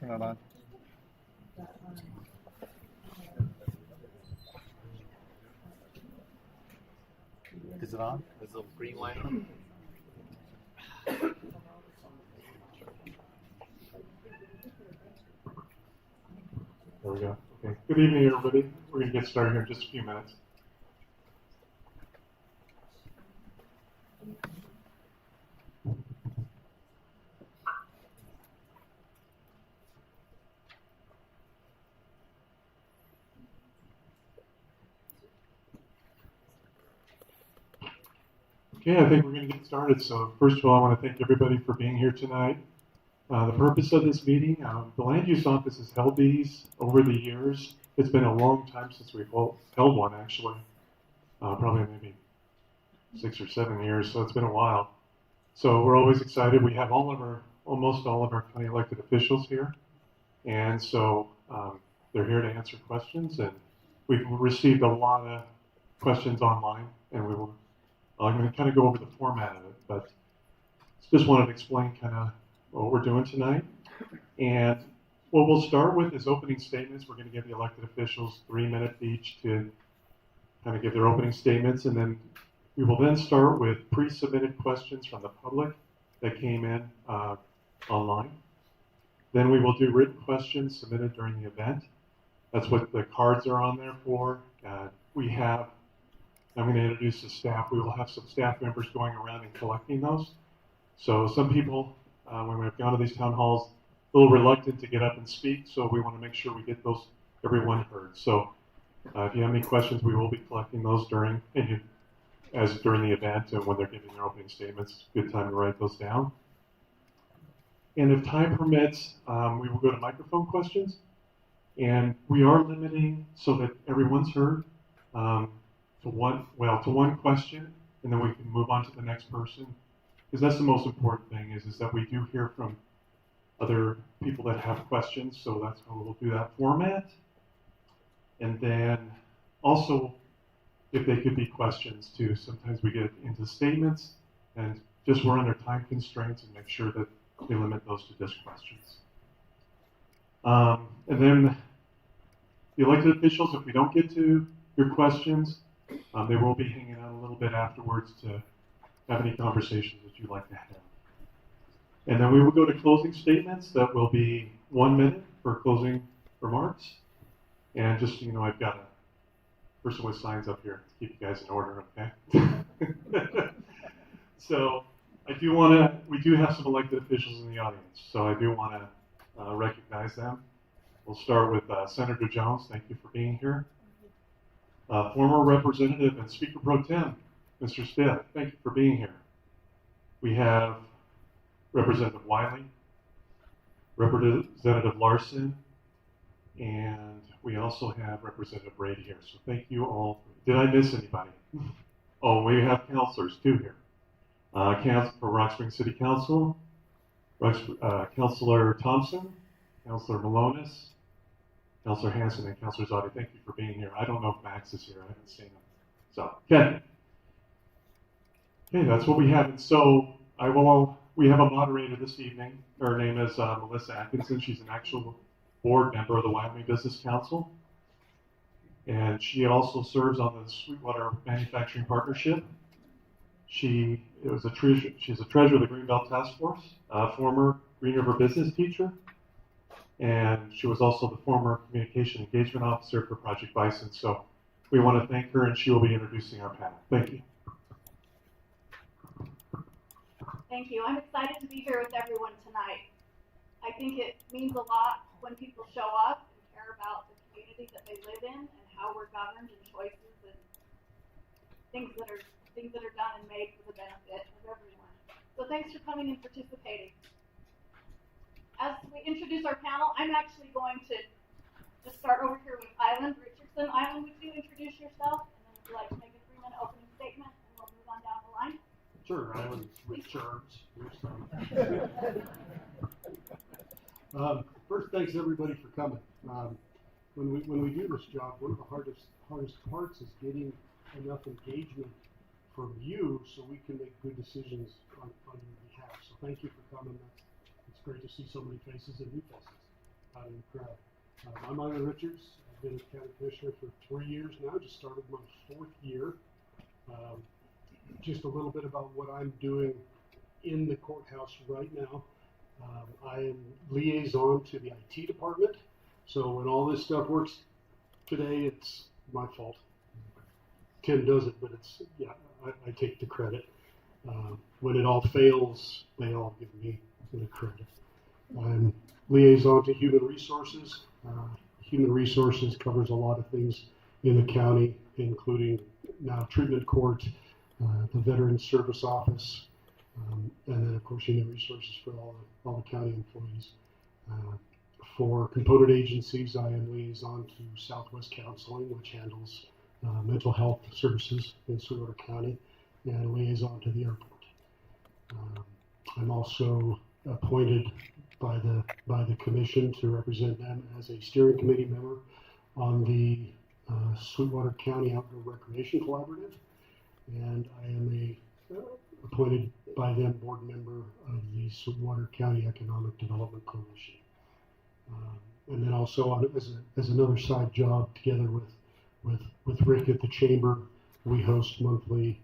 Turn it on. Is it on? Is the green light on? There we go. Okay. Good evening, everybody. We're going to get started here in just a few minutes. Okay, I think we're going to get started. So first of all, I want to thank everybody for being here tonight. The purpose of this meeting, the Land Use Office has held these over the years. It's been a long time since we've held one, actually. Probably maybe 6 or 7 years, so it's been a while. So we're always excited. We have almost all of our county elected officials here. And so they're here to answer questions. And we've received a lot of questions online, and I'm going to kind of go over the format of it, but just wanted to explain kind of what we're doing tonight. And what we'll start with is opening statements. We're going to give the elected officials 3 minutes each to kind of give their opening statements, and then we will then start with pre-submitted questions from the public that came in online. Then we will do written questions submitted during the event. That's what the cards are on there for. I'm going to introduce the staff. We will have some staff members going around and collecting those. So some people, when we've gone to these town halls, a little reluctant to get up and speak, so we want to make sure we get everyone heard. So if you have any questions, we will be collecting those during the event and when they're giving their opening statements. It's a good time to write those down. And if time permits, we will go to microphone questions. And we are limiting so that everyone's heard to one question, and then we can move on to the next person. Because that's the most important thing is that we do hear from other people that have questions, so that's how we'll do that format. And then also, if they could be questions too, sometimes we get into statements, and just we're under time constraints and make sure that we limit those to just questions. And then the elected officials, if we don't get to your questions, they will be hanging out a little bit afterwards to have any conversations that you'd like to have. And then we will go to closing statements. That will be 1 minute for closing remarks. And just, I've got a person with signs up here to keep you guys in order, okay? So we do have some elected officials in the audience, so I do want to recognize them. We'll start with Senator Jones. Thank you for being here. Former Representative and Speaker Pro Tem, Mr. Stiff, thank you for being here. We have Representative Wiley, Representative Larson, and we also have Representative Brady here. So thank you all. Did I miss anybody? Oh, we have counselors too here. For Rock Springs City Council, Councilor Thompson, Councilor Malonis, Councilor Hanson, and Councilor Zotti. Thank you for being here. I don't know if Max is here. I haven't seen him. So, okay, that's what we have. And so we have a moderator this evening. Her name is Melissa Atkinson. She's an actual board member of the Wyoming Business Council. And she also serves on the Sweetwater Manufacturing Partnership. She's a treasurer of the Greenbelt Task Force, a former Green River business teacher, and she was also the former communication engagement officer for Project Bison. So we want to thank her, and she will be introducing our panel. Thank you. Thank you. I'm excited to be here with everyone tonight. I think it means a lot when people show up and care about the community that they live in and how we're governed and choices and things that are done and made for the benefit of everyone. So thanks for coming and participating. As we introduce our panel, I'm actually going to just start over here with Island Richardson. Island, would you introduce yourself? And then would you like to make a 3-minute opening statement, and we'll move on down the line? Sure, Island Richards. First, thanks everybody for coming. When we do this job, one of the hardest parts is getting enough engagement from you so we can make good decisions on your behalf. So thank you for coming. It's great to see so many faces and new faces. out in the crowd. I'm Myron Richards. I've been a county commissioner for 3 years now, just started my 4th year. Just a little bit about what I'm doing in the courthouse right now. I am liaison to the IT department. So when all this stuff works today, it's my fault. Tim does it, but I take the credit. When it all fails, they all give me the credit. I'm liaison to human resources. Human resources covers a lot of things in the county, including now treatment court, the Veterans Service Office, and then of course human resources for all the county employees. For component agencies, I am liaison to Southwest Counseling, which handles mental health services in Sweetwater County, and liaison to the airport. I'm also appointed by the commission to represent them as a steering committee member on the Sweetwater County Outdoor Recreation Collaborative, and I am appointed by them board member of the Sweetwater County Economic Development Coalition. And then also as another side job, together with Rick at the chamber, we host monthly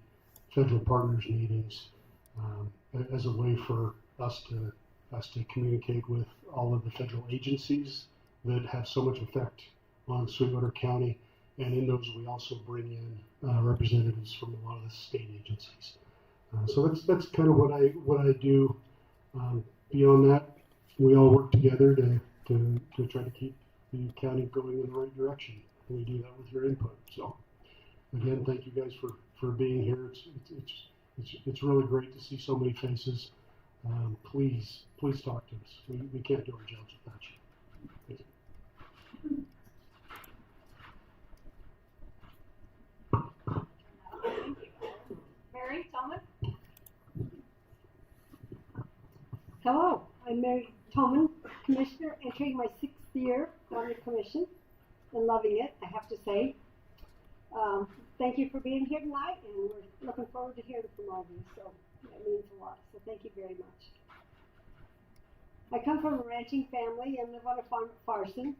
federal partners meetings as a way for us to communicate with all of the federal agencies that have so much effect on Sweetwater County. And in those, we also bring in representatives from a lot of the state agencies. So that's kind of what I do. Beyond that, we all work together to try to keep the county going in the right direction. And we do that with your input. So again, thank you guys for being here. It's really great to see so many faces. Please talk to us. We can't do our jobs without you. Thank you. Thank you. Mary, Thomas? Hello, I'm Mary Tolman, Commissioner, entering my 6th year on the Commission and loving it, I have to say. Thank you for being here tonight, and we're looking forward to hearing from all of you, so that means a lot, so thank you very much. I come from a ranching family and live on a farm at Farson.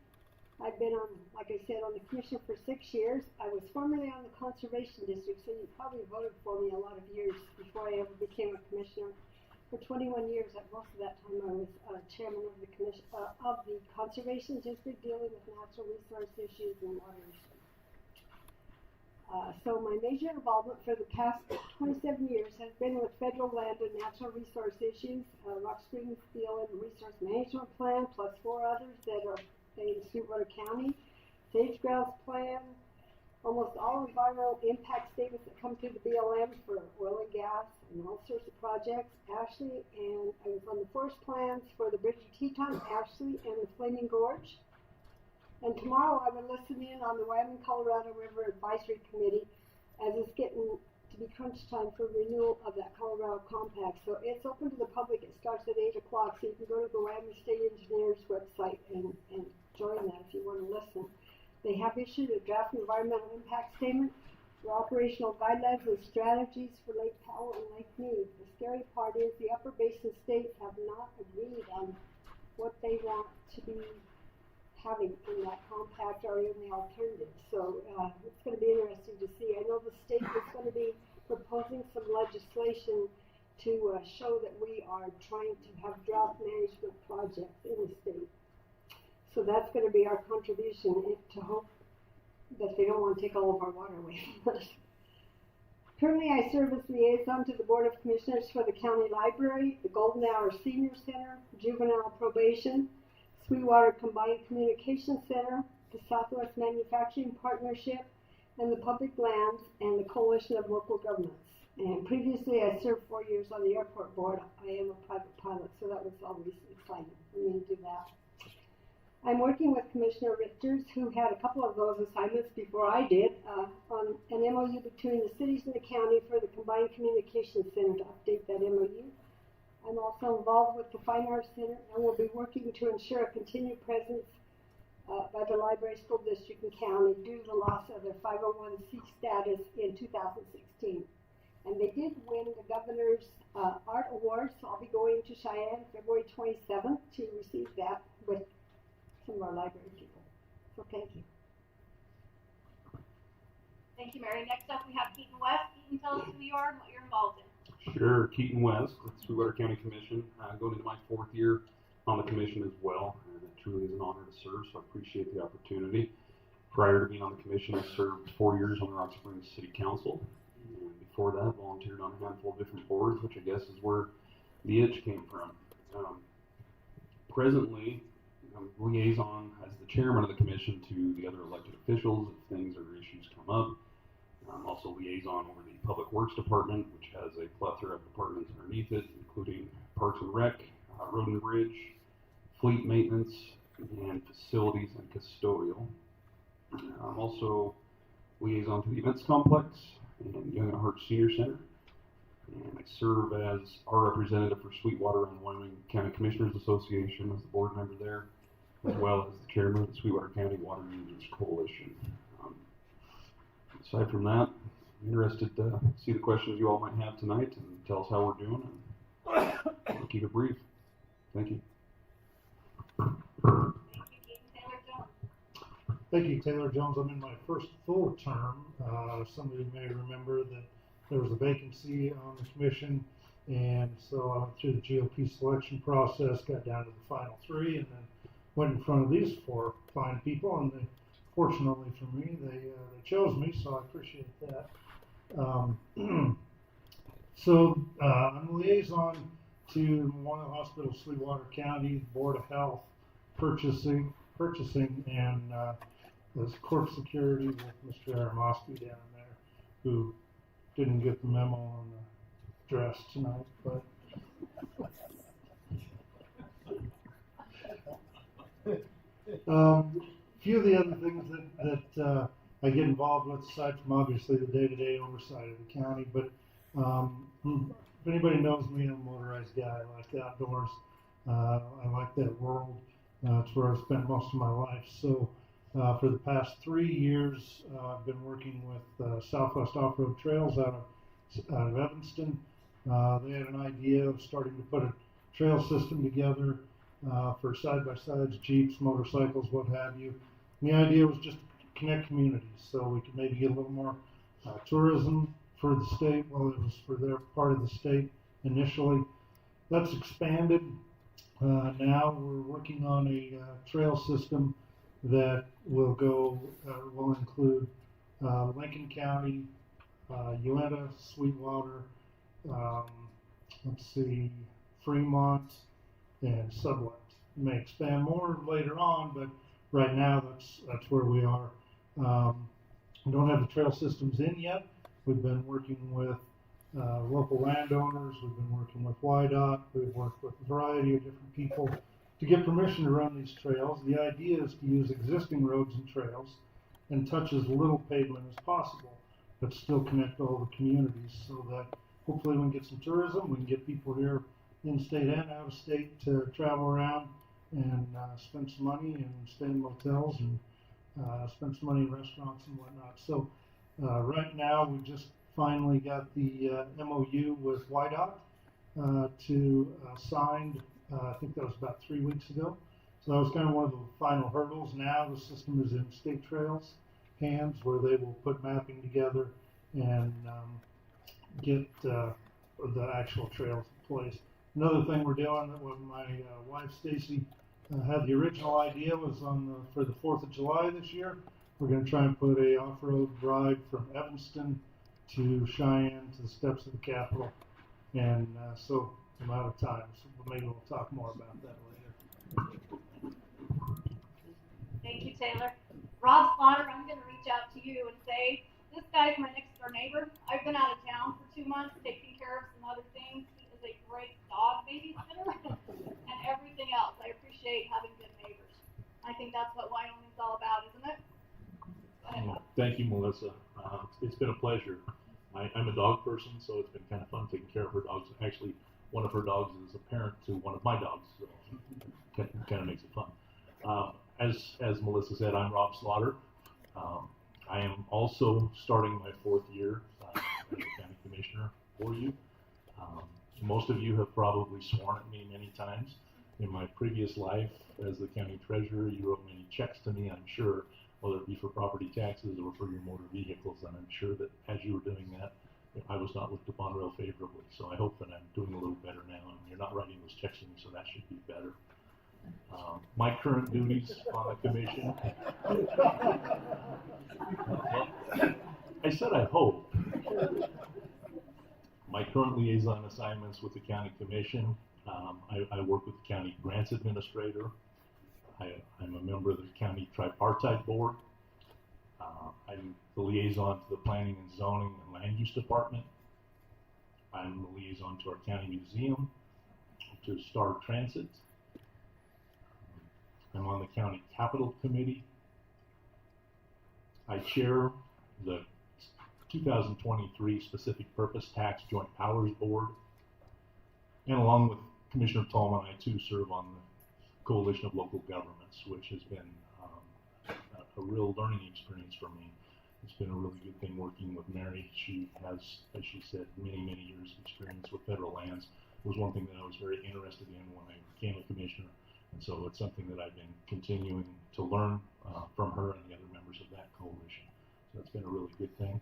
I've been on, like I said, on the Commission for 6 years. I was formerly on the Conservation District, so you probably voted for me a lot of years before I ever became a Commissioner. For 21 years, at most of that time, I was chairman of the commission of the Conservation District, dealing with natural resource issues and water issues. So my major involvement for the past 27 years has been with federal land and natural resource issues, Rock Springs Steel and Resource Management Plan, plus 4 others that are in Sweetwater County, Sage Grouse Plan, almost all environmental impact statements that come through the BLM for oil and gas and all sorts of projects, Ashley, and I was on the forest plans for the Bridge of Teton, Ashley, and the Flaming Gorge. And tomorrow I will listen in on the Wyoming Colorado River Advisory Committee as it's getting to be crunch time for renewal of that Colorado Compact. So it's open to the public. It starts at 8 o'clock, so you can go to the Wyoming State Engineers website and join that if you want to listen. They have issued a draft environmental impact statement for operational guidelines and strategies for Lake Powell and Lake Mead. The scary part is the upper basin states have not agreed on what they want to be having in that compact or in the alternative. So it's going to be interesting to see. I know the state is going to be proposing some legislation to show that we are trying to have drought management projects in the state. So that's going to be our contribution to hope that they don't want to take all of our water away from us. Currently, I serve as liaison to the Board of Commissioners for the County Library, the Golden Hour Senior Center, Juvenile Probation, Sweetwater Combined Communications Center, the Southwest Manufacturing Partnership, and the Public Lands and the Coalition of Local Governments. And previously, I served 4 years on the airport board. I am a private pilot, so that was always exciting for me to do that. I'm working with Commissioner Richards, who had a couple of those assignments before I did, on an MOU between the cities and the county for the Combined Communications Center to update that MOU. I'm also involved with the Fine Arts Center and will be working to ensure a continued presence by the Library School District and County due to the loss of their 501c status in 2016. And they did win the Governor's Art Award, so I'll be going to Cheyenne February 27th to receive that with some of our library people. So thank you. Thank you, Mary. Next up, we have Keaton West. Keaton, tell us who you are and what you're involved in. Sure, Keaton West, Sweetwater County Commission, going into my 4th year on the commission as well, and it truly is an honor to serve, so I appreciate the opportunity. Prior to being on the commission, I served 4 years on the Rock Springs City Council, and before that, volunteered on a handful of different boards, which I guess is where the itch came from. Presently, I'm liaison as the chairman of the commission to the other elected officials if things or issues come up. I'm also liaison over the Public Works Department, which has a plethora of departments underneath it, including Parks and Rec, Road and Bridge, Fleet Maintenance, and Facilities and Custodial. I'm also liaison to the Events Complex and Young at Heart Senior Center. And I serve as our representative for Sweetwater and Wyoming County Commissioners Association as the board member there, as well as the chairman of the Sweetwater County Water Users Coalition. Aside from that, I'm interested to see the questions you all might have tonight and tell us how we're doing, and we'll keep it brief. Thank you. Thank you, Keaton. Taylor Jones. Thank you, Taylor Jones. I'm in my first full term. Some of you may remember that there was a vacancy on the commission, and so I went through the GOP selection process, got down to the final 3, and then went in front of these 4 fine people, and fortunately for me, they chose me, so I appreciate that. So I'm a liaison to Memorial Hospital, Sweetwater County, Board of Health, purchasing, and there's court security with Mr. Aramosky down there, who didn't get the memo on the dress tonight, but few of the other things that I get involved with, aside from obviously the day-to-day oversight of the county, but if anybody knows me, I'm a motorized guy. I like the outdoors. I like that world. It's where I've spent most of my life. So for the past 3 years, I've been working with Southwest Off-Road Trails out of Evanston. They had an idea of starting to put a trail system together for side-by-sides, Jeeps, motorcycles, what have you. And the idea was just to connect communities so we could maybe get a little more tourism for the state. Well, it was for their part of the state initially. That's expanded. Now we're working on a trail system that will will include Lincoln County, Uinta, Sweetwater, Fremont, and Sublette. It may expand more later on, but right now that's where we are. We don't have the trail systems in yet. We've been working with local landowners. We've been working with YDOT. We've worked with a variety of different people to get permission to run these trails. The idea is to use existing roads and trails and touch as little pavement as possible, but still connect all the communities so that hopefully we can get some tourism. We can get people here in state and out of state to travel around and spend some money and stay in motels and spend some money in restaurants and whatnot. So right now we just finally got the MOU with YDOT signed. I think that was about 3 weeks ago. So that was kind of one of the final hurdles. Now the system is in State Trails hands, where they will put mapping together and get the actual trails in place. Another thing we're doing, when my wife Stacy had the original idea, was for the 4th of July this year. We're going to try and put a off-road ride from Evanston to Cheyenne to the steps of the Capitol, and so I'm out of time. So maybe we'll talk more about that later. Thank you, Taylor. Rob Slaughter, I'm going to reach out to you and say, this guy's my next door neighbor. I've been out of town for 2 months taking care of some other things. He is a great dog babysitter and everything else. I appreciate having good neighbors. I think that's what Wyoming's all about, isn't it? Go ahead, Rob. Thank you, Melissa. It's been a pleasure. I'm a dog person, so it's been kind of fun taking care of her dogs. Actually, one of her dogs is a parent to one of my dogs, so it kind of makes it fun. As Melissa said, I'm Rob Slaughter. I am also starting my 4th year as a county commissioner for you. Most of you have probably sworn at me many times, in my previous life as the county treasurer, you wrote many checks to me, I'm sure, whether it be for property taxes or for your motor vehicles, and I'm sure that as you were doing that, I was not looked upon real favorably. So I hope that I'm doing a little better now, and you're not writing those checks to me, so that should be better. My current duties on the commission. I said I hope. My current liaison assignments with the county commission. I work with the county grants administrator. I'm a member of the county tripartite board. I'm the liaison to the planning and zoning and land use department. I'm the liaison to our county museum, to Star Transit. I'm on the county capital committee. I chair the 2023 specific purpose tax joint powers board. And along with Commissioner Tallman, I too serve on the Coalition of Local Governments, which has been a real learning experience for me. It's been a really good thing working with Mary. She has, as she said, many years of experience with federal lands. It was one thing that I was very interested in when I became a commissioner. And so it's something that I've been continuing to learn from her and the other members of that coalition. So that's been a really good thing.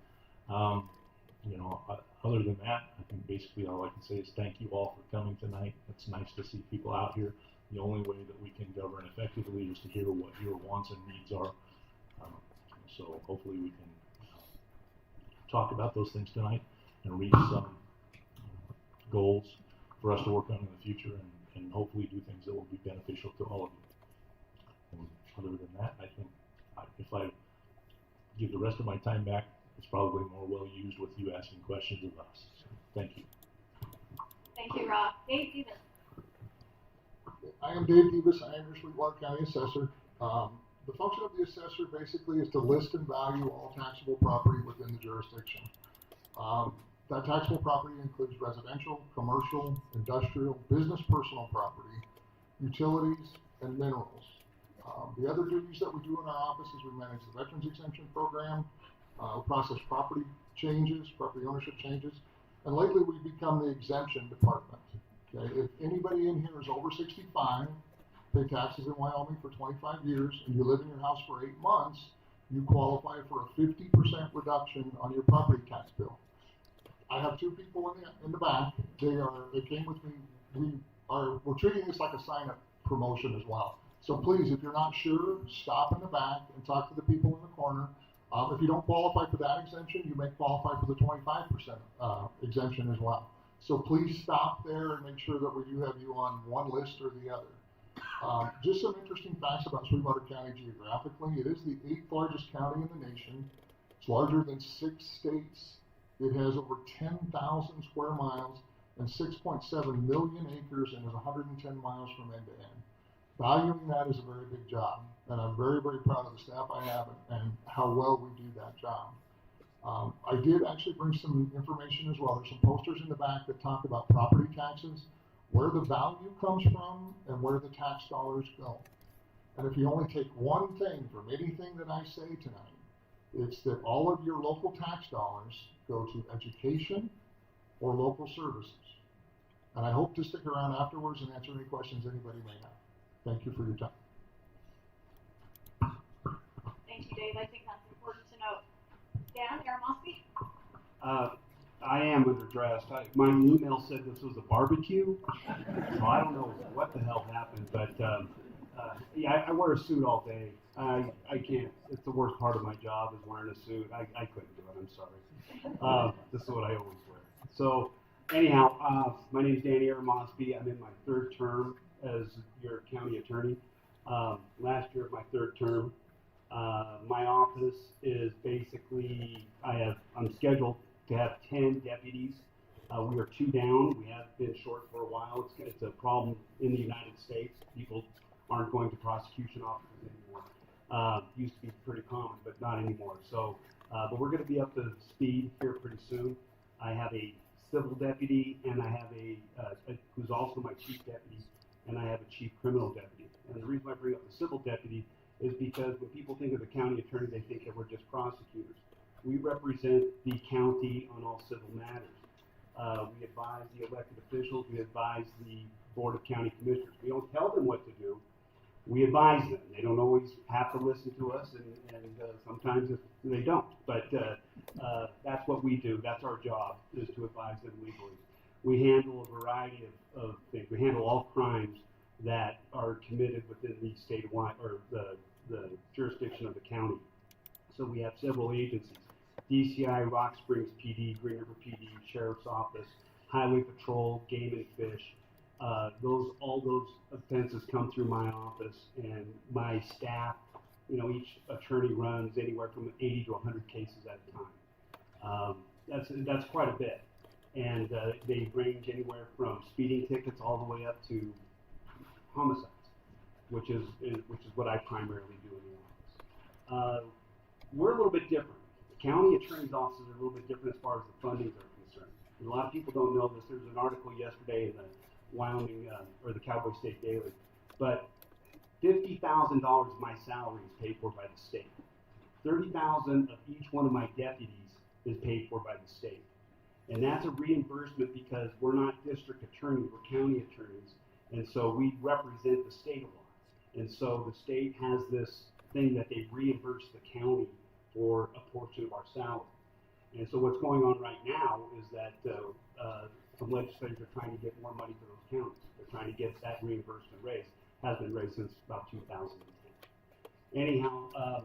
Other than that, I think basically all I can say is thank you all for coming tonight. It's nice to see people out here. The only way that we can govern effectively is to hear what your wants and needs are. So hopefully we can talk about those things tonight and reach some goals for us to work on in the future, and hopefully do things that will be beneficial to all of you. And other than that, I think if I give the rest of my time back, it's probably more well used with you asking questions of us. So, thank you. Thank you, Rob. Dave Davis. I am Dave Davis. I am your Sweetwater County Assessor. The function of the assessor basically is to list and value all taxable property within the jurisdiction. That taxable property includes residential, commercial, industrial, business personal property, utilities, and minerals. The other duties that we do in our office is we manage the Veterans Exemption Program, process property changes, property ownership changes, and lately we've become the exemption department. Okay, if anybody in here is over 65, pay taxes in Wyoming for 25 years, and you live in your house for 8 months, you qualify for a 50% reduction on your property tax bill. I have two people in the back. They came with me. We're treating this like a sign-up promotion as well. So please, if you're not sure, stop in the back and talk to the people in the corner. If you don't qualify for that exemption, you may qualify for the 25% exemption as well. So please stop there and make sure that we do have you on one list or the other. Just some interesting facts about Sweetwater County geographically. It is the 8th largest county in the nation. It's larger than 6 states. It has over 10,000 square miles and 6.7 million acres and is 110 miles from end to end. Valuing that is a very big job, and I'm very proud of the staff I have and how well we do that job. I did actually bring some information as well. There's some posters in the back that talk about property taxes, where the value comes from, and where the tax dollars go. And if you only take one thing from anything that I say tonight, it's that all of your local tax dollars go to education or local services. And I hope to stick around afterwards and answer any questions anybody may have. Thank you for your time. Thank you, Dave. I think that's important to note. Dan Aramosky? I am underdressed. My email said this was a barbecue, so I don't know what the hell happened, but yeah, I wear a suit all day. I can't. It's the worst part of my job is wearing a suit. I couldn't do it. I'm sorry. This is what I always wear. So anyhow, my name is Danny Aramosby. I'm in my 3rd term as your county attorney. Last year, my 3rd term. My office is basically, I'm scheduled to have 10 deputies. We are 2 down. We have been short for a while. It's a problem in the United States. People aren't going to prosecution offices anymore. Used to be pretty common, but not anymore. So, but we're going to be up to speed here pretty soon. I have a civil deputy, and I have who's also my chief deputy, and I have a chief criminal deputy. And the reason I bring up the civil deputy is because when people think of the county attorney, they think that we're just prosecutors. We represent the county on all civil matters. We advise the elected officials. We advise the Board of County Commissioners. We don't tell them we advise them. They don't always have to listen to us, and sometimes they don't. But that's what we do. That's our job, is to advise them legally. We handle a variety of things. We handle all crimes that are committed within the state of or the jurisdiction of the county. So we have several agencies: DCI, Rock Springs PD, Green River PD, Sheriff's Office, Highway Patrol, Game and Fish. All those offenses come through my office, and my staff, each attorney runs anywhere from 80 to 100 cases at a time. That's quite a bit, and they range anywhere from speeding tickets all the way up to homicides, which is what I primarily do in the office. We're a little bit different. The county attorney's offices are a little bit different as far as the fundings are concerned. And a lot of people don't know this. There was an article yesterday in the Wyoming or the Cowboy State Daily, but $50,000 of my salary is paid for by the state. $30,000 of each one of my deputies is paid for by the state, and that's a reimbursement because we're not district attorneys, we're county attorneys, and so we represent the state a lot. And so the state has this thing that they reimburse the county for a portion of our salary. And so what's going on right now is that some legislators are trying to get more money for those counties. They're trying to get that reimbursement raised. Has been raised since about 2010. Anyhow,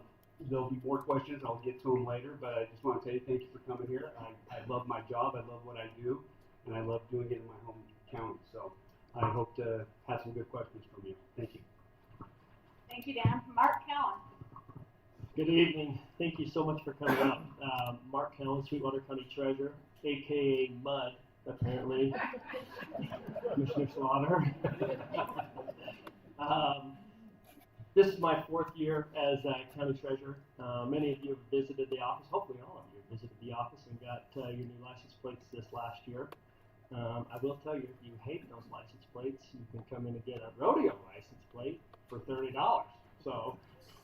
there'll be more questions. I'll get to them later, but I just want to tell you thank you for coming here. I love my job. I love what I do, and I love doing it in my home county. So I hope to have some good questions from you. Thank you. Thank you, Dan. Mark Cowan. Good evening. Thank you so much for coming out. Mark Cowan, Sweetwater County Treasurer, aka Mud, apparently. Commissioner Slaughter. This is my 4th year as County Treasurer. Many of you have visited the office. Hopefully all of you have visited the office and got your new license plates this last year. I will tell you, if you hate those license plates, you can come in and get a rodeo license plate for $30. So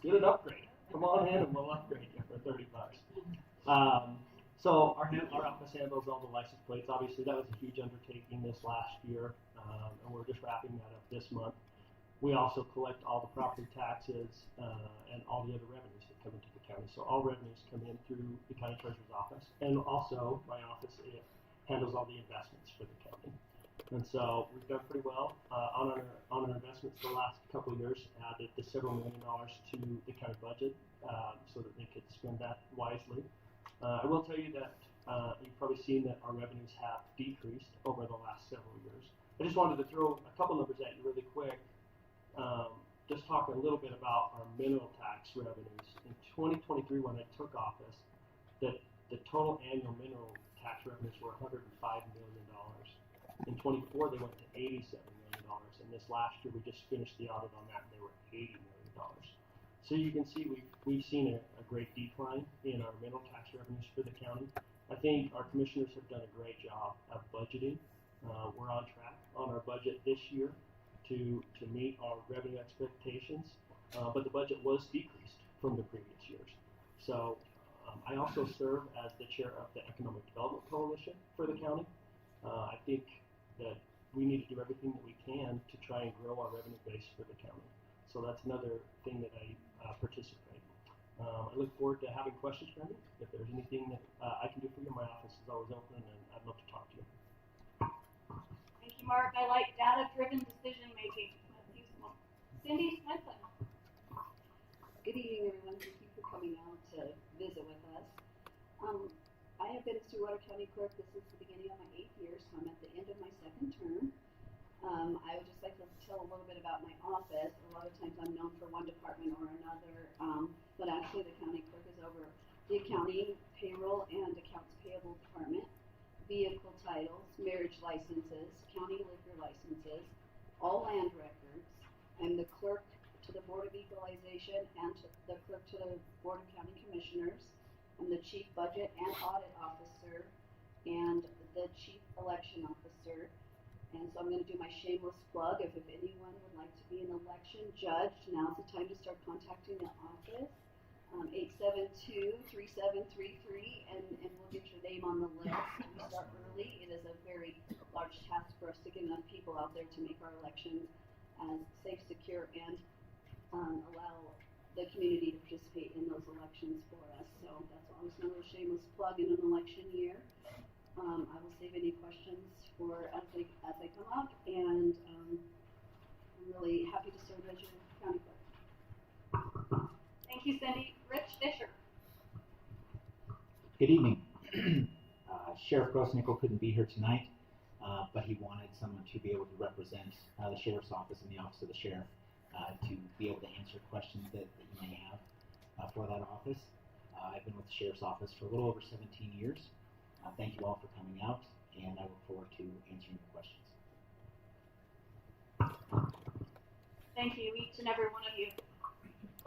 get an upgrade. Come on in and we'll upgrade you for $30. So our office handles all the license plates. Obviously, that was a huge undertaking this last year, and we're just wrapping that up this month. We also collect all the property taxes and all the other revenues that come into the county. So all revenues come in through the county treasurer's office, and also my office handles all the investments for the county. And so we've done pretty well on our investments the last couple of years. Added the several $1 million to the county budget so that they could spend that wisely. I will tell you that you've probably seen that our revenues have decreased over the last several years. I just wanted to throw a couple numbers at you really quick. Just talk a little bit about our mineral tax revenues. In 2023, when I took office, the total annual mineral tax revenues were $105 million. In 24, they went to $87 million, and this last year we just finished the audit on that, and they were $80 million. So you can see we've seen a great decline in our mineral tax revenues for the county. I think our commissioners have done a great job of budgeting. We're on track on our budget this year to meet our revenue expectations, but the budget was decreased from the previous years. So I also serve as the chair of the Economic Development Coalition for the county. I think that we need to do everything that we can to try and grow our revenue base for the county. So that's another thing that I participate. I look forward to having questions from you. If there's anything that I can do for you, my office is always open, and I'd love to talk to you. Thank you, Mark. I like data-driven decision-making. That's useful. Cindy Smithson. Good evening, everyone. Thank you for coming out to visit with us. I have been a Sweetwater County Clerk. This is the beginning of my 8th year, so I'm at the end of my 2nd term. I would just like to tell a little bit about my office. A lot of times I'm known for one department or another, but actually the county clerk is over the accounting, payroll, and accounts payable department, vehicle titles, marriage licenses, county liquor licenses, all land records. I'm the clerk to the Board of Equalization and the clerk to the Board of County Commissioners. I'm the chief budget and audit officer and the chief election officer. And so I'm going to do my shameless plug. If anyone would like to be an election judge, now's the time to start contacting the office. 872-3733, and we'll get your name on the list. We start early. It is a very large task for us to get enough people out there to make our elections as safe, secure, and allow the community to participate in those elections for us. So that's always another shameless plug in an election year. I will save any questions for as they come up, and I'm really happy to serve as your county clerk. Thank you, Cindy. Rich Fisher. Good evening. Sheriff Grossnickel couldn't be here tonight, but he wanted someone to be able to represent the Sheriff's Office and the Office of the Sheriff to be able to answer questions that you may have for that office. I've been with the Sheriff's Office for a little over 17 years. Thank you all for coming out, and I look forward to answering your questions. Thank you, each and every one of you.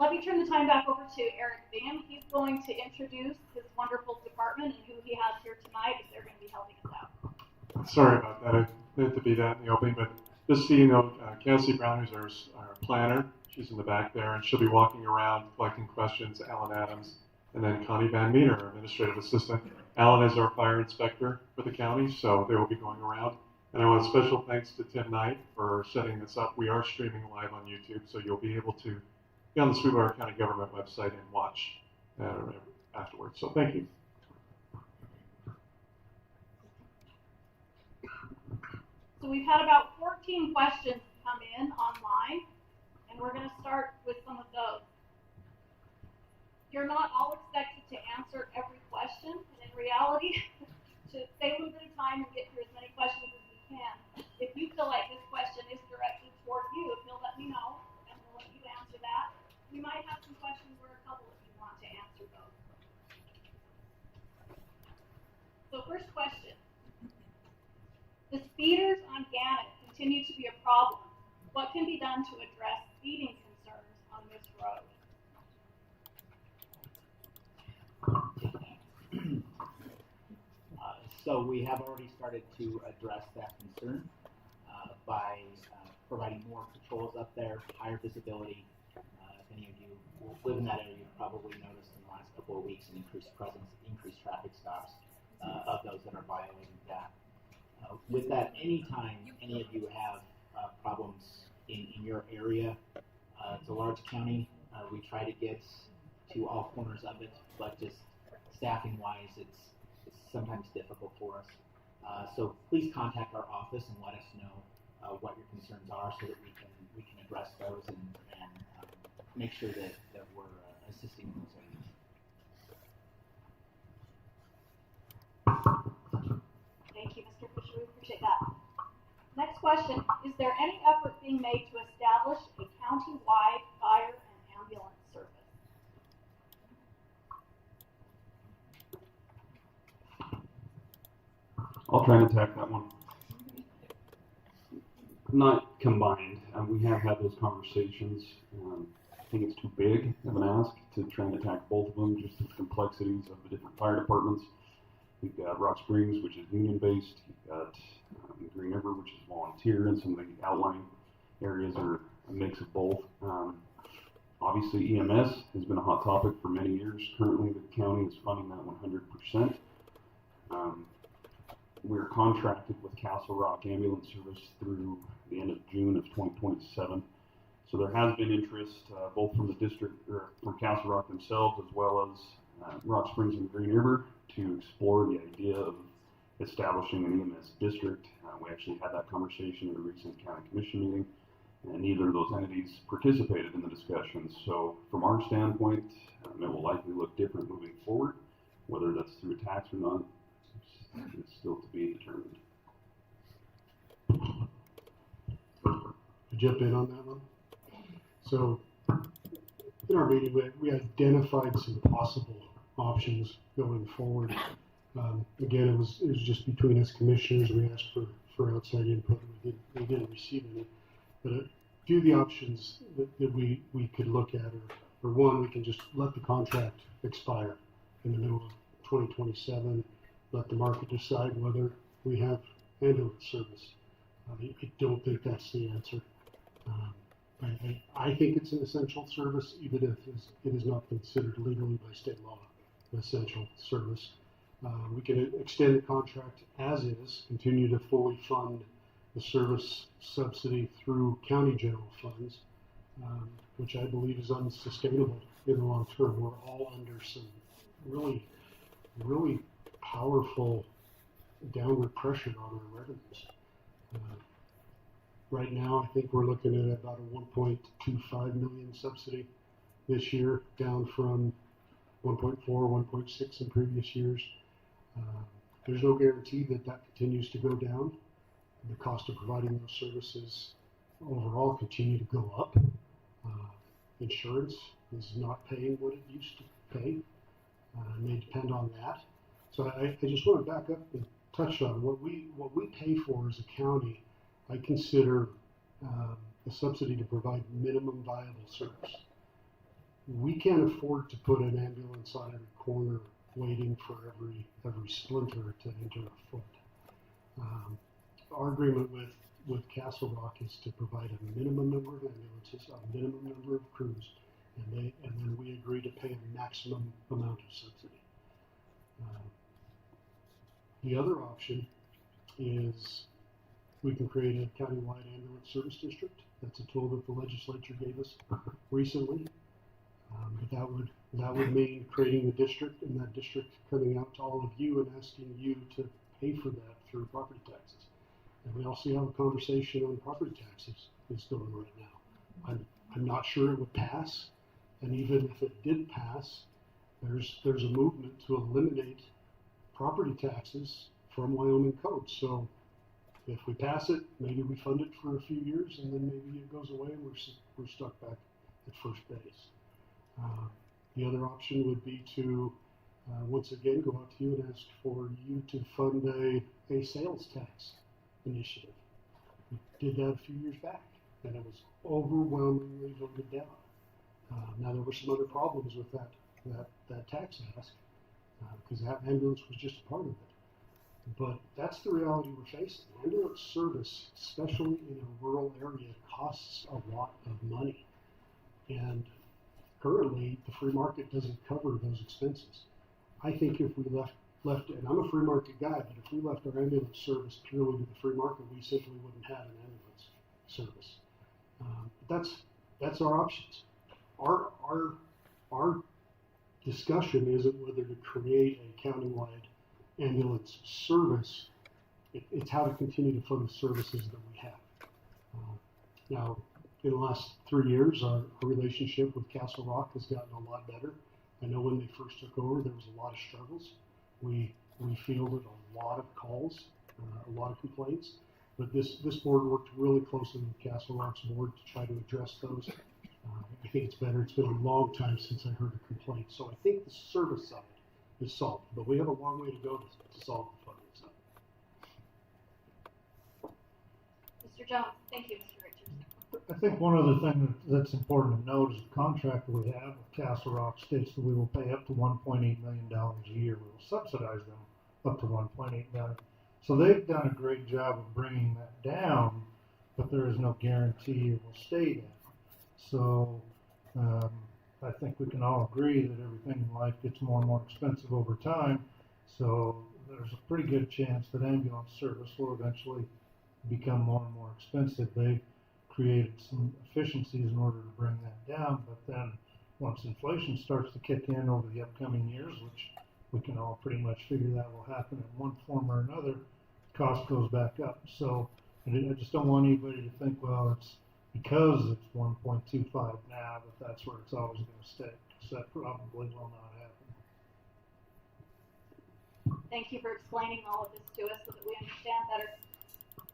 Let me turn the time back over to Eric Bingham. He's going to introduce his wonderful department and who he has here tonight, as they're going to be helping us out. Sorry about that. I meant to be that in the opening, but just so you know, Cassie Brown, who's our planner, she's in the back there, and she'll be walking around collecting questions. Alan Adams, and then Connie Van Meter, our administrative assistant. Alan is our fire inspector for the county, so they will be going around. And I want special thanks to Tim Knight for setting this up. We are streaming live on YouTube, so you'll be able to be on the Sweetwater County government website and watch afterwards. So thank you. So we've had about 14 questions come in online, and we're going to start with some of those. You're not all expected to answer every question, and in reality, to save a little bit of time and get through as many questions as we can, if you feel like this question is directed toward you, if you'll let me know, and we'll let you answer that. We might have some questions where a couple of you want to answer those. So first question. The speeders on Gannett continue to be a problem. What can be done to address speeding concerns on this road? So we have already started to address that concern by providing more patrols up there, higher visibility. If any of you live in that area, you've probably noticed in the last couple of weeks an increased presence, increased traffic stops of those that are violating that. With that, anytime any of you have problems in your area, it's a large county. We try to get to all corners of it, but just staffing-wise, it's sometimes difficult for us. So please contact our office and let us know what your concerns are, so that we can address those and make sure that we're assisting in those areas. Thank you, Mr. Fisher. We appreciate that. Next question. Is there any effort being made to establish a county-wide fire and ambulance service? I'll try and attack that one. Not combined. We have had those conversations. I think it's too big of an ask to try and attack both of them, just the complexities of the different fire departments. We've got Rock Springs, which is union-based. You've got Green River, which is volunteer, and some of the outlying areas are a mix of both. Obviously, EMS has been a hot topic for many years. Currently, the county is funding that 100%. We're contracted with Castle Rock Ambulance Service through the end of June of 2027. So there has been interest both from the district, or from Castle Rock themselves, as well as Rock Springs and Green River, to explore the idea of establishing an EMS district. We actually had that conversation at a recent county commission meeting, and neither of those entities participated in the discussions. So from our standpoint, it will likely look different moving forward. Whether that's through a tax or not, it's still to be determined. To jump in on that one. So in our meeting, we identified some possible options going forward. Again, it was just between us commissioners. We asked for outside input. We didn't receive any. But a few of the options that we could look at are one, we can just let the contract expire in the middle of 2027. Let the market decide whether we have ambulance service. I don't think that's the answer. I think it's an essential service, even if it is not considered legally by state law an essential service. We can extend the contract as is, continue to fully fund the service subsidy through county general funds, which I believe is unsustainable in the long term. We're all under some really, really powerful downward pressure on our revenues. Right now, I think we're looking at about a 1.25 million subsidy this year, down from 1.4, 1.6 in previous years. There's no guarantee that that continues to go down. The cost of providing those services overall continue to go up. Insurance is not paying what it used to pay. It may depend on that. So I just want to back up and touch on what we pay for as a county. I consider a subsidy to provide minimum viable service. We can't afford to put an ambulance on every corner waiting for every splinter to enter a foot. Our agreement with Castle Rock is to provide a minimum number of ambulances, a minimum number of crews, and then we agree to pay a maximum amount of subsidy. The other option is we can create a countywide ambulance service district. That's a tool that the legislature gave us recently. But that would mean creating a district, and that district coming out to all of you and asking you to pay for that through property taxes. And we all see how the conversation on property taxes is going right now. I'm not sure it would pass, and even if it did pass, there's a movement to eliminate property taxes from Wyoming code. So if we pass it, maybe we fund it for a few years, and then maybe it goes away and we're stuck back at first base. The other option would be to once again go out to you and ask for you to fund a sales tax initiative. We did that a few years back, and it was overwhelmingly voted down. Now there were some other problems with that tax ask because that ambulance was just a part of it. But that's the reality we're facing. Ambulance service, especially in a rural area, costs a lot of money. And currently, the free market doesn't cover those expenses. I think if we left, and I'm a free market guy, but if we left our ambulance service purely to the free market, we simply wouldn't have an ambulance service. That's our options. Our discussion isn't whether to create a countywide ambulance service. It's how to continue to fund the services that we have. Now, in the last 3 years, our relationship with Castle Rock has gotten a lot better. I know when they first took over, there was a lot of struggles. We fielded a lot of calls, a lot of complaints, but this board worked really closely with Castle Rock's board to try to address those. I think it's better. It's been a long time since I heard a complaint. So I think the service side is solved, but we have a long way to go to solve the funding side. Mr. Jones, thank you, Mr. Richards. I think one other thing that's important to note is the contract that we have with Castle Rock states that we will pay up to $1.8 million a year. We will subsidize them up to $1.8 million. So they've done a great job of bringing that down, but there is no guarantee it will stay down. So I think we can all agree that everything in life gets more and more expensive over time. So there's a pretty good chance that ambulance service will eventually become more and more expensive. They created some efficiencies in order to bring that down, but then once inflation starts to kick in over the upcoming years, which we can all pretty much figure that will happen in one form or another, cost goes back up. So I just don't want anybody to think, well, it's because it's 1.25 now that that's where it's always going to stay, because that probably will not happen. Thank you for explaining all of this to us so that we understand better.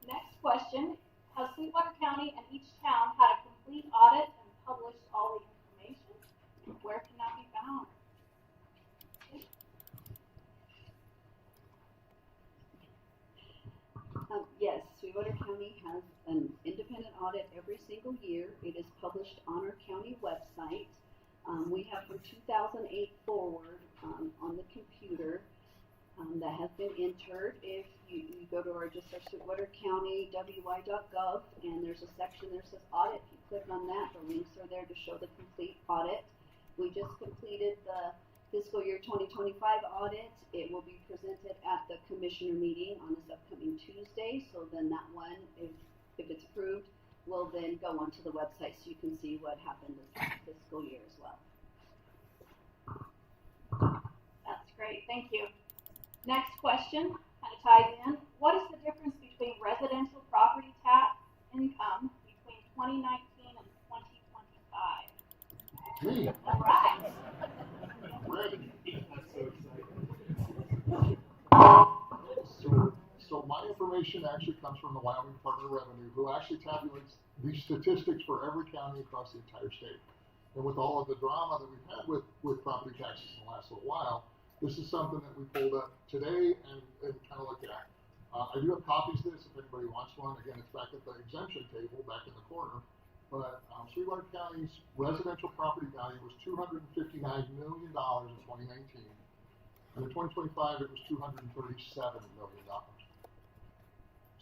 Next question. Has Sweetwater County and each town had a complete audit and published all the information? Where can that be found? Yes, Sweetwater County has an independent audit every single year. It is published on our county website. We have from 2008 forward on the computer that has been entered. If you go to our Sweetwater County wy.gov, and there's a section there that says audit. If you click on that, the links are there to show the complete audit. We just completed the fiscal year 2025 audit. It will be presented at the commissioner meeting on this upcoming Tuesday. So then that one, if it's approved, will then go onto the website so you can see what happened this fiscal year as well. That's great, thank you. Next question kind of ties in. What is the difference between residential property tax income between 2019 and 2025? Me. All right. Ready. That's so exciting. So my information actually comes from the Wyoming Department of Revenue, who actually tabulates these statistics for every county across the entire state. And with all of the drama that we've had with property taxes in the last little while, this is something that we pulled up today and kind of looked at. I do have copies of this if anybody wants one. Again, it's back at the exemption table back in the corner. But Sweetwater County's residential property value was $259 million in 2019. And in 2025, it was $237 million.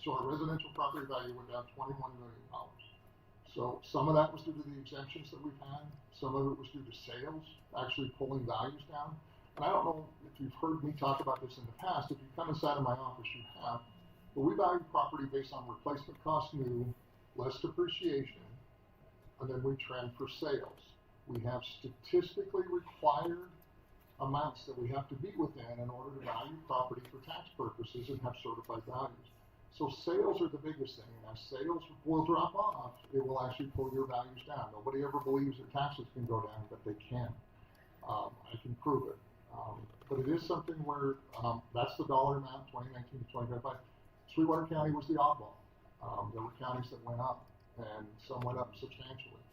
So our residential property value went down $21 million. So some of that was due to the exemptions that we've had. Some of it was due to sales actually pulling values down. And I don't know if you've heard me talk about this in the past. If you come inside of my office, you have. But we value property based on replacement cost new, less depreciation, and then we trend for sales. We have statistically required amounts that we have to be within in order to value property for tax purposes and have certified values. So sales are the biggest thing, and as sales will drop off, it will actually pull your values down. Nobody ever believes that taxes can go down, but they can. I can prove it. But it is something where that's the dollar amount, 2019 to 2025. Sweetwater County was the oddball. There were counties that went up, and some went up substantially.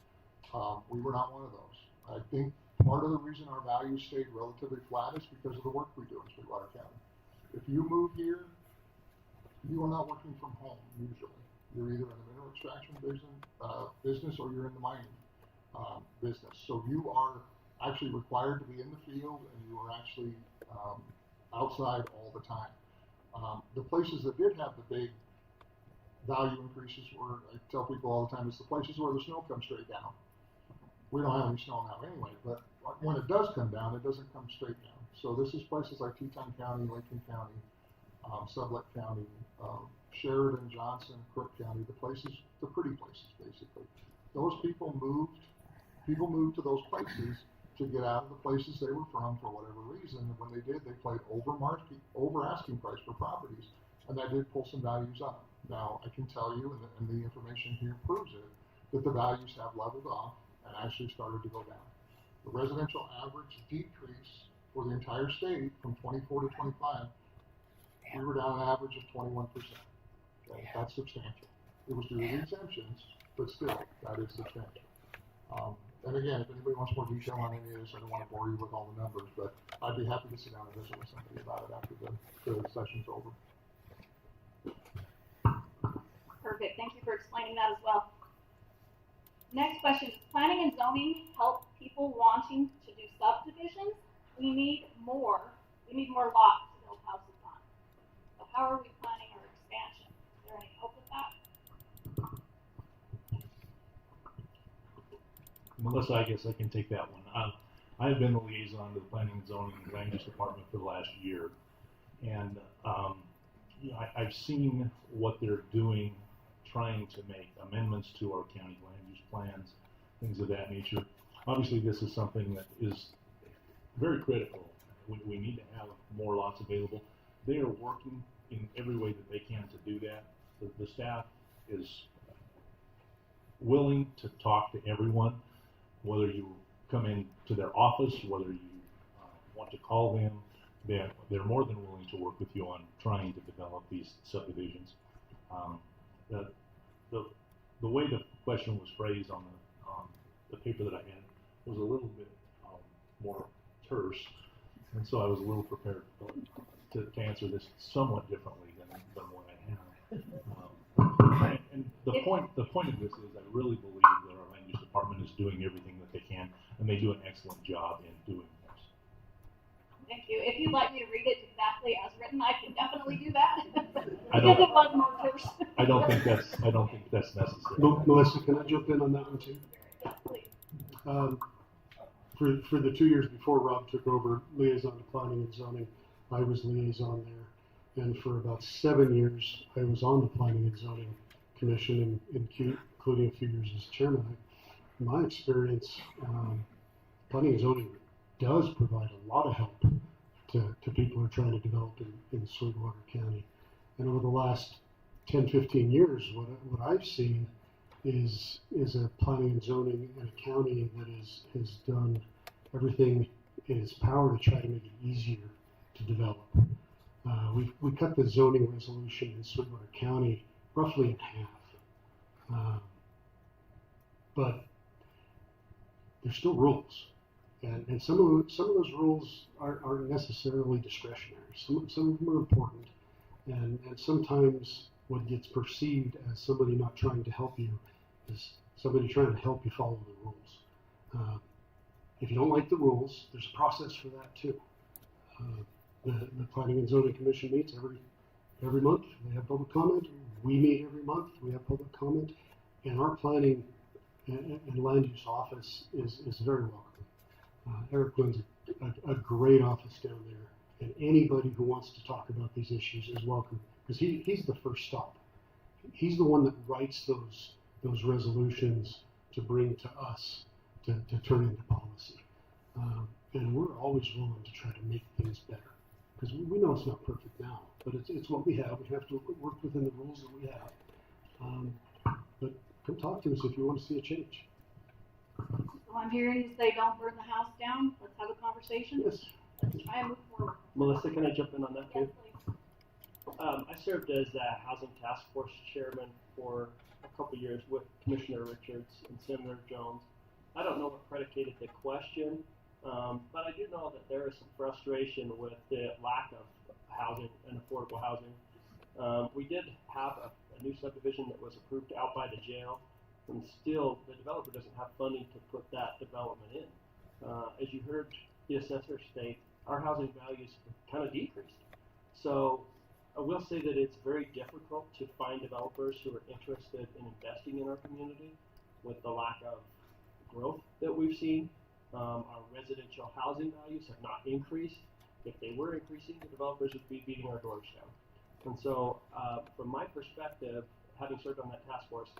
We were not one of those. I think part of the reason our values stayed relatively flat is because of the work we do in Sweetwater County. If you move here, you are not working from home usually. You're either in the mineral extraction business or you're in the mining business. So you are actually required to be in the field, and you are actually outside all the time. The places that did have the big value increases were, I tell people all the time, it's the places where the snow comes straight down. We don't have any snow now anyway, but when it does come down, it doesn't come straight down. So this is places like Teton County, Lincoln County, Sublette County, Sheridan, Johnson, Crook County, the pretty places basically. Those people moved to those places to get out of the places they were from for whatever reason. And when they did, they played over asking price for properties, and that did pull some values up. Now, I can tell you, and the information here proves it, that the values have leveled off and actually started to go down. The residential average decrease for the entire state from 24 to 25, we were down an average of 21%. Okay, that's substantial. It was due to the exemptions, but still, that is substantial. And again, if anybody wants more detail on any of this, I don't want to bore you with all the numbers, but I'd be happy to sit down and visit with somebody about it after the session's over. Perfect, thank you for explaining that as well. Next question, does planning and zoning help people wanting to do subdivisions? We need more lots to build houses on. So how are we planning our expansion? Is there any help with that? Melissa, I guess I can take that one. I've been the liaison to the Planning and Zoning and Land Use Department for the last year, and I've seen what they're doing, trying to make amendments to our county land use plans, things of that nature. Obviously, this is something that is very critical. We need to have more lots available. They are working in every way that they can to do that. The staff is willing to talk to everyone, whether you come into their office, whether you want to call them. They're more than willing to work with you on trying to develop these subdivisions. The way the question was phrased on the paper that I had was a little bit more terse, and so I was a little prepared to answer this somewhat differently than what I have. And the point of this is I really believe that our land use department is doing everything that they can, and they do an excellent job in doing this. Thank you. If you'd like me to read it exactly as written, I can definitely do that. Because it was more terse. I don't think that's necessary. Melissa, can I jump in on that one too? Yes, please. For the 2 years before Rob took over liaison to planning and zoning, I was liaison there. And for about 7 years, I was on the planning and zoning commission in including a few years as chairman, in my experience, planning and zoning does provide a lot of help to people who are trying to develop in Sweetwater County. And over the last 10, 15 years, what I've seen is a planning and zoning in a county that has done everything in its power to try to make it easier to develop. We cut the zoning resolution in Sweetwater County roughly in half. But there's still rules. And some of those rules aren't necessarily discretionary. Some of them are important. And sometimes what gets perceived as somebody not trying to help you is somebody trying to help you follow the rules. If you don't like the rules, there's a process for that too. The Planning and Zoning Commission meets every month. They have public comment. We meet every month. We have public comment. And our planning and land use office is very welcome. Eric runs a great office down there. And anybody who wants to talk about these issues is welcome, because he's the first stop. He's the one that writes those resolutions to bring to us to turn into policy. And we're always willing to try to make things better, because we know it's not perfect now, but it's what we have. We have to work within the rules that we have. But come talk to us if you want to see a change. So I'm hearing you say don't burn the house down. Let's have a conversation. Yes. Let's try and move forward. Melissa, can I jump in on that Yes, too? please. I served as a housing task force chairman for a couple years with Commissioner Richards and Senator Jones. I don't know what predicated the question, but I do know that there is some frustration with the lack of housing and affordable housing. We did have a new subdivision that was approved out by the jail, and still the developer doesn't have funding to put that development in. As you heard the assessor state, our housing values kind of decreased. So I will say that it's very difficult to find developers who are interested in investing in our community with the lack of growth that we've seen. Our residential housing values have not increased. If they were increasing, the developers would be beating our doors down. And so from my perspective, having served on that task force,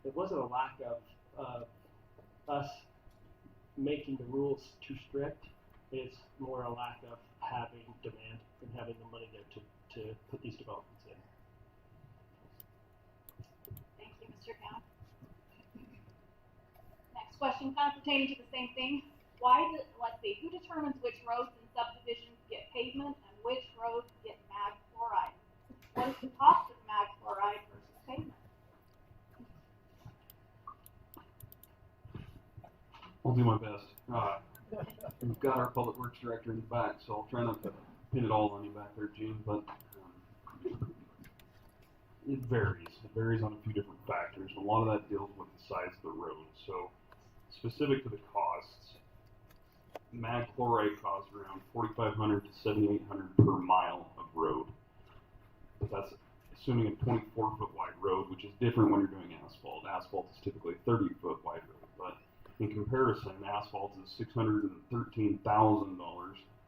it wasn't a lack of us making the rules too strict. It's more a lack of having demand and having the money there to put these developments in. Thank you, Mr. Count. Next question, kind of pertaining to the same thing. Let's see, who determines which roads and subdivisions get pavement and which roads get mag chloride? What is the cost of mag chloride versus pavement? I'll do my best. We've got our public works director in the back, so I'll try not to pin it all on you back there, Gene, but it varies. It varies on a few different factors. A lot of that deals with the size of the road. So specific to the costs, mag chloride costs around $4,500 to $7,800 per mile of road. But that's assuming a 24-foot wide road, which is different when you're doing asphalt. Asphalt is typically a 30-foot wide road, but in comparison, asphalt is $613,000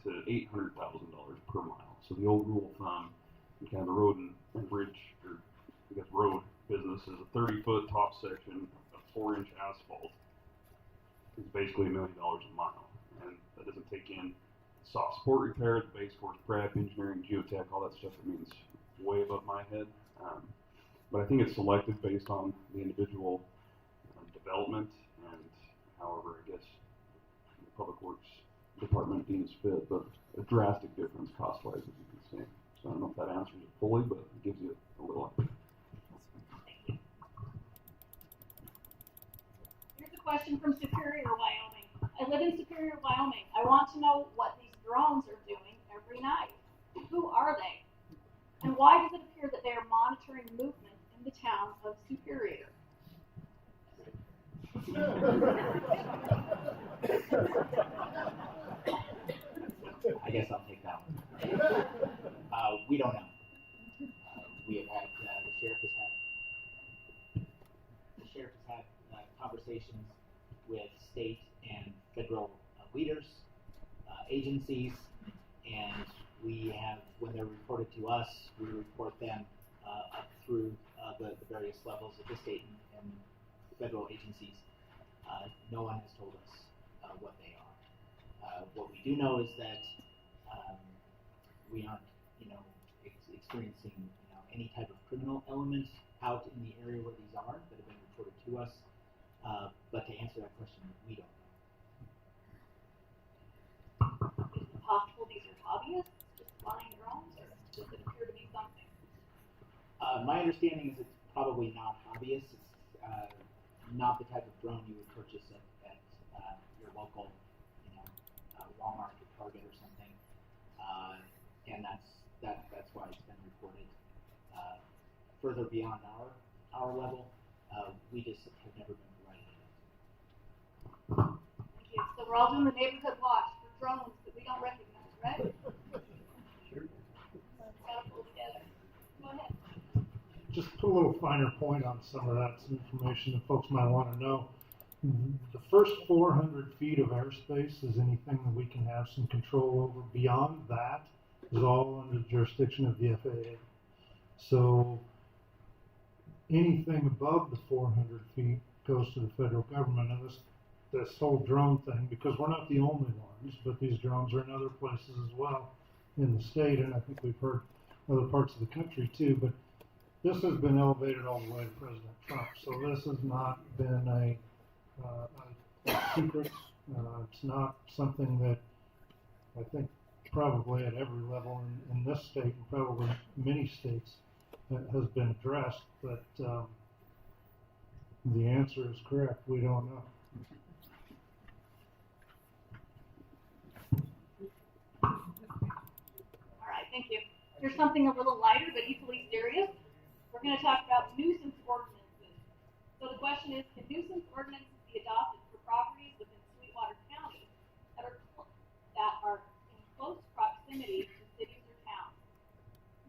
to $800,000 per mile. So the old rule of thumb, in kind of the road and bridge, or I guess road business, is a 30-foot top section of 4-inch asphalt is basically $1 million a mile. And that doesn't take in soft support repair, the base course prep, engineering, geotech, all that stuff. That means way above my head. But I think it's selected based on the individual development and however, I guess, the Public Works Department deems fit, but a drastic difference cost-wise, as you can see. So I don't know if that answers it fully, but it gives you a little idea. Here's a question from Superior, Wyoming. I live in Superior, Wyoming. I want to know what these drones are doing every night. Who are they? And why does it appear that they are monitoring movement in the town of Superior? I guess I'll take that one. We don't know. We have had the sheriff has had conversations with state and federal leaders, agencies, and we have, when they're reported to us, we report them up through the various levels of the state and federal agencies. No one has told us what they are. What we do know is that we aren't, experiencing, any type of criminal elements out in the area where these are that have been reported to us. But to answer that question, we don't know. Is it possible these are hobbyists just flying drones, or does it appear to be something? My understanding is it's probably not hobbyists. It's not the type of drone you would purchase at your local, Walmart or Target or something. And that's why it's been reported further beyond our level. We just have never been provided it. Thank you. So we're all doing the neighborhood watch for drones that we don't recognize, right? Sure. Gotta pull together. Go ahead. Just put a little finer point on some of that, some information that folks might want to know. The first 400 feet of airspace is anything that we can have some control over. Beyond that is all under the jurisdiction of the FAA. So anything above the 400 feet goes to the federal government. And this whole drone thing, because we're not the only ones, but these drones are in other places as well in the state, and I think we've heard other parts of the country too. But this has been elevated all the way to President Trump. So this has not been a secret. It's not something that I think probably at every level in this state and probably many states has been addressed. But the answer is correct. We don't know. All right, thank you. Here's something a little lighter but equally serious. We're going to talk about nuisance ordinances. So the question is, can nuisance ordinances be adopted for properties within Sweetwater County that are in close proximity to cities or towns?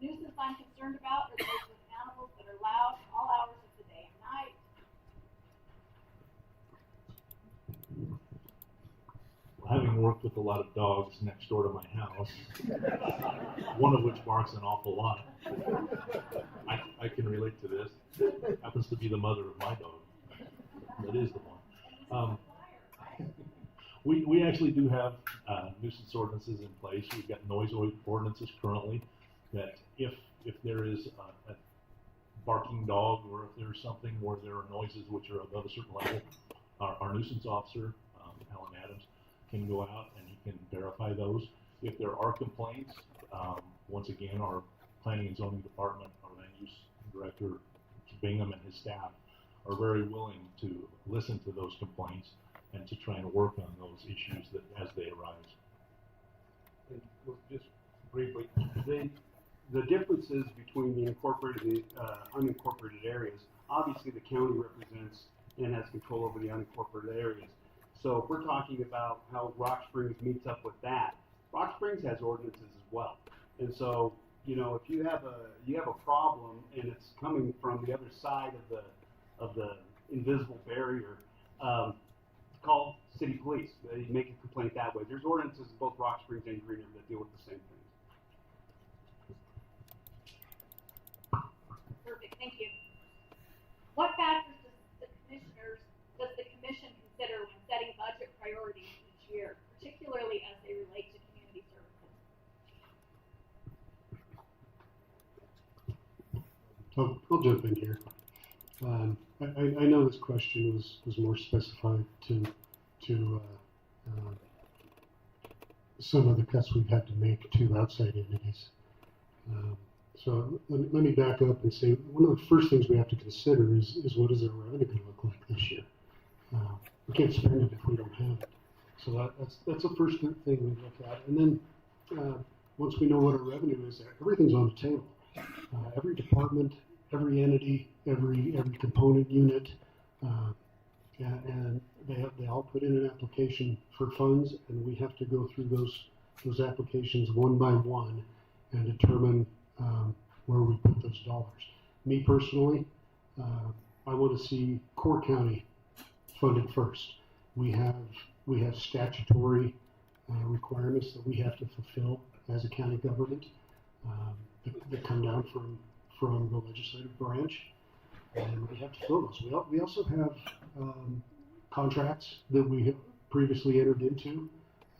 Nuisance I'm concerned about are those with animals that are loud all hours of the day and night. Having worked with a lot of dogs next door to my house, one of which barks an awful lot, I can relate to this. Happens to be the mother of my dog. That is the one. We actually do have nuisance ordinances in place. We've got noise ordinances currently that if there is a barking dog, or if there's something where there are noises which are above a certain level, our nuisance officer, Alan Adams, can go out and he can verify those. If there are complaints, once again, our planning and zoning department, our land use director, Bingham, and his staff are very willing to listen to those complaints and to try and work on those issues that as they arise. And just briefly, the differences between the incorporated and unincorporated areas, obviously the county represents and has control over the unincorporated areas. So if we're talking about how Rock Springs meets up with that, Rock Springs has ordinances as well. And so, if you have a problem and it's coming from the other side of the invisible barrier, call city police. They make a complaint that way. There's ordinances in both Rock Springs and Greener that deal with the same things. Perfect, thank you. What factors does the commission consider when setting budget priorities each year, particularly as they relate to community services? I'll jump in here. I know this question was more specified to some of the cuts we've had to make to outside entities. So let me back up and say one of the first things we have to consider is what is our revenue going to look like this year? We can't spend it if we don't have it. So that's the first thing we look at. And then once we know what our revenue is, everything's on the table. Every department, every entity, every component unit, and they all put in an application for funds, and we have to go through those applications one by one and determine where we put those dollars. Me personally, I want to see Core County funded first. We have statutory requirements that we have to fulfill as a county government that come down from the legislative branch. and we have to fill those. We also have contracts that we have previously entered into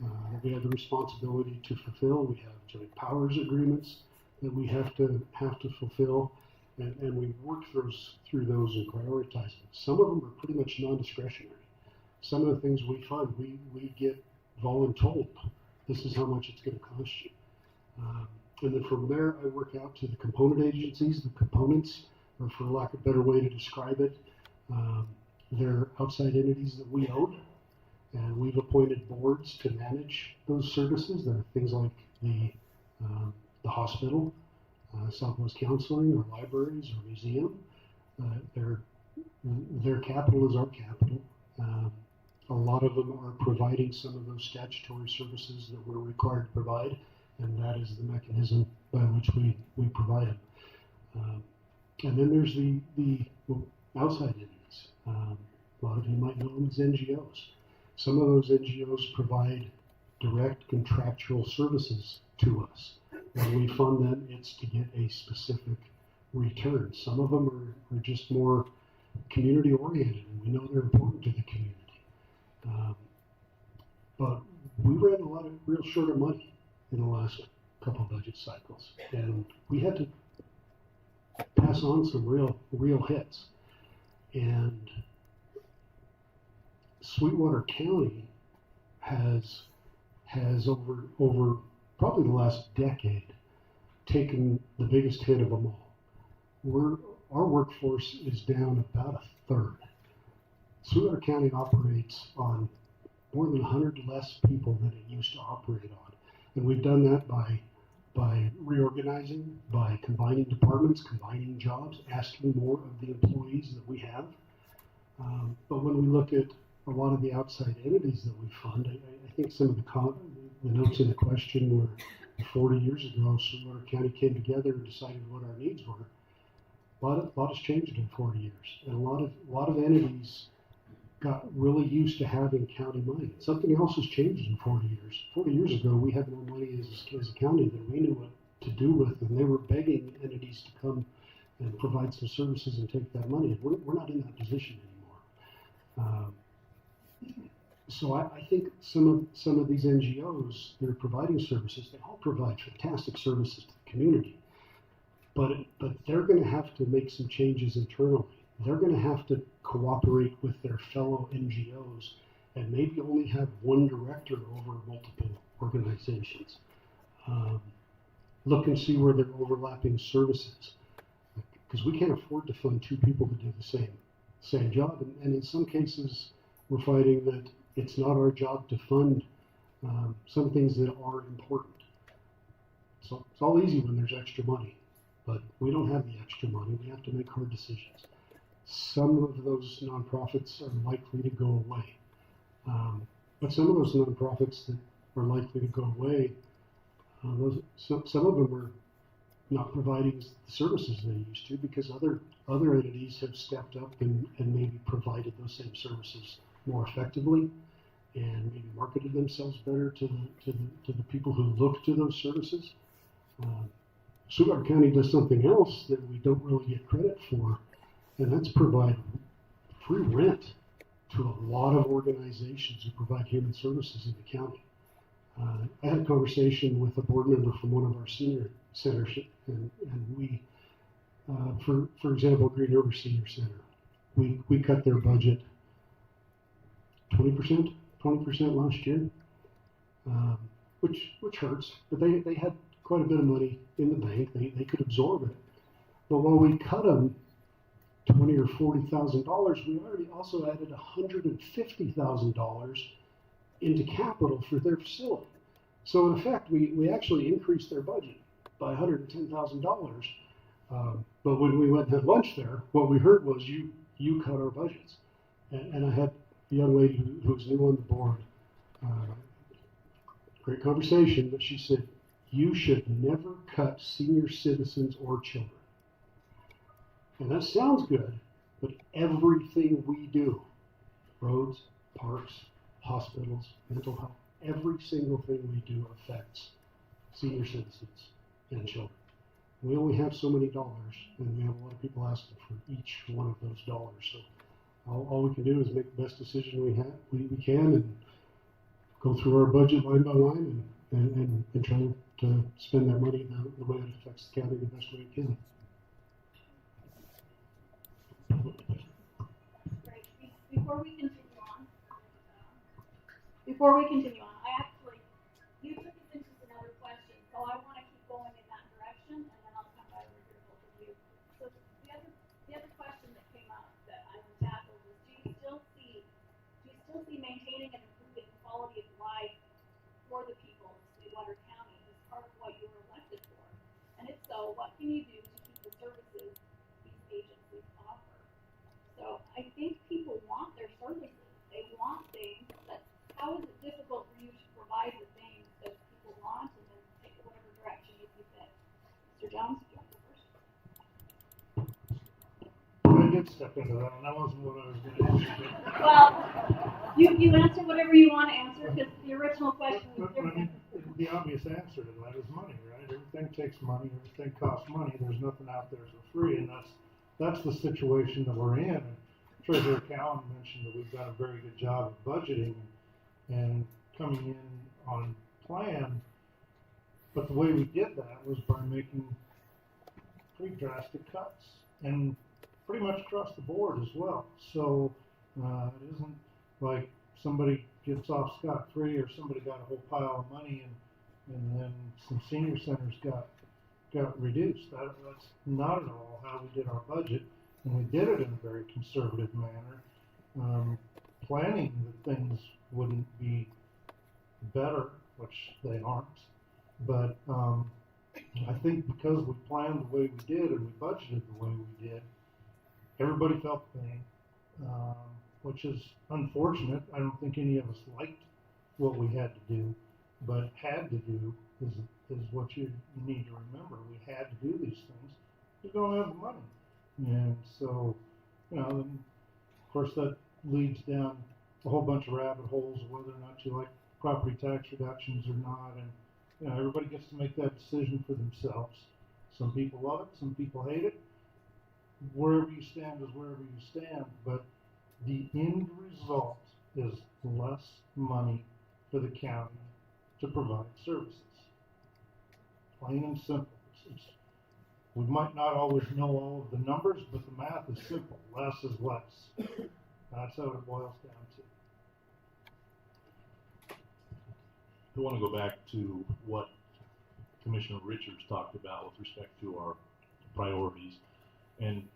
that we have the responsibility to fulfill. We have joint powers agreements that we have to fulfill, and we work through those and prioritize them. Some of them are pretty much non-discretionary. Some of the things we fund, we get voluntold. This is how much it's going to cost you. And then from there, I work out to the component agencies. The components, or for lack of a better way to describe it, they're outside entities that we own, and we've appointed boards to manage those services. There are things like the hospital, Southwest Counseling, or libraries, or museum. Their capital is our capital. A lot of them are providing some of those statutory services that we're required to provide, and that is the mechanism by which we provide them. And then there's the outside entities. A lot of you might know them as NGOs. Some of those NGOs provide direct contractual services to us. When we fund them, it's to get a specific return. Some of them are just more community oriented, and we know they're important to the community. But we ran a lot of real short of money in the last couple of budget cycles, and we had to pass on some real hits. And Sweetwater County has over probably the last decade taken the biggest hit of them all. Our workforce is down about a third. Sweetwater County operates on more than 100 less people than it used to operate on. And we've done that by reorganizing, by combining departments, combining jobs, asking more of the employees that we have. But when we look at a lot of the outside entities that we fund, I think some of the notes in the question were 40 years ago, Sweetwater County came together and decided what our needs were. A lot has changed in 40 years, and a lot of entities got really used to having county money. Something else has changed in 40 years. 40 years ago, we had more money as a county than we knew what to do with, and they were begging entities to come and provide some services and take that money. We're not in that position anymore. So I think some of these NGOs that are providing services, they all provide fantastic services to the community. But they're going to have to make some changes internally. They're going to have to cooperate with their fellow NGOs and maybe only have one director over multiple organizations. Look and see where they're overlapping services, because we can't afford to fund two people to do the same job. And in some cases, we're finding that it's not our job to fund some things that are important. So it's all easy when there's extra money, but we don't have the extra money. We have to make hard decisions. Some of those nonprofits are likely to go away. But some of those nonprofits that are likely to go away, some of them are not providing the services they used to, because other entities have stepped up and maybe provided those same services more effectively and maybe marketed themselves better to the people who look to those services. Sweetwater County does something else that we don't really get credit for, and that's provide free rent to a lot of organizations who provide human services in the county. I had a conversation with a board member from one of our senior centers, and we, for example, Green River Senior Center, we cut their budget 20% last year, which hurts, but they had quite a bit of money in the bank. They could absorb it. But while we cut them $20,000 or $40,000, we already also added $150,000 into capital for their facility. So in effect, we actually increased their budget by $110,000. But when we went and had lunch there, what we heard was, you cut our budgets. And I had a young lady who's new on the board, great conversation, but she said, you should never cut senior citizens or children. And that sounds good, but everything we do, roads, parks, hospitals, mental health, every single thing we do affects senior citizens and children. we only have so many dollars, and we have a lot of people asking for each one of those dollars. So all we can do is make the best decision we can, and go through our budget line by line, and try to spend that money the way it affects the county the best way it can. Great. Before we continue on, you took us into some other questions, so I want to keep going in that direction, and then I'll come right over here to both of you. So the other question that came up that I would tackle was, do you still see maintaining and improving quality of life for the people of Sweetwater County as part of what you were elected for? And if so, what can you do to keep the services these agencies offer? So I think people want their services. They want things, but how is it difficult for you to provide the things that people want and then take it whatever direction you see fit? Mr. Jones, you want to go first? I did step into that, and that wasn't what I was going to answer. Well, you answer whatever you want to answer, because the original question was I mean, different. the obvious answer to that is money, right? Everything takes money. Everything costs money. There's nothing out there for free, and that's the situation that we're in. And Treasurer Cowan mentioned that we've done a very good job of budgeting and coming in on plan, but the way we did that was by making pretty drastic cuts, and pretty much across the board as well. So it isn't like somebody gets off scot-free, or somebody got a whole pile of money and then some senior centers got reduced. That's not at all how we did our budget, and we did it in a very conservative manner, planning that things wouldn't be better, which they aren't. But I think because we planned the way we did and we budgeted the way we did, everybody felt the pain, which is unfortunate. I don't think any of us liked what we had to do, but had to do is what you need to remember. We had to do these things. We don't have the money. And so, then, of course, that leads down a whole bunch of rabbit holes of whether or not you like property tax reductions or not. And, everybody gets to make that decision for themselves. Some people love it, some people hate it. Wherever you stand is wherever you stand, but the end result is less money for the county to provide services. Plain and simple. We might not always know all of the numbers, but the math is simple. Less is less. That's how it boils down to. I want to go back to what Commissioner Richards talked about with respect to our priorities. And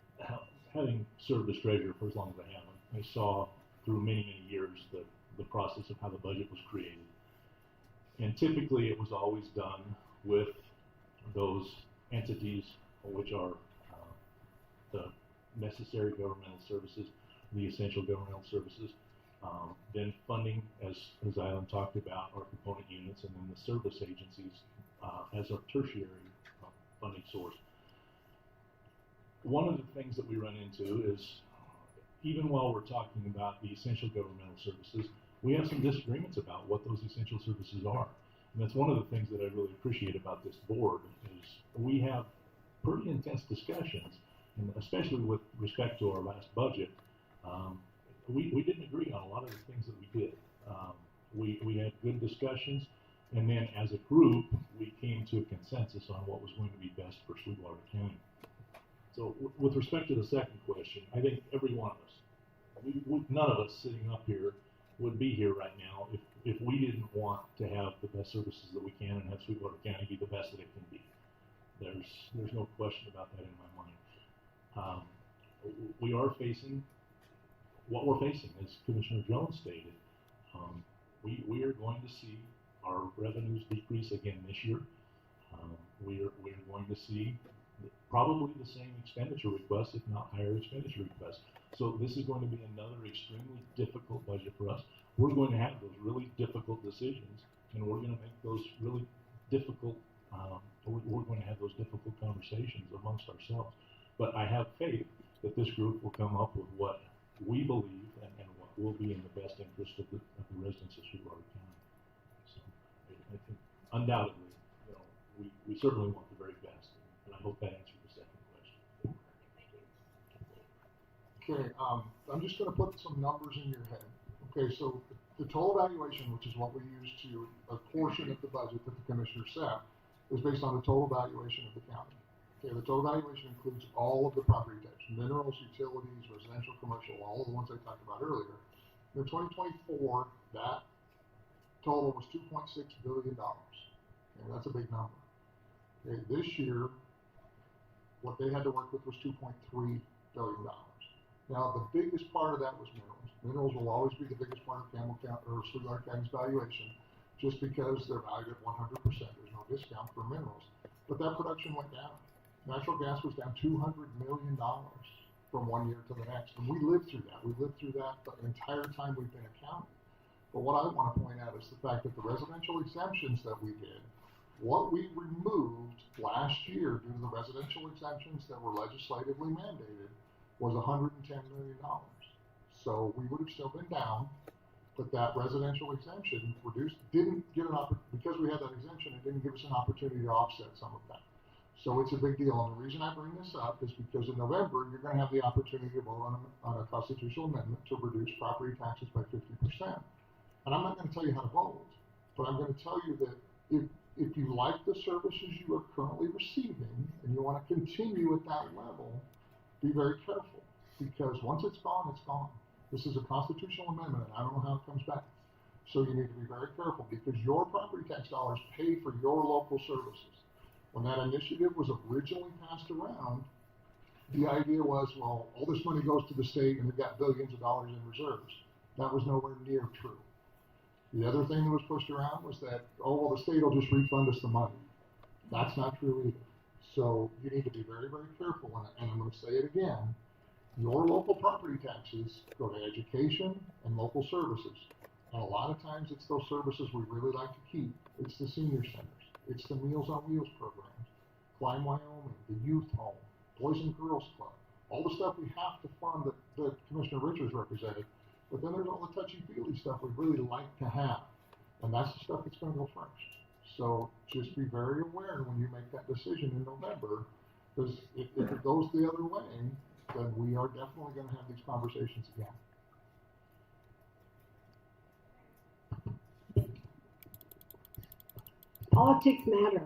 having served as treasurer for as long as I have, I saw through many, many years the process of how the budget was created. And typically it was always done with those entities which are the necessary governmental services, the essential governmental services, then funding, as Alan talked about, our component units, and then the service agencies as our tertiary funding source. One of the things that we run into is, even while we're talking about the essential governmental services, we have some disagreements about what those essential services are. And that's one of the things that I really appreciate about this board, is we have pretty intense discussions, and especially with respect to our last budget, we didn't agree on a lot of the things that we did. We had good discussions, and then as a group, we came to a consensus on what was going to be best for Sweetwater County. So with respect to the second question, I think every one of us, none of us sitting up here would be here right now if we didn't want to have the best services that we can and have Sweetwater County be the best that it can be. There's no question about that in my mind. We are facing what we're facing, as Commissioner Jones stated. We are going to see our revenues decrease again this year. We're going to see probably the same expenditure requests, if not higher expenditure requests. So this is going to be another extremely difficult budget for us. We're going to have those really difficult decisions, and we're going to make those really difficult, we're going to have those difficult conversations amongst ourselves. But I have faith that this group will come up with what we believe and what will be in the best interest of the residents of Sweetwater County. So I think undoubtedly, we certainly want the very best, and I hope that answered the second question. Okay, I'm just gonna put some numbers in your head. Okay, so the total valuation, which is what we use to a portion of the budget that the commissioner set, is based on the total valuation of the county. Okay, the total valuation includes all of the property types, minerals, utilities, residential, commercial, all of the ones I talked about earlier. In 2024, that total was $2.6 billion. Okay, that's a big number. Okay, this year, what they had to work with was $2.3 billion. Now, the biggest part of that was minerals. Minerals will always be the biggest part of Campbell County or Sweetwater County's valuation, just because they're valued at 100%. There's no discount for minerals. But that production went down. Natural gas was down $200 million from one year to the next. And we lived through that. We lived through that the entire time we've been accounting. But what I want to point out is the fact that the residential exemptions that we did, what we removed last year due to the residential exemptions that were legislatively mandated was $110 million. So we would have still been down, but that residential exemption didn't give an opportunity, because we had that exemption, it didn't give us an opportunity to offset some of that. So it's a big deal. And the reason I bring this up is because in November, you're going to have the opportunity to vote on a constitutional amendment to reduce property taxes by 50%. And I'm not going to tell you how to vote, but I'm going to tell you that if you like the services you are currently receiving and you want to continue at that level, be very careful, because once it's gone, it's gone. This is a constitutional amendment, and I don't know how it comes back. So you need to be very careful, because your property tax dollars pay for your local services. When that initiative was originally passed around, the idea was, well, all this money goes to the state and they've got billions of dollars in reserves. That was nowhere near true. The other thing that was pushed around was that, oh, well, the state will just refund us the money. That's not true either. So you need to be very, very careful, and I'm going to say it again. Your local property taxes go to education and local services. And a lot of times it's those services we really like to keep. It's the senior centers. It's the Meals on Wheels programs, Climb Wyoming, the youth home, Boys and Girls Club, all the stuff we have to fund that Commissioner Richards represented. But then there's all the touchy-feely stuff we really like to have. And that's the stuff that's going to go first. So just be very aware when you make that decision in November, because if it goes the other way, then we are definitely going to have these conversations again. Politics matter.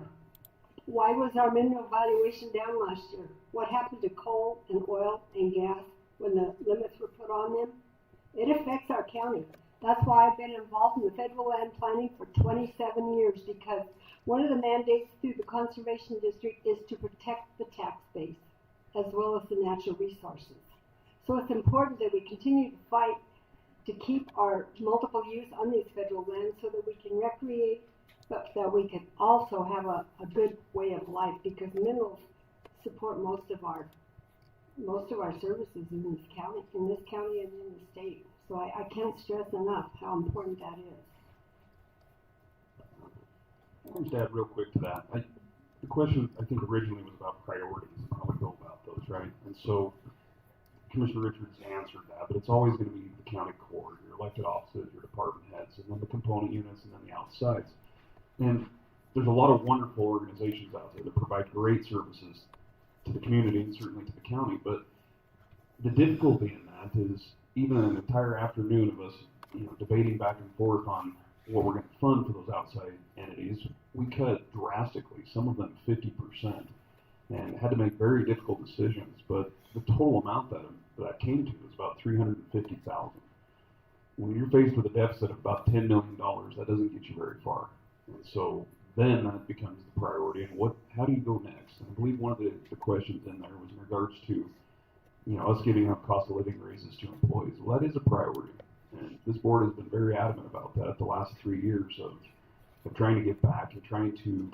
Why was our mineral valuation down last year? What happened to coal and oil and gas when the limits were put on them? It affects our county. That's why I've been involved in the federal land planning for 27 years, because one of the mandates through the Conservation District is to protect the tax base as well as the natural resources. So it's important that we continue to fight to keep our multiple use on these federal lands so that we can recreate, but that we can also have a good way of life, because minerals support most of our services in this county and in the state. So I can't stress enough how important that is. I'll just add real quick to that. The question, I think, originally was about priorities and how we go about those, right? And so Commissioner Richards answered that, but it's always going to be the county core, your elected offices, your department heads, and then the component units, and then the outsides. And there's a lot of wonderful organizations out there that provide great services to the community and certainly to the county, but the difficulty in that is even an entire afternoon of us, debating back and forth on what we're going to fund for those outside entities, we cut drastically, some of them 50%, and had to make very difficult decisions. But the total amount that came to is about $350,000. When you're faced with a deficit of about $10 million, that doesn't get you very far. And so then that becomes the priority. And how do you go next? And I believe one of the questions in there was in regards to us giving up cost of living raises to employees. Well, that is a priority. And this board has been very adamant about that the last 3 years of trying to get back and trying to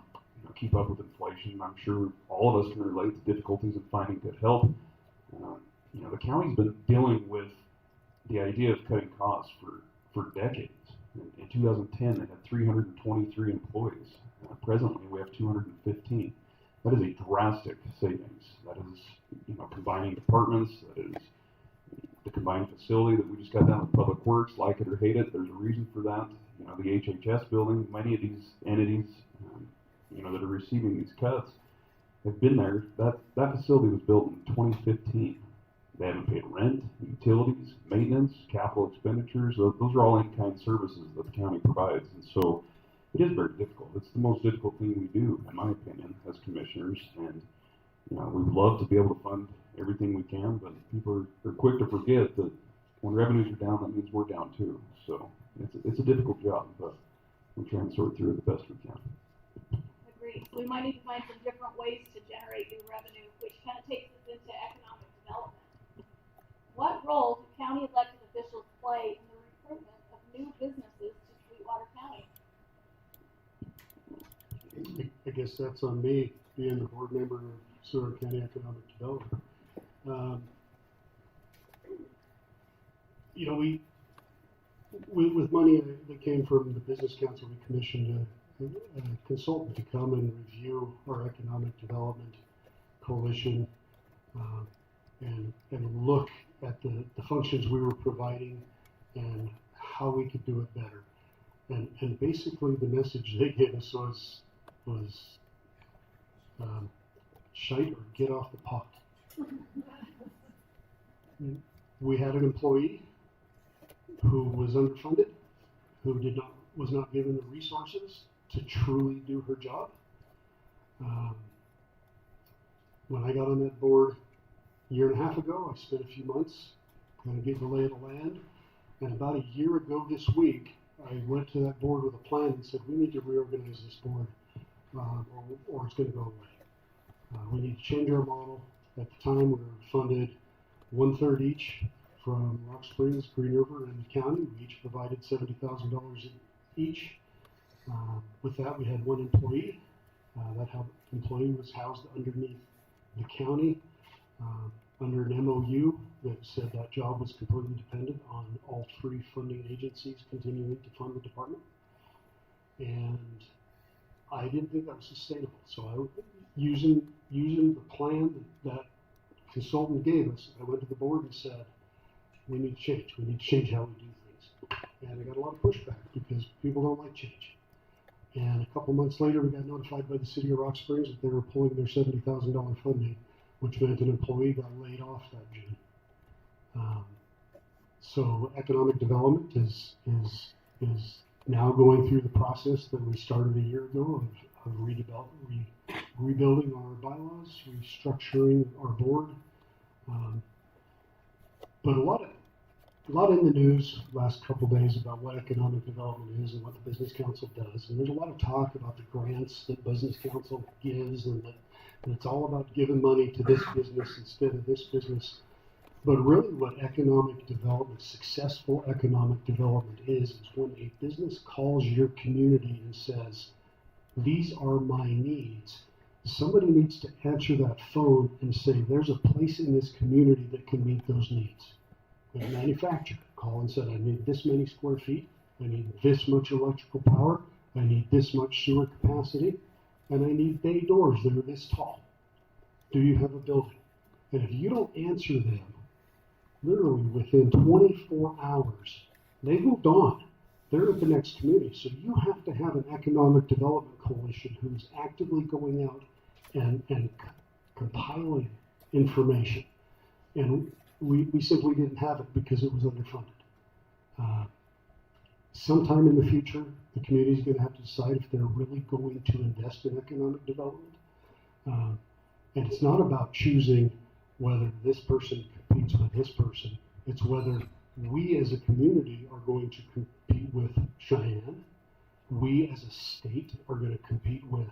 keep up with inflation. I'm sure all of us can relate to difficulties in finding good help. The county's been dealing with the idea of cutting costs for decades. In 2010, they had 323 employees. Presently, we have 215. That is a drastic savings. That is, combining departments. That is the combined facility that we just got done with Public Works. Like it or hate it, there's a reason for that. The HHS building, many of these entities, that are receiving these cuts, have been there. That facility was built in 2015. They haven't paid rent, utilities, maintenance, capital expenditures. Those are all in-kind services that the county provides. And so it is very difficult. It's the most difficult thing we do, in my opinion, as commissioners. And, we'd love to be able to fund everything we can, but people are quick to forget that when revenues are down, that means we're down too. So it's a difficult job, but we try and sort through it the best we can. Agreed. We might need to find some different ways to generate new revenue, which kind of takes us into economic development. What role do county elected officials play in the recruitment of new businesses to Sweetwater County? I guess that's on me, being the board member of Sweetwater County Economic Development. With money that came from the Business Council, we commissioned a consultant to come and review our economic development coalition and look at the functions we were providing and how we could do it better. And basically the message they gave us was shite or get off the pot. We had an employee who was underfunded, who was not given the resources to truly do her job. When I got on that board a year and a half ago, I spent a few months kind of getting the lay of the land. And about a year ago this week, I went to that board with a plan and said, we need to reorganize this board or it's going to go away. We need to change our model. At the time, we were funded 1/3 each from Rock Springs, Green River, and the county. We each provided $70,000 each. With that, we had one employee. That employee was housed underneath the county under an MOU that said that job was completely dependent on all 3 funding agencies continuing to fund the department. And I didn't think that was sustainable. So using the plan that consultant gave us, I went to the board and said, we need to change. We need to change how we do things. And I got a lot of pushback because people don't like change. And a couple months later, we got notified by the city of Rock Springs that they were pulling their $70,000 funding, which meant an employee got laid off that June. So economic development is now going through the process that we started a year ago of rebuilding our bylaws, restructuring our board. But a lot in the news last couple of days about what economic development is and what the Business Council does. And there's a lot of talk about the grants that Business Council gives and it's all about giving money to this business instead of this business. But really what economic development, successful economic development is when a business calls your community and says, these are my needs. Somebody needs to answer that phone and say, there's a place in this community that can meet those needs. A manufacturer call and said, I need this many square feet, I need this much electrical power, I need this much sewer capacity, and I need bay doors that are this tall. Do you have a building? And if you don't answer them, literally within 24 hours, they've moved on. They're at the next community. So you have to have an economic development coalition who's actively going out and compiling information. And we simply didn't have it because it was underfunded. Sometime in the future, the community is going to have to decide if they're really going to invest in economic development. And it's not about choosing whether this person competes with this person. It's whether we as a community are going to compete with Cheyenne. We as a state are going to compete with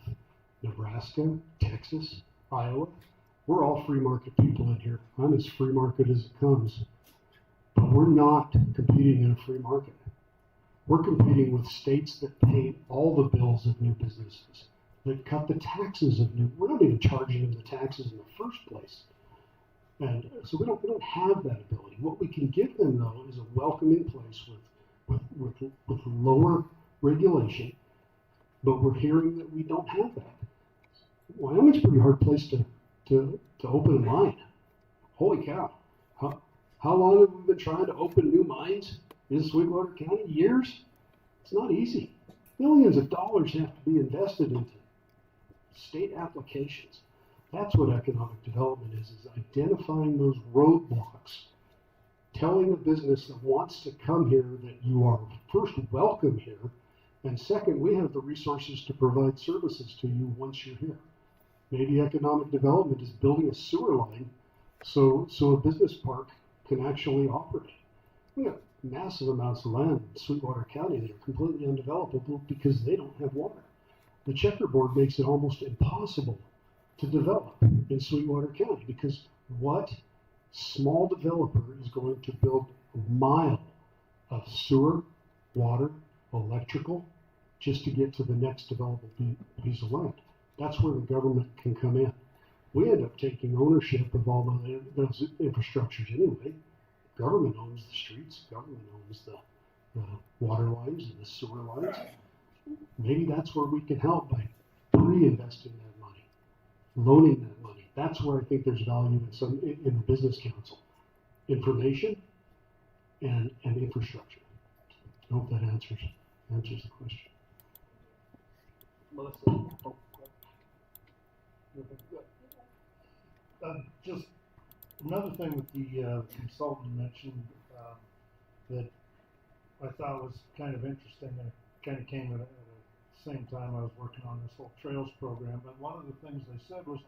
Nebraska, Texas, Iowa. We're all free market people in here. I'm as free market as it comes. But we're not competing in a free market. We're competing with states that pay all the bills of new businesses, that cut the taxes of new. We're not even charging them the taxes in the first place. And so we don't have that ability. What we can give them, though, is a welcoming place with lower regulation. But we're hearing that we don't have that. Wyoming's a pretty hard place to open a mine. Holy cow. How long have we been trying to open new mines in Sweetwater County? Years? It's not easy. Millions of dollars have to be invested into state applications. That's what economic development is identifying those roadblocks, telling a business that wants to come here that you are first welcome here, and second, we have the resources to provide services to you once you're here. Maybe economic development is building a sewer line so a business park can actually operate. We have massive amounts of land in Sweetwater County that are completely undevelopable because they don't have water. The checkerboard makes it almost impossible to develop in Sweetwater County because what small developer is going to build a mile of sewer, water, electrical just to get to the next developable piece of land? That's where the government can come in. We end up taking ownership of all of those infrastructures anyway. Government owns the streets, government owns the water lines and the sewer lines. Maybe that's where we can help by reinvesting that money, loaning that money. That's where I think there's value in the business council. Information and infrastructure. I hope that answers the question. Melissa. Just another thing that the consultant mentioned that I thought was kind of interesting, and it kind of came at the same time I was working on this whole trails program. But one of the things they said was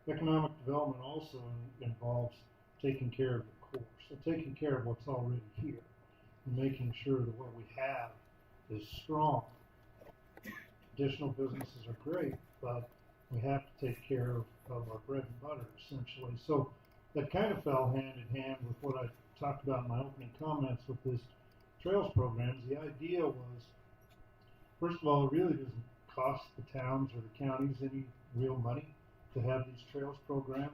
economic development also involves taking care of the core, so taking care of what's already here and making sure that what we have is strong. Additional businesses are great, but we have to take care of our bread and butter, essentially. So that kind of fell hand in hand with what I talked about in my opening comments with this trails programs. The idea was, first of all, it really doesn't cost the towns or the counties any real money to have these trails program.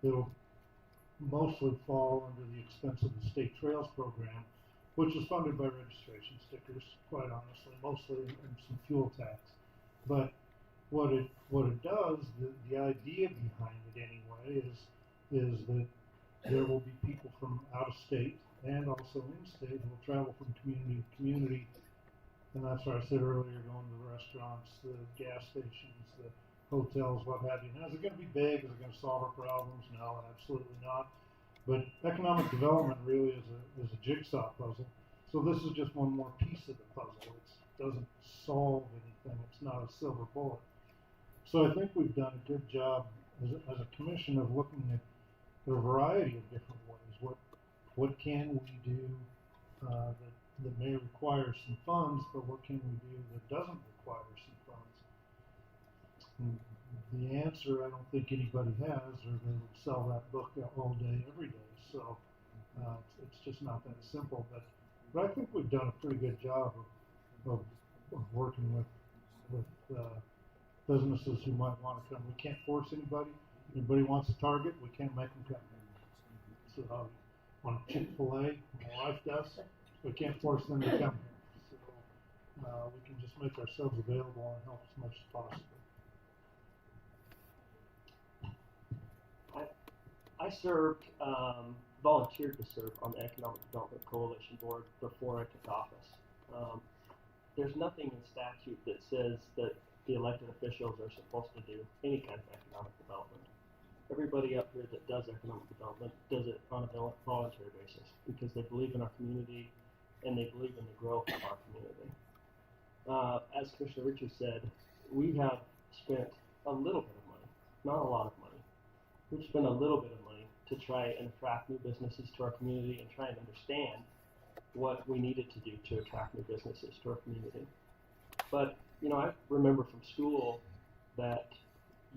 It'll mostly fall under the expense of the state trails program, which is funded by registration stickers, quite honestly, mostly and some fuel tax. But what it does, the idea behind it anyway, is that there will be people from out of state and also in state who will travel from community to community. And that's what I said earlier, going to the restaurants, the gas stations, the hotels, what have you. Now, is it going to be big? Is it going to solve our problems? No, absolutely not. But economic development really is a jigsaw puzzle. So this is just one more piece of the puzzle. It doesn't solve anything. It's not a silver bullet. So I think we've done a good job as a commission of looking at a variety of different ways. What can we do that may require some funds, but what can we do that doesn't require some funds? And the answer I don't think anybody has, or they would sell that book all day, every day. So it's just not that simple. But I think we've done a pretty good job of working with businesses who might want to come. We can't force anybody. Anybody wants a Target, we can't make them come. So on Chick-fil-A, my wife does. We can't force them to come here. So we can just make ourselves available and help as much as possible. I served, volunteered to serve on the Economic Development Coalition Board before I took office. There's nothing in statute that says that the elected officials are supposed to do any kind of economic development. Everybody up here that does economic development does it on a voluntary basis because they believe in our community and they believe in the growth of our community. As Commissioner Richards said, we have spent a little bit of money, not a lot of money. We've spent a little bit of money to try and attract new businesses to our community and try and understand what we needed to do to attract new businesses to our community. But, you know, I remember from school that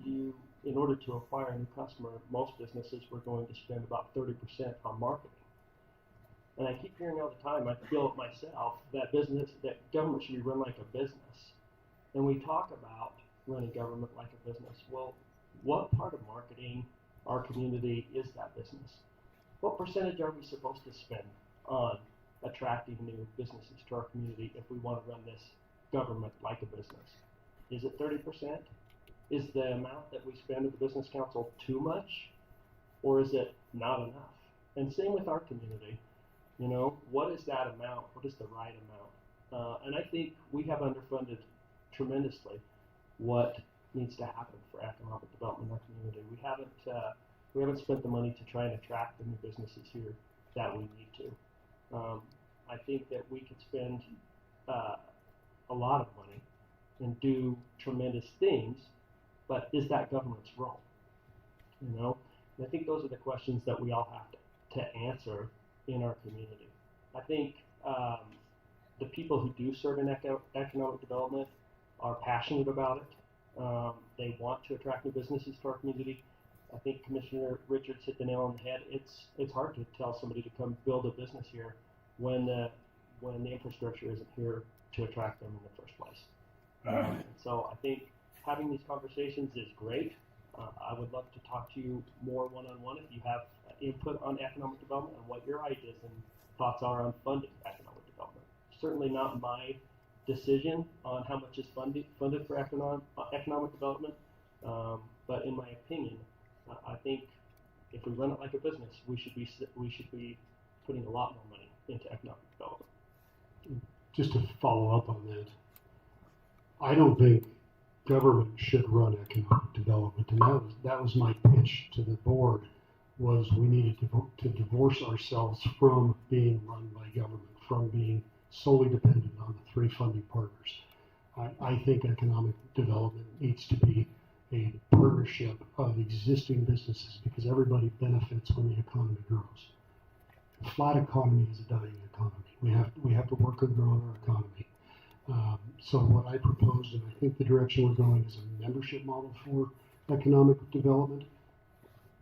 in order to acquire a new customer, most businesses were going to spend about 30% on marketing. And I keep hearing all the time, I feel it myself, that government should be run like a business. And we talk about running government like a business. Well, what part of marketing our community is that business? What percentage are we supposed to spend on attracting new businesses to our community if we want to run this government like a business? Is it 30%? Is the amount that we spend at the Business Council too much? Or is it not enough? And same with our community. You know, what is that amount? What is the right amount? And I think we have underfunded tremendously what needs to happen for economic development in our community. We haven't spent the money to try and attract the new businesses here that we need to. I think that we could spend a lot of money and do tremendous things, but is that government's role? You know, and I think those are the questions that we all have to answer in our community. I think the people who do serve in economic development are passionate about it. They want to attract new businesses to our community. I think Commissioner Richards hit the nail on the head. It's hard to tell somebody to come build a business here when the infrastructure isn't here to attract them in the first place. So I think having these conversations is great. I would love to talk to you more one-on-one if you have input on economic development and what your ideas and thoughts are on funding economic development. Certainly not my decision on how much is funded for economic development, but in my opinion, I think if we run it like a business, we should be putting a lot more money into economic development. Just to follow up on that, I don't think government should run economic development, and that was my pitch to the board, was we needed to divorce ourselves from being run by government, from being solely dependent on the three funding partners. I think economic development needs to be a partnership of existing businesses because everybody benefits when the economy grows. A flat economy is a dying economy. We have to work on growing our economy. So what I proposed, and I think the direction we're going, is a membership model for economic development.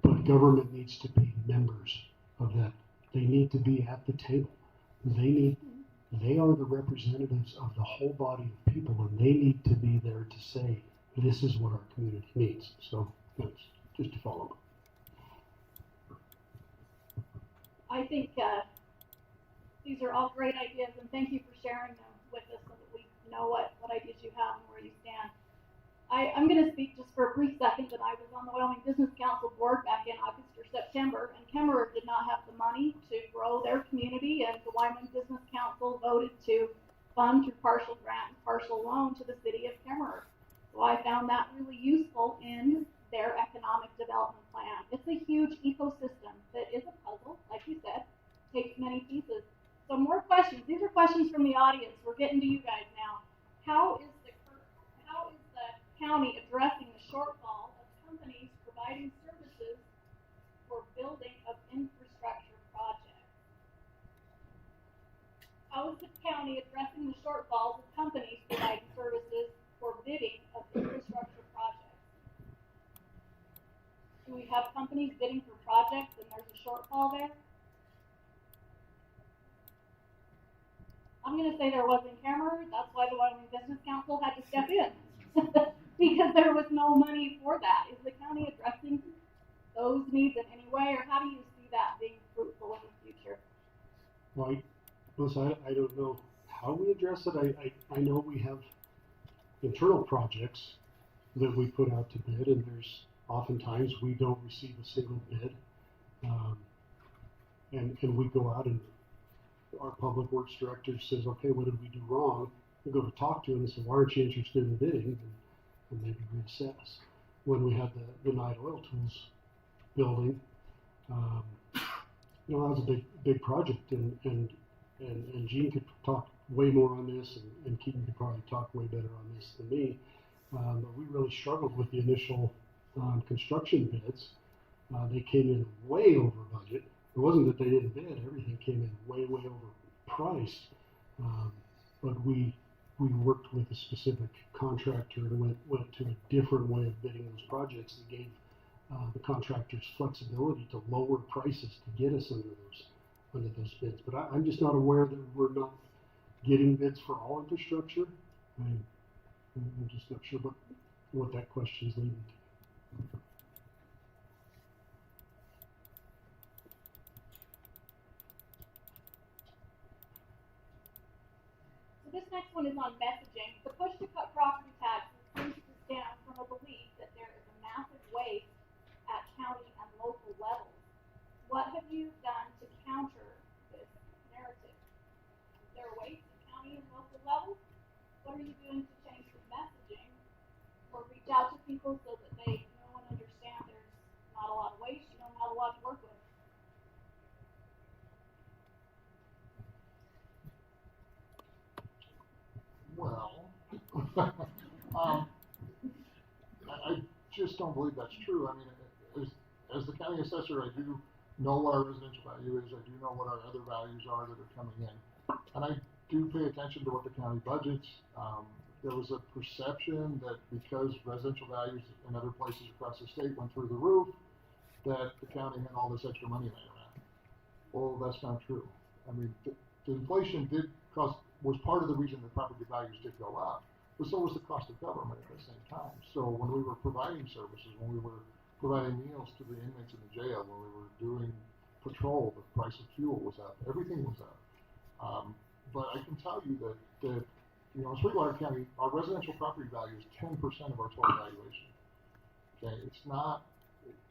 But government needs to be members of that. They need to be at the table. They are the representatives of the whole body of people, and they need to be there to say, this is what our community needs. So that's just to follow up. I think these are all great ideas, and thank you for sharing them with us so that we know what ideas you have and where you stand. I'm going to speak just for a brief second that I was on the Wyoming Business Council board back in August or September, and Kemmerer did not have the money to grow their community, and the Wyoming Business Council voted to fund through partial grant and partial loan to the city of Kemmerer. So I found that really useful in their economic development plan. It's a huge ecosystem that is a puzzle, like you said, takes many pieces. So more questions. These are questions from the audience. We're getting to you guys now. How is the county addressing the shortfall of companies providing services for building of infrastructure projects? How is the county addressing the shortfalls of companies providing services for bidding of infrastructure projects? Do we have companies bidding for projects and there's a shortfall there? I'm going to say there was in Kemmerer. That's why the Wyoming Business Council had to step in. Because there was no money for that. Is the county addressing those needs in any way, or how do you see that being fruitful in the future? Well, listen, I don't know how we address it. I know we have internal projects that we put out to bid, and there's oftentimes we don't receive a single bid. And we go out and our public works director says, okay, what did we do wrong? We go to talk to him and say, why aren't you interested in bidding? And maybe reassess. When we had the Night Oil Tools building, that was a big project, and Gene could talk way more on this, and Keaton could probably talk way better on this than me. But we really struggled with the initial construction bids. They came in way over budget. It wasn't that they didn't bid; everything came in way overpriced. But we worked with a specific contractor and went to a different way of bidding those projects that gave the contractors flexibility to lower prices to get us under those bids. But I'm just not aware that we're not getting bids for all infrastructure. I'm just not sure what that question is leading to. This next one is on messaging. The push to cut property taxes seems to stem from a belief that there is a massive waste at county and local levels. What have you done to counter this narrative? Is there a waste at county and local levels? What are you doing to change the messaging or reach out to people I just don't believe that's true. I mean, as the county assessor, I do know what our residential value is. I do know what our other values are that are coming in. And I do pay attention to what the county budgets. There was a perception that because residential values in other places across the state went through the roof, that the county had all this extra money laying around. Well, that's not true. I mean, the inflation was part of the reason that property values did go up, but so was the cost of government at the same time. So when we were providing services, when we were providing meals to the inmates in the jail, when we were doing patrol, the price of fuel was up, everything was up. But I can tell you that you know, in Sweetwater County, our residential property value is 10% of our total valuation. Okay,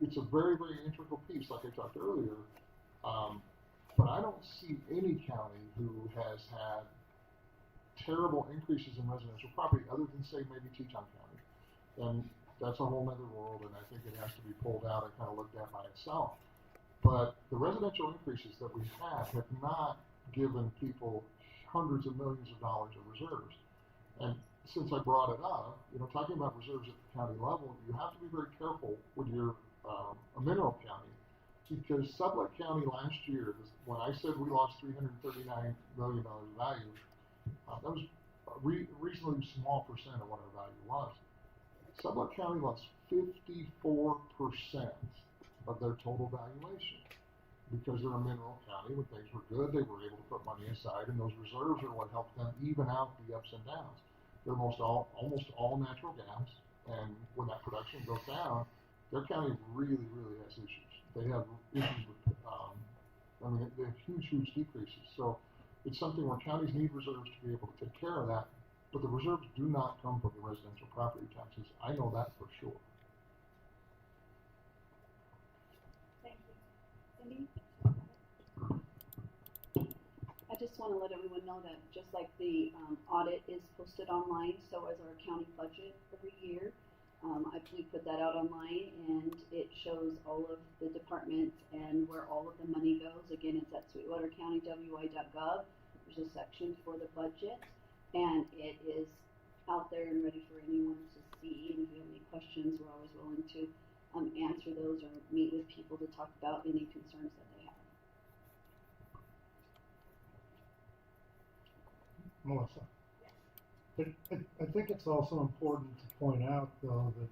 it's a very, very integral piece, like I talked earlier. But I don't see any county who has had terrible increases in residential property other than, say, maybe Teton County. And that's a whole other world, and I think it has to be pulled out and kind of looked at by itself. But the residential increases that we've had have not given people hundreds of millions of dollars of reserves. And since I brought it up, you know, talking about reserves at the county level, you have to be very careful when you're a mineral county, because Sublette County last year, when I said we lost $339 million value, that was a reasonably small percent of what our value was. Sublette County lost 54% of their total valuation. Because they're a mineral county, when things were good, they were able to put money aside, and those reserves are what helped them even out the ups and downs. They're almost all natural gas, and when that production goes down, their county really, really has issues. They have issues with, I mean, they have huge, huge decreases. So it's something where counties need reserves to be able to take care of that, but the reserves do not come from the residential property taxes. I know that for sure. Thank you. Cindy? I just want to let everyone know that just like the audit is posted online, so is our county budget every year. We put that out online, and it shows all of the departments and where all of the money goes. Again, it's at sweetwatercountywi.gov. There's a section for the budget, and it is out there and ready for anyone to see. And if you have any questions, we're always willing to answer those or meet with people to talk about any concerns that they have. Melissa. But I think it's also important to point out, though, that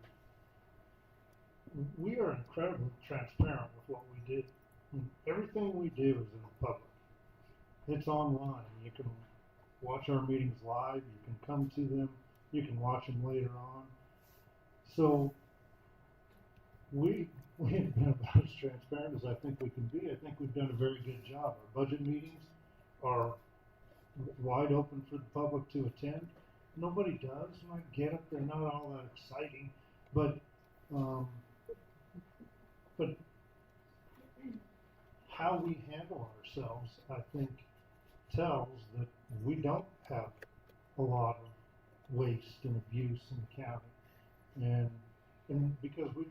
we are incredibly transparent with what we do. I mean, everything we do is in the public. It's online. You can watch our meetings live. You can come to them. You can watch them later on. So we have been about as transparent as I think we can be. I think we've done a very good job. Our budget meetings are wide open for the public to attend. Nobody does, and I get it. They're not all that exciting, but how we handle ourselves, I think, tells that we don't have a lot of waste and abuse in the county, and because we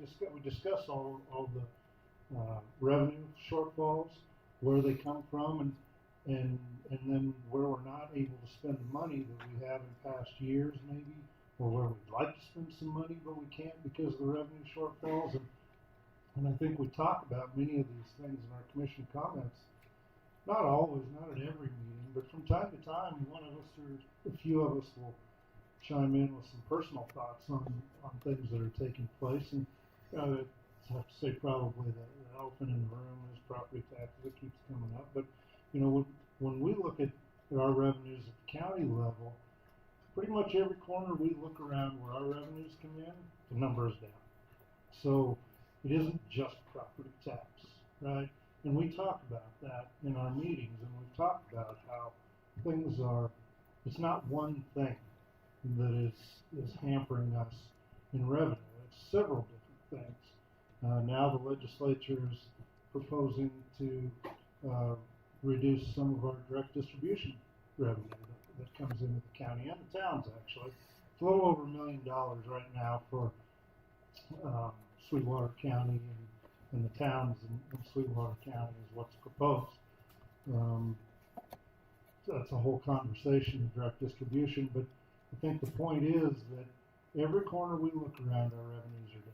discuss all the revenue shortfalls, where they come from, and then where we're not able to spend the money that we have in past years, maybe, or where we'd like to spend some money but we can't because of the revenue shortfalls. And I think we talk about many of these things in our commission comments. Not always, not at every meeting, but from time to time, one of us or a few of us will chime in with some personal thoughts on things that are taking place. And I have to say probably the elephant in the room is property taxes. It keeps coming up, but you know, when we look at our revenues at the county level, pretty much every corner we look around where our revenues come in, the number is down. So it isn't just property tax, right? And we talk about that in our meetings, and we've talked about how things are, it's not one thing that is hampering us in revenue. It's several different things. Now the legislature is proposing to reduce some of our direct distribution revenue that comes into the county and the towns, actually. It's a little over $1 million right now for Sweetwater County and the towns in Sweetwater County is what's proposed. So that's a whole conversation of direct distribution, but I think the point is that every corner we look around, our revenues are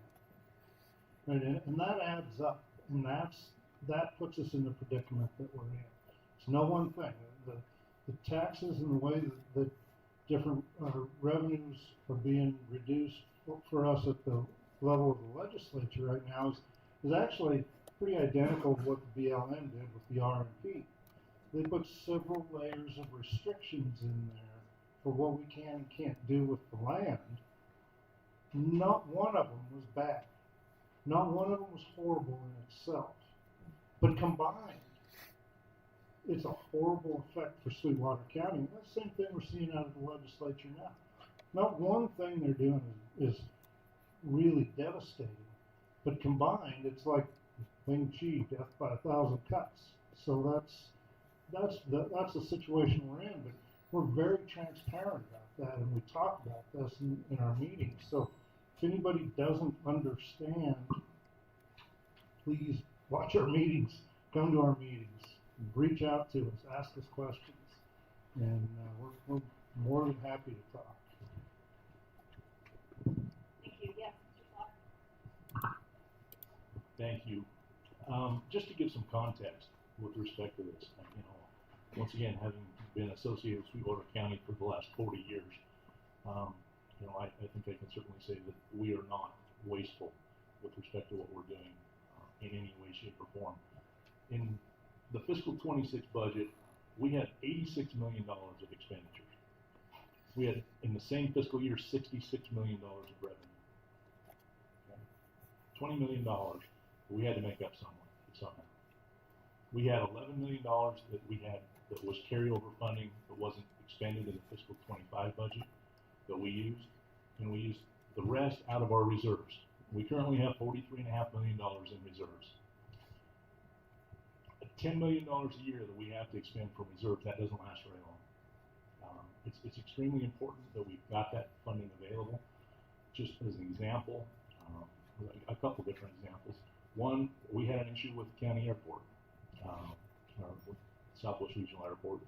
down. Right? And that adds up. And that puts us in the predicament that we're in. It's no one thing. The taxes and the way that different revenues are being reduced for us at the level of the legislature right now is actually pretty identical to what the BLM did with the RMP. They put several layers of restrictions in there for what we can and can't do with the land. Not one of them was bad. Not one of them was horrible in itself. But combined, it's a horrible effect for Sweetwater County. And that's the same thing we're seeing out of the legislature now. Not one thing they're doing is really devastating. But combined, it's like Wing Chi, death by 1,000 cuts. So that's the situation we're in. But we're very transparent about that, and we talk about this in our meetings. So if anybody doesn't understand, please watch our meetings, come to our meetings, reach out to us, ask us questions, and we're more than happy to talk. Thank you. Yes, Mr. Slaughter. Thank you. Just to give some context with respect to this, once again, having been associated with Sweetwater County for the last 40 years, I think I can certainly say that we are not wasteful with respect to what we're doing in any way, shape, or form. In the fiscal 26 budget, we had $86 million of expenditures. We had, in the same fiscal year, $66 million of revenue. Okay? $20 million we had to make up somehow. We had $11 million that was carryover funding that wasn't expended in the fiscal 25 budget that we used, and we used the rest out of our reserves. We currently have $43.5 million in reserves. $10 million a year that we have to expend from reserves, that doesn't last very long. It's extremely important that we've got that funding available. Just as an example, a couple different examples. One, we had an issue with the county airport, with Southwest Regional Airport,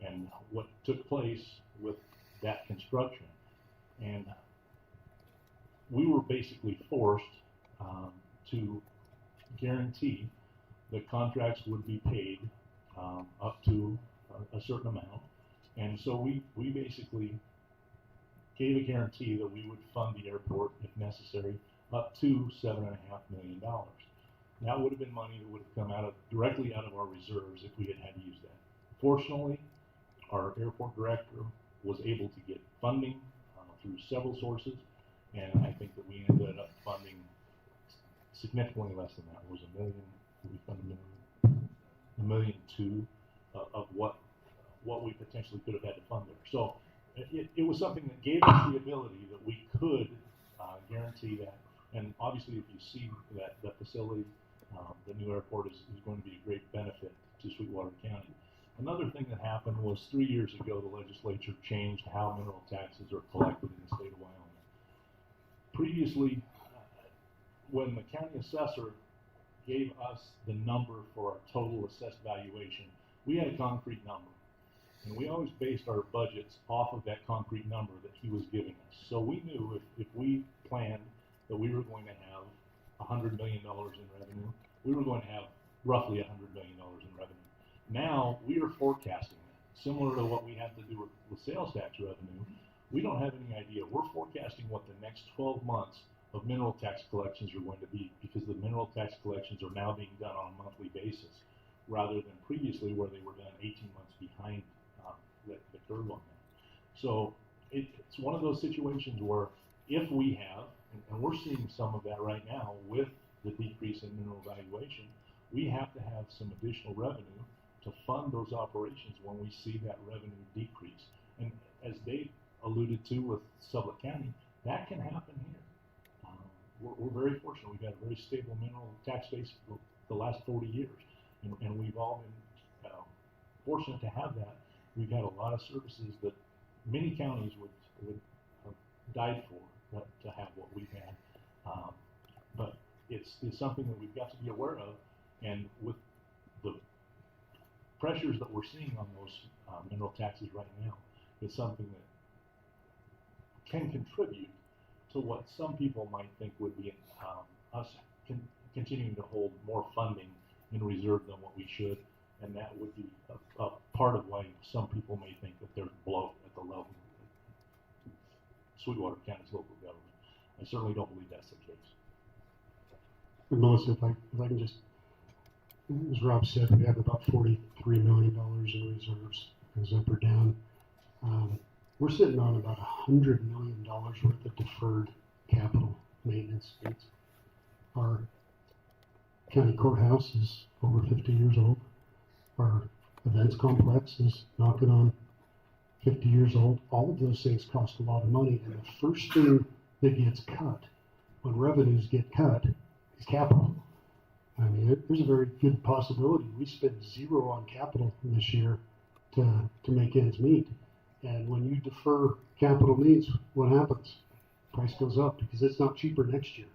and what took place with that construction. And we were basically forced to guarantee that contracts would be paid up to a certain amount. And so we basically gave a guarantee that we would fund the airport, if necessary, up to $7.5 million. That would have been money that would have come directly out of our reserves if we had to use that. Fortunately, our airport director was able to get funding through several sources, and I think that we ended up funding significantly less than that. It was $1 million. We funded $1.2 million of what we potentially could have had to fund there. So it was something that gave us the ability that we could guarantee that. And obviously, if you see that facility, the new airport is going to be a great benefit to Sweetwater County. Another thing that happened was 3 years ago, the legislature changed how mineral taxes are collected in the state of Wyoming. Previously, when the county assessor gave us the number for our total assessed valuation, we had a concrete number. And we always based our budgets off of that concrete number that he was giving us. So we knew if we planned that we were going to have $100 million in revenue, we were going to have roughly $100 million in revenue. Now we are forecasting that. Similar to what we have to do with sales tax revenue, we don't have any idea. We're forecasting what the next 12 months of mineral tax collections are going to be, because the mineral tax collections are now being done on a monthly basis, rather than previously where they were done 18 months behind the curve on that. So it's one of those situations where if we have, and we're seeing some of that right now with the decrease in mineral valuation, we have to have some additional revenue to fund those operations when we see that revenue decrease. And as Dave alluded to with Sublette County, that can happen here. We're very fortunate. We've had a very stable mineral tax base for the last 40 years, and we've all been fortunate to have that. We've had a lot of services that many counties would have died for to have what we've had. But it's something that we've got to be aware of, and with the pressures that we're seeing on those mineral taxes right now, it's something that can contribute to what some people might think would be us continuing to hold more funding in reserve than what we should, and that would be a part of why some people may think that there's bloat at the level of Sweetwater County's local government. I certainly don't believe that's the case. And Melissa, if I can just, as Rob said, we have about $43 million in reserves. Goes up or down. We're sitting on about $100 million worth of deferred capital maintenance needs. Our county courthouse is over 50 years old. Our events complex is knocking on 50 years old. All of those things cost a lot of money, and the first thing that gets cut when revenues get cut is capital. I mean, there's a very good possibility we spend zero on capital this year to make ends meet. And when you defer capital needs, what happens? Price goes up because it's not cheaper next year.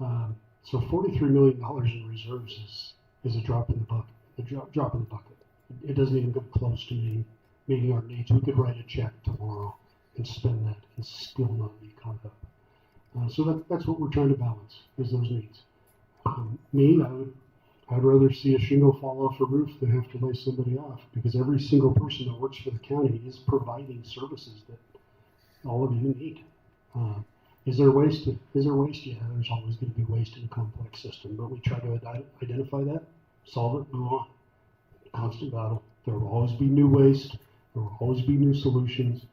So $43 million in reserves is a drop in the bucket. Drop in the bucket. It doesn't even come close to meeting our needs. We could write a check tomorrow and spend that and still not be caught up. So that's what we're trying to balance, is those needs. I'd rather see a shingle fall off a roof than have to lay somebody off, because every single person that works for the county is providing services that all of you need. Is there waste? Yeah, there's always going to be waste in a complex system, but we try to identify that, solve it, move on. Constant battle. There will always be new waste. There will always be new solutions.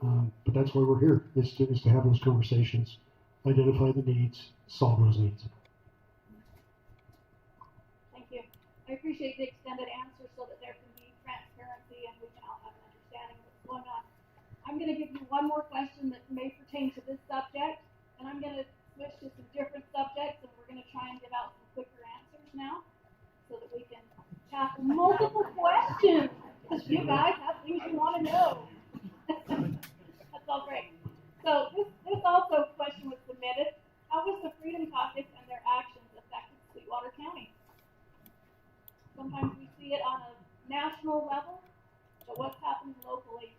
But that's why we're here, is to have those conversations, identify the needs, solve those needs. Thank you. I appreciate the extended answer so that there can be transparency and we can all have an understanding of what's going on. I'm going to give you one more question that may pertain to this subject, and I'm going to switch to some different subjects, and we're going to try and get out some quicker answers now so that we can tackle multiple questions, because you guys have things you want to know. That's all great. So this also question was submitted. How was the Freedom Caucus and their actions affected Sweetwater County? Sometimes we see it on a national level, but what's happening locally?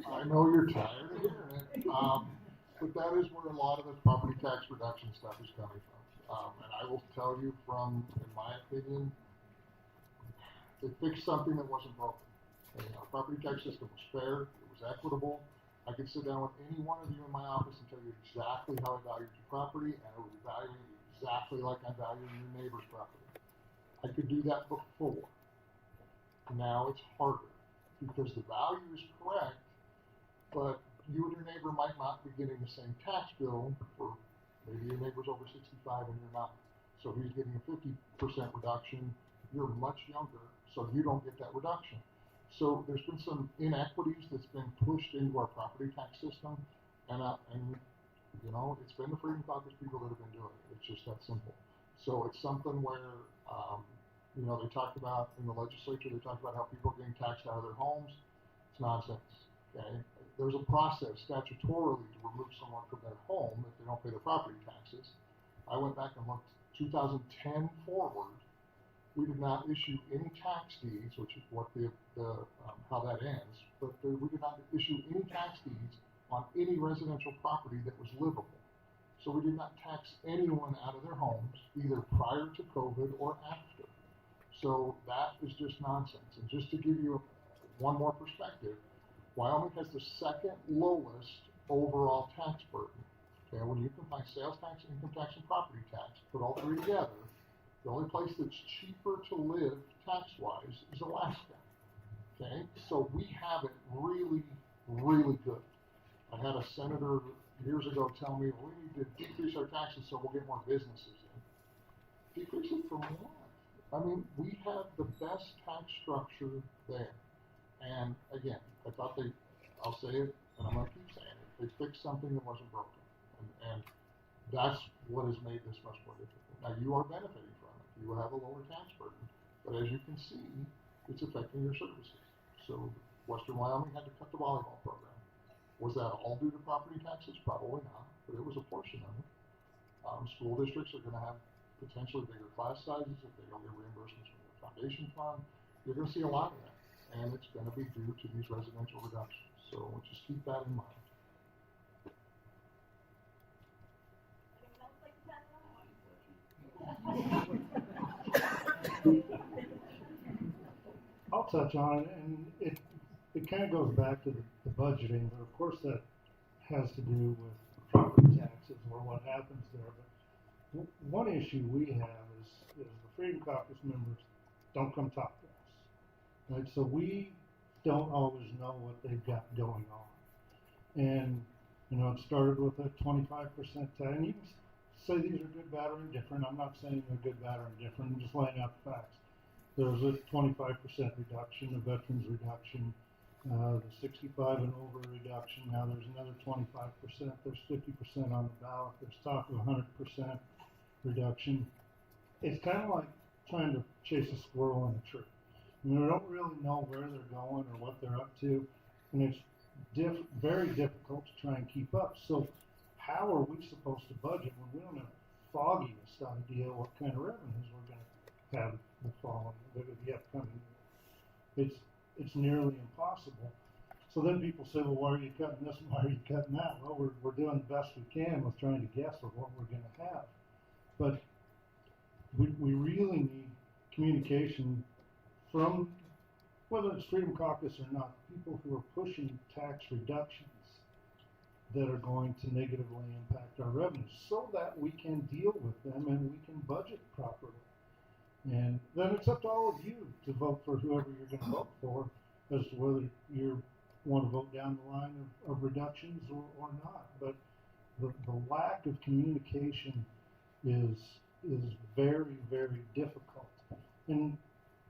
I know you're tired of hearing it, but that is where a lot of the property tax reduction stuff is coming from. And I will tell you from, in my opinion, they fixed something that wasn't broken. And our property tax system was fair, it was equitable. I could sit down with any one of you in my office and tell you exactly how I valued your property, and I would value it exactly like I value your neighbor's property. I could do that before. Now it's harder because the value is correct, but you and your neighbor might not be getting the same tax bill for, maybe your neighbor's over 65 and you're not. So he's getting a 50% reduction. You're much younger, so you don't get that reduction. So there's been some inequities that's been pushed into our property tax system, and you know, it's been the Freedom Caucus people that have been doing it. It's just that simple. So it's something where, you know, they talked about in the legislature, they talked about how people are getting taxed out of their homes. It's nonsense. Okay, there's a process statutorily to remove someone from their home if they don't pay their property taxes. I went back and looked 2010 forward. We did not issue any tax deeds, which is what how that ends. But we did not issue any tax deeds on any residential property that was livable. So we did not tax anyone out of their homes, either prior to COVID or after. So that is just nonsense. And just to give you one more perspective, Wyoming has the second lowest overall tax burden. Okay, when you combine sales tax, income tax, and property tax, put all three together, the only place that's cheaper to live tax-wise is Alaska. Okay, so we have it really, really good. I had a senator years ago tell me, well, we need to decrease our taxes so we'll get more businesses in. Decrease it from what? I mean, we have the best tax structure there. And again, I thought I'll say it, and I'm going to keep saying it, they fixed something that wasn't broken. And that's what has made this much more difficult. Now, you are benefiting from it. You will have a lower tax burden. But as you can see, it's affecting your services. So Western Wyoming had to cut the volleyball program. Was that all due to property taxes? Probably not, but it was a portion of it. School districts are going to have potentially bigger class sizes if they don't get reimbursements from the foundation fund. You're going to see a lot of that. and it's going to be due to these residential reductions. So just keep that in mind. Anyone else like to pass on? I'll touch on it, and it kind of goes back to the budgeting, but of course that has to do with property taxes or what happens there. But one issue we have is the Freedom Caucus members don't come talk to us, right? So we don't always know what they've got going on. And, you know, it started with a 25% tax, and you can say these are good, bad, or indifferent. I'm not saying they're good, bad, or indifferent. I'm just laying out the facts. There's a 25% reduction, a veterans reduction, the 65 and over reduction. Now there's another 25%. There's 50% on the ballot. There's talk of 100% reduction. It's kind of like trying to chase a squirrel in a tree. You know, we don't really know where they're going or what they're up to, and it's very difficult to try and keep up. So how are we supposed to budget when we don't have the foggiest idea what kind of revenues we're going to have the upcoming year? It's nearly impossible. So then people say, well, why are you cutting this and why are you cutting that? Well, we're doing the best we can with trying to guess of what we're going to have. But we really need communication from, whether it's Freedom Caucus or not, people who are pushing tax reductions that are going to negatively impact our revenues so that we can deal with them and we can budget properly. And then it's up to all of you to vote for whoever you're going to vote for as to whether you want to vote down the line of reductions or not. But the lack of communication is very, very difficult. And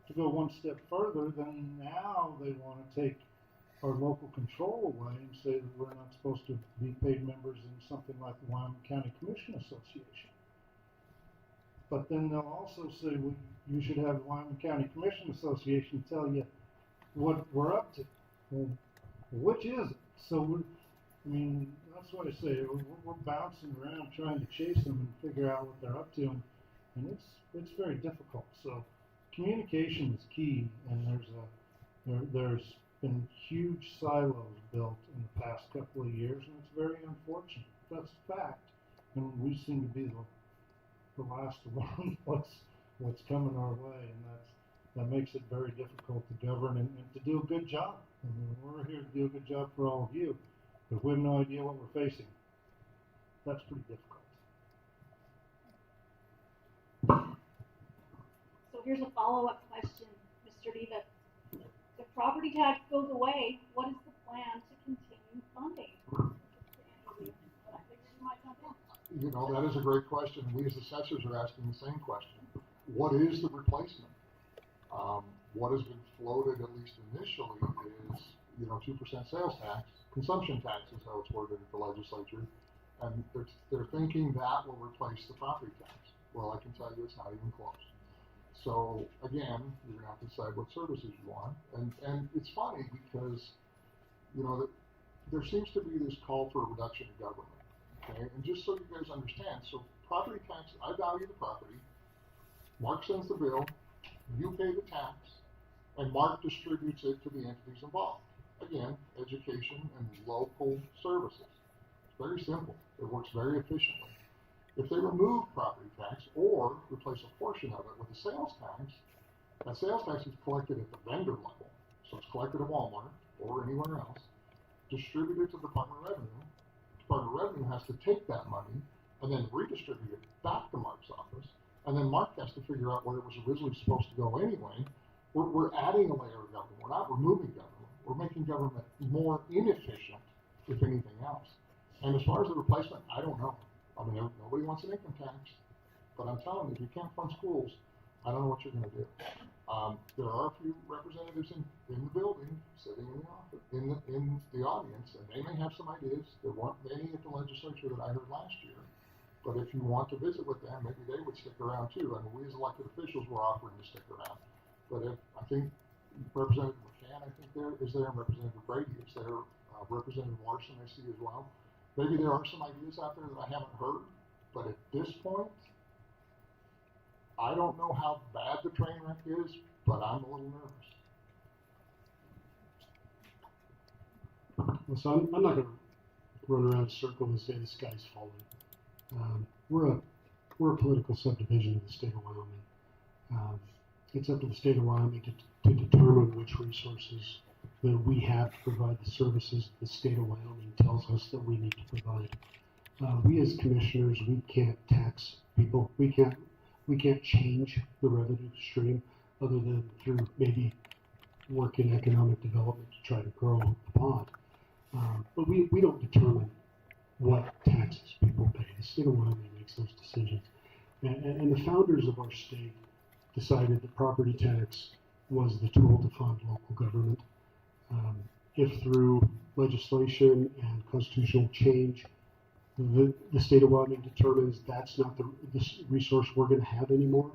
to go one step further, then now they want to take our local control away and say that we're not supposed to be paid members in something like the Wyoming County Commission Association. But then they'll also say, well, you should have the Wyoming County Commission Association tell you what we're up to. Well, which is it? So that's what I say. We're bouncing around trying to chase them and figure out what they're up to, and it's very difficult. So communication is key, and there's been huge silos built in the past couple of years, and it's very unfortunate. That's a fact, and we seem to be the last one what's coming our way, and that makes it very difficult to govern and to do a good job. I mean, we're here to do a good job for all of you, but if we have no idea what we're facing, that's pretty difficult. So here's a follow-up question, Mr. Diva. If property tax goes away, what is the plan to continue funding? You know, that is a great question. We as assessors are asking the same question. What is the replacement? What has been floated, at least initially, is, 2% sales tax, consumption tax is how it's worded at the legislature, and they're thinking that will replace the property tax. Well, I can tell you it's not even close. So again, you're gonna have to decide what services you want, and it's funny because, there seems to be this call for a reduction in government. Okay, and just so you guys understand, so property tax, I value the property, Mark sends the bill, you pay the tax, and Mark distributes it to the entities involved. Again, education and local services. It's very simple. It works very efficiently. If they remove property tax or replace a portion of it with a sales tax, that sales tax is collected at the vendor level. So it's collected at Walmart or anywhere else, distributed to the Department of Revenue. Department of Revenue has to take that money and then redistribute it back to Mark's office, and then Mark has to figure out where it was originally supposed to go anyway. We're adding a layer of government. We're not removing government. We're making government more inefficient, if anything else. And as far as the replacement, I don't know. I mean, nobody wants an income tax, but I'm telling you, if you can't fund schools, I don't know what you're going to do. There are a few representatives in the building, sitting in the office, in the audience, and they may have some ideas. There weren't many at the legislature that I heard last year. But if you want to visit with them, maybe they would stick around too. I mean, we as elected officials were offering to stick around. But I think Representative McCann, is there, and Representative Brady is there. Representative Larson, I see as well. Maybe there are some ideas out there that I haven't heard. But at this point, I don't know how bad the train wreck is, but I'm a little nervous. So I'm not going to run around in a circle and say the sky's falling. We're a political subdivision of the state of Wyoming. It's up to the state of Wyoming to determine which resources that we have to provide the services the state of Wyoming tells us that we need to provide. We as commissioners, we can't tax people. We can't change the revenue stream other than through maybe work in economic development to try to grow the pond. But we don't determine what taxes people pay. The state of Wyoming makes those decisions. And the founders of our state decided that property tax was the tool to fund local government. If through legislation and constitutional change, the state of Wyoming determines that's not the resource we're going to have anymore,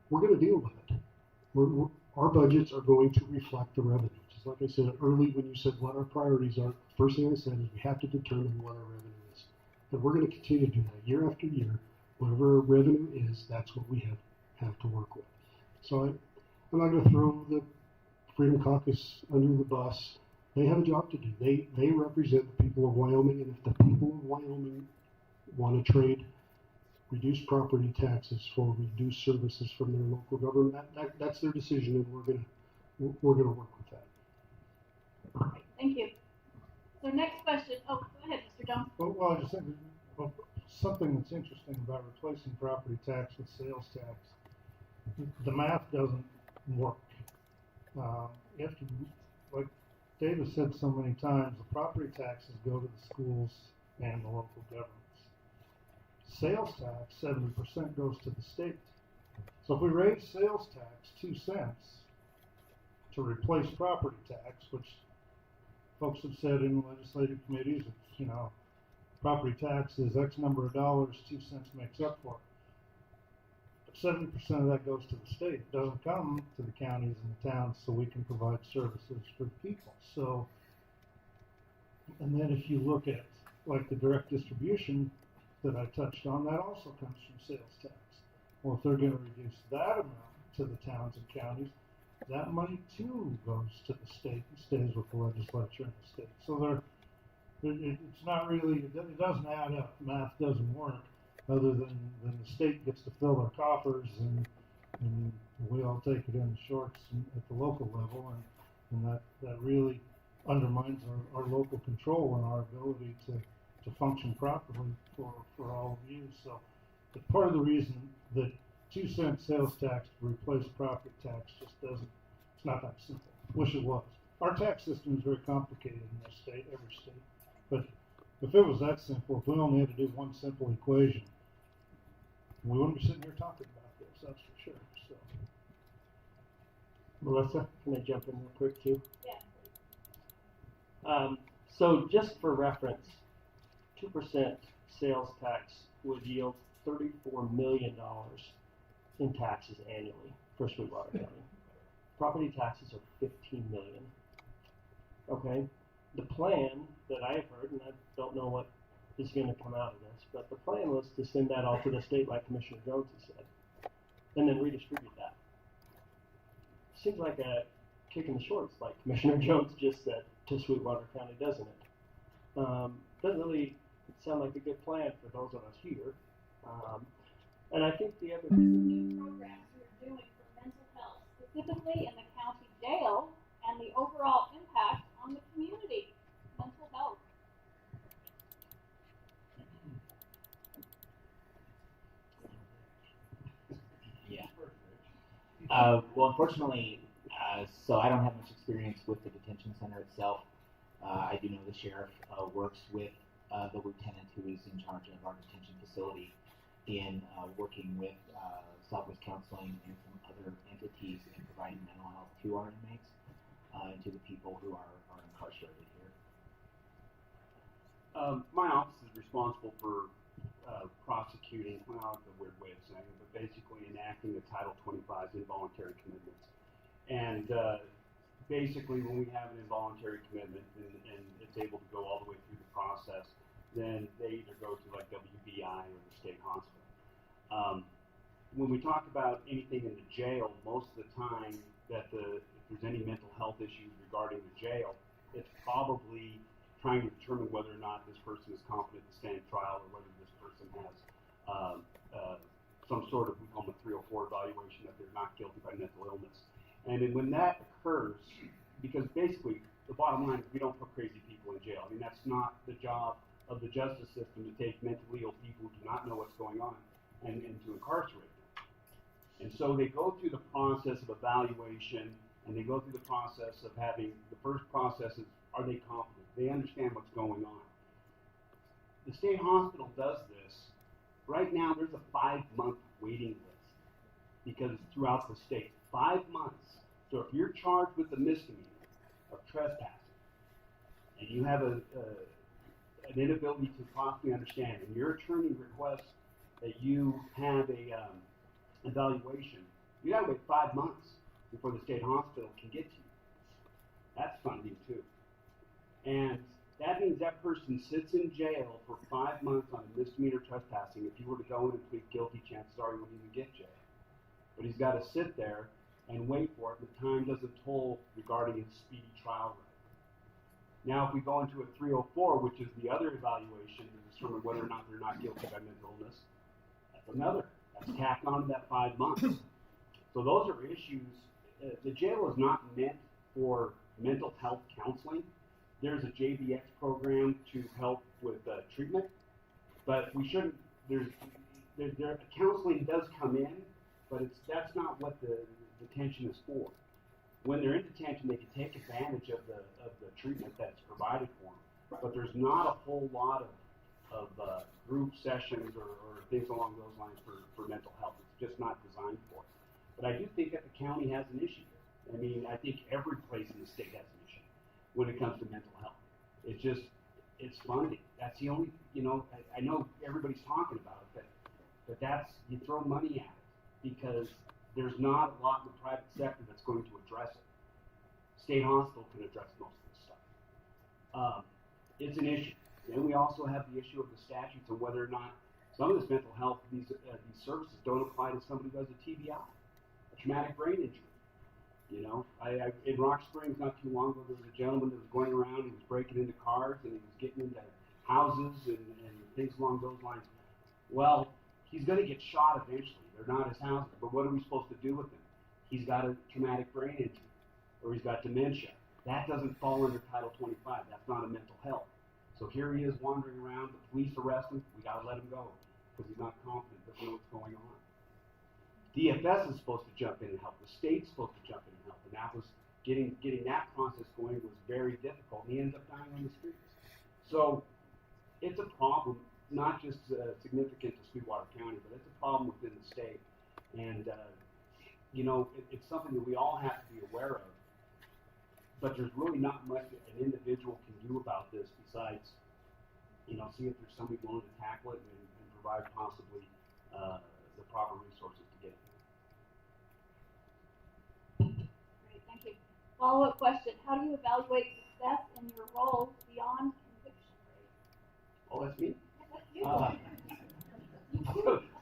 we're going to deal with it. Our budgets are going to reflect the revenue. Just like I said early when you said what our priorities are, first thing I said is we have to determine what our revenue is. And we're going to continue to do that year after year. Whatever our revenue is, that's what we have to work with. So I'm not going to throw the Freedom Caucus under the bus. They have a job to do. They represent the people of Wyoming, and if the people of Wyoming want to trade reduced property taxes for reduced services from their local government, that's their decision, and we're gonna work with that. Thank you. So next question. Oh, go ahead, Mr. Jones. Well, I just think something that's interesting about replacing property tax with sales tax. The math doesn't work. You have to, like David said so many times, the property taxes go to the schools and the local governments. Sales tax, 70% goes to the state. So if we raise sales tax 2 cents to replace property tax, which folks have said in legislative committees, it's, property tax is X number of dollars, 2 cents makes up for it. 70% of that goes to the state. It doesn't come to the counties and the towns so we can provide services for the people. So, and then if you look at like the direct distribution that I touched on, that also comes from sales tax. Well, if they're going to reduce that amount to the towns and counties, that money too goes to the state and stays with the legislature and the state. So it's not really, it doesn't add up. Math doesn't work. Other than the state gets to fill their coffers and we all take it in the shorts at the local level, and that really undermines our local control and our ability to function properly for all of you. So it's part of the reason that 2 cent sales tax to replace property tax just doesn't, it's not that simple. Wish it was. Our tax system is very complicated in this state, every state. But if it was that simple, if we only had to do one simple equation, we wouldn't be sitting here talking about this, that's for sure. So, Melissa, can I jump in real quick too? Yeah. So just for reference, 2% sales tax would yield $34 million in taxes annually for Sweetwater County. Property taxes are $15 million. Okay? The plan that I've heard, and I don't know what is going to come out of this, but the plan was to send that all to the state like Commissioner Jones has said, and then redistribute that. Seems like a kick in the shorts, like Commissioner Jones just said, to Sweetwater County, doesn't it? Doesn't really sound like a good plan for those of us here. And I think the other New programs we're doing for mental health, specifically in the county jail, and the overall impact on the community, mental health. Yeah. Well, unfortunately, so I don't have much experience with the detention center itself. I do know the sheriff works with the lieutenant who is in charge of our detention facility in working with Southwest Counseling and some other entities in providing mental health to our inmates and to the people who are incarcerated here. My office is responsible for prosecuting, well, that's a weird way of saying it, but basically enacting the Title 25's involuntary commitments. And basically when we have an involuntary commitment and it's able to go all the way through the process, then they either go to like WBI or the state hospital. When we talk about anything in the jail, most of the time that if there's any mental health issues regarding the jail, it's probably trying to determine whether or not this person is competent to stand trial, or whether this person has some sort of, we call them a 304 evaluation, that they're not guilty by mental illness. And then when that occurs, because basically the bottom line is we don't put crazy people in jail. I mean, that's not the job of the justice system, to take mentally ill people who do not know what's going on and to incarcerate them. And so they go through the process of evaluation, and they go through the process of having, the first process is, are they competent? They understand what's going on. The state hospital does this. Right now, there's a 5-month waiting list because it's throughout the state. 5 months. So if you're charged with a misdemeanor of trespassing, and you have an inability to possibly understand, and your attorney requests that you have a evaluation, you got to wait 5 months before the state hospital can get to you. That's funding too. And that means that person sits in jail for 5 months on a misdemeanor trespassing. If you were to go in and plead guilty, chances are he wouldn't even get jail. But he's got to sit there and wait for it, and the time doesn't toll regarding his speedy trial right. Now, if we go into a 304, which is the other evaluation to determine whether or not they're not guilty by mental illness, that's another. That's tacked on to that 5 months. So those are issues. The jail is not meant for mental health counseling. There's a JBX program to help with treatment, but we shouldn't. Counseling does come in, but that's not what the detention is for. When they're in detention, they can take advantage of the treatment that's provided for them, but there's not a whole lot of group sessions or things along those lines for mental health. It's just not designed for it. But I do think that the county has an issue there. I mean, I think every place in the state has an issue when it comes to mental health. It's funding. That's the only, I know everybody's talking about it, but that's, you throw money at it because there's not a lot in the private sector that's going to address it. State hospital can address most of this stuff. It's an issue. Then we also have the issue of the statutes and whether or not some of this mental health, these services don't apply to somebody who has a TBI, a traumatic brain injury. I in Rock Springs not too long ago, there was a gentleman that was going around, he was breaking into cars and he was getting into houses and things along those lines. Well, he's going to get shot eventually. They're not his houses. But what are we supposed to do with him? He's got a traumatic brain injury or he's got dementia. That doesn't fall under Title 25. That's not a mental health. So here he is wandering around. The police arrest him. We got to let him go because he's not confident, doesn't know what's going on. DFS is supposed to jump in and help. The state's supposed to jump in and help. And that was getting that process going was very difficult. And he ends up dying on the streets. So it's a problem, not just significant to Sweetwater County, but it's a problem within the state. And, it's something that we all have to be aware of. But there's really not much an individual can do about this besides, see if there's somebody willing to tackle it and provide possibly the proper resources to get it. Great, thank you. Follow-up question: how do you evaluate success in your role beyond conviction rate? Oh, that's me. That's you.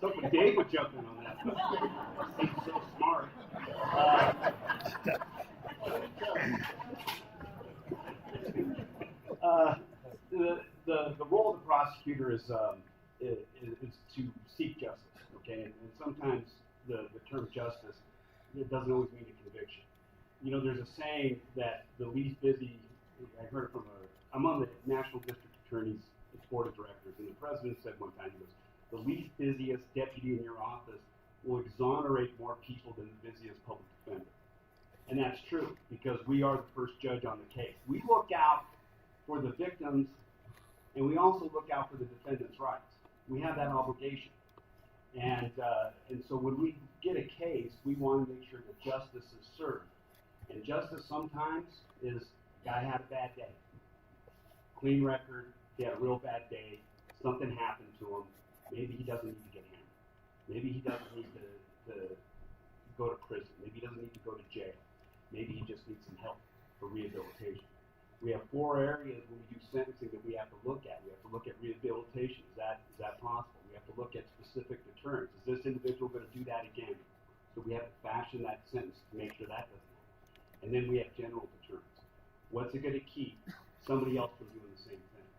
Something Dave would jump in on that. He's so smart. The role of the prosecutor is to seek justice. Okay, and sometimes the term justice, it doesn't always mean a conviction. There's a saying that the least busy. I heard it from I'm on the National District Attorney's Board of Directors, and the president said one time, he goes, the least busiest deputy in your office will exonerate more people than the busiest public defender. And that's true, because we are the first judge on the case. We look out for the victims, and we also look out for the defendant's rights. We have that obligation. And so when we get a case, we want to make sure that justice is served. And justice sometimes is, guy had a bad day. Clean record, he had a real bad day, something happened to him. Maybe he doesn't need to get hammered. Maybe he doesn't need to go to prison. Maybe he doesn't need to go to jail. Maybe he just needs some help for rehabilitation. We have 4 areas when we do sentencing that we have to look at. We have to look at rehabilitation. Is that possible? We have to look at specific deterrence. Is this individual going to do that again? So we have to fashion that sentence to make sure that doesn't happen. And then we have general deterrence. What's it going to keep? somebody else was doing the same thing.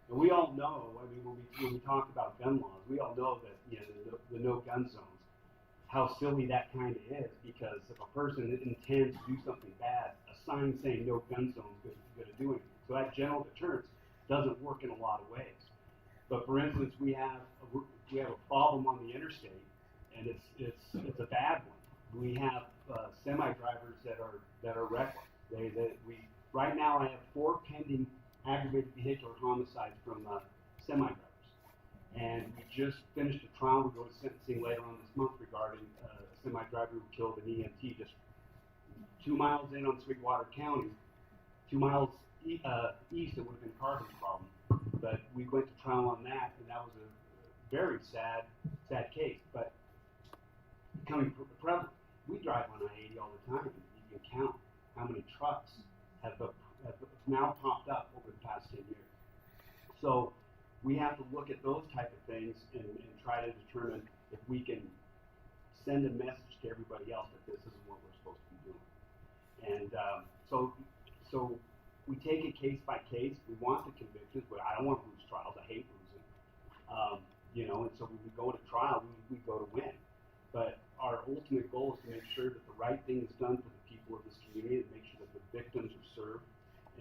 And we all know, I mean, when we talk about gun laws, we all know that, you know, the no gun zones, how silly that kind of is, because if a person intends to do something bad, a sign saying no gun zone is going to do anything. So that general deterrence doesn't work in a lot of ways. But for instance, we have a problem on the interstate, and it's a bad one. We have semi drivers that are reckless. Right now I have 4 pending aggravated vehicular homicides from semi drivers, and we just finished a trial. We go to sentencing later on this month regarding a semi driver who killed an EMT just 2 miles in on Sweetwater County. 2 miles east, it would have been Carter's problem, but we went to trial on that, and that was a very sad case. But becoming prevalent, we drive on I-80 all the time, and you can count how many trucks have now popped up over the past 10 years. So we have to look at those type of things and try to determine if we can send a message to everybody else that this isn't what we're supposed to be doing. And so we take it case by case. We want the convictions, but I don't want to lose trials. I hate losing. You know, and so when we go to trial, we go to win. But our ultimate goal is to make sure that the right thing is done for the people of this community, and make sure that the victims are served,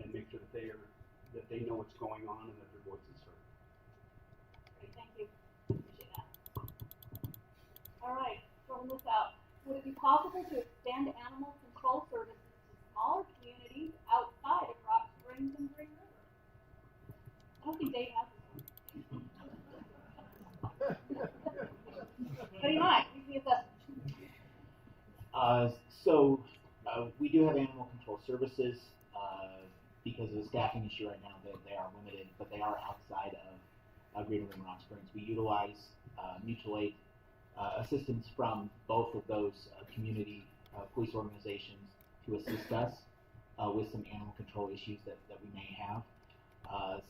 and make sure that they know what's going on and that their voice is heard. Great, thank you. Appreciate that. All right, throwing this out. Would it be possible to extend animal control services to smaller communities outside of Rock Springs and Green River? I don't think Dave has this one. What do you mind? Give me a assessment. We do have animal control services. Because of the staffing issue right now, they are limited, but they are outside of Greater Ring Rock Springs. We utilize mutual aid assistance from both of those community police organizations to assist us with some animal control issues that we may have.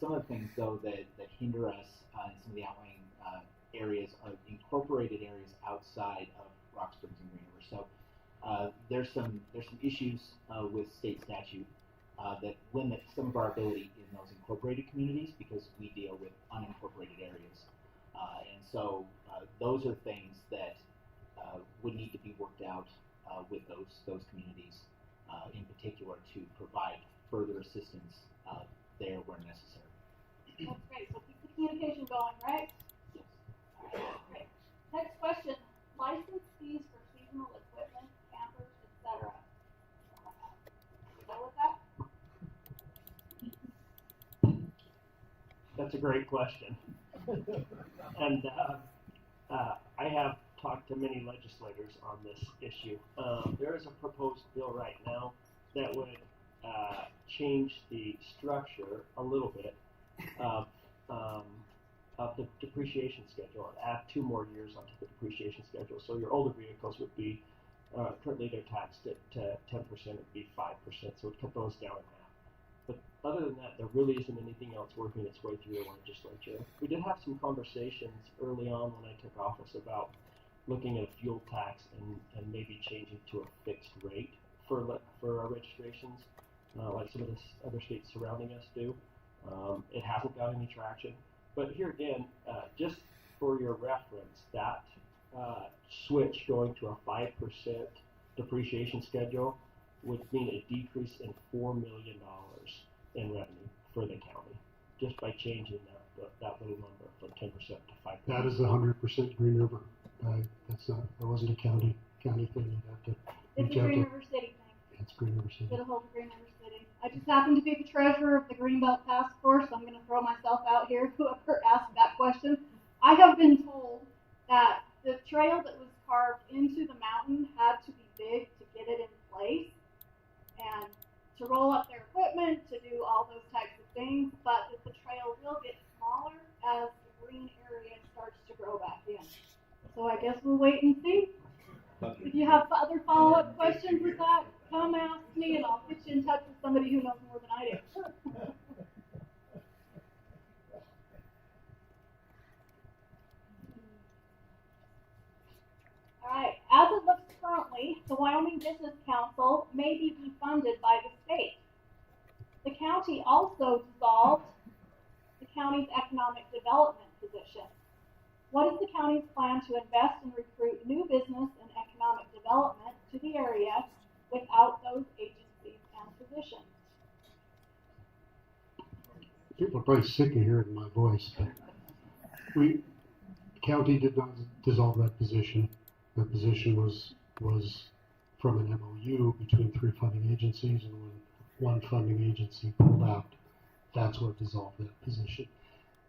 Some of the things, though, that hinder us in some of the outlying areas are incorporated areas outside of Rock Springs and Green River. So there's some issues with state statute that limit some of our ability in those incorporated communities because we deal with unincorporated areas. And so those are things that would need to be worked out with those communities in particular to provide further assistance there where necessary. That's great. So keep the communication going, right? Yes. All right, great. Next question. License fees for seasonal equipment, campers, etc. Go with that? That's a great question. And I have talked to many legislators on this issue. There is a proposed bill right now that would change the structure a little bit of the depreciation schedule and add 2 more years onto the depreciation schedule. So your older vehicles would be, currently they're taxed at 10%, it would be 5%, so it would cut those down in half. But other than that, there really isn't anything else working its way through the legislature. We did have some conversations early on when I took office about looking at a fuel tax and maybe changing to a fixed rate for our registrations, like some of the other states surrounding us do. It hasn't got any traction. But here again, just for your reference, that switch going to a 5% depreciation schedule would mean a decrease in $4 million in revenue for the county, just by changing that little number from 10% to 5%. That is 100% Green River. That wasn't a county thing. You'd have to It's reach a out Green to. River City thing. It's Green River City. Get a hold of Green River City. I just happen to be the treasurer of the Greenbelt Task Force, so I'm going to throw myself out here, whoever asked that question. I have been told that the trail that was carved into the mountain had to be big to get it in place and to roll up their equipment, to do all those types of things, but that the trail will get smaller as the green area starts to grow back in. So I guess we'll wait and see. If you have other follow-up questions with that, come ask me and I'll put you in touch with somebody who knows more than I do. All right, as it looks currently, the Wyoming Business Council may be funded by the state. The county also dissolved the county's economic development position. What is the county's plan to invest and recruit new business and economic development to the area without those agencies and positions? People are probably sick of hearing my voice, but the county did not dissolve that position. That position was from an MOU between 3 funding agencies, and when one funding agency pulled out, that's what dissolved that position.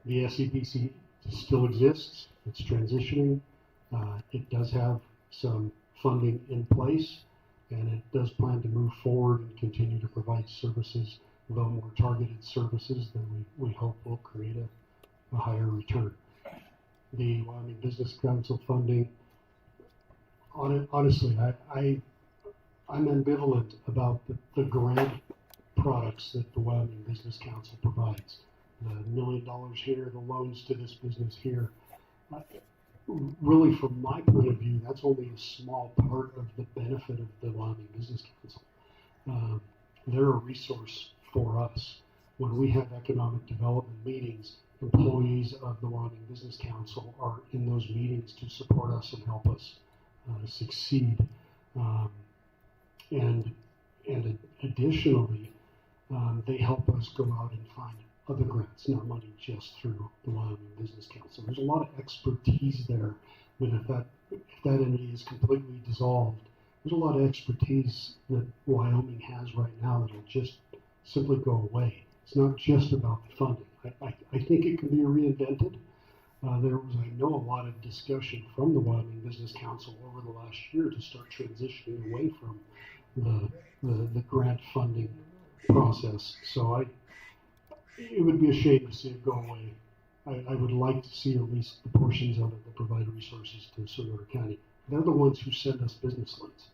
The SCPC still exists. It's transitioning. It does have some funding in place, and it does plan to move forward and continue to provide services, though more targeted services that we hope will create a higher return. The Wyoming Business Council funding, honestly, I'm ambivalent about the grant products that the Wyoming Business Council provides. The $1 million here, the loans to this business here. Really, from my point of view, that's only a small part of the benefit of the Wyoming Business Council. They're a resource for us. When we have economic development meetings, employees of the Wyoming Business Council are in those meetings to support us and help us succeed. And additionally, they help us go out and find other grants, not money just through the Wyoming Business Council. There's a lot of expertise there, but if that entity is completely dissolved, there's a lot of expertise that Wyoming has right now that'll just simply go away. It's not just about the funding. I think it can be reinvented. There was, I know, a lot of discussion from the Wyoming Business Council over the last year to start transitioning away from the grant funding process. So it would be a shame to see it go away. I would like to see at least the portions of it that provide resources to Sweetwater County. They're the ones who send us business leads.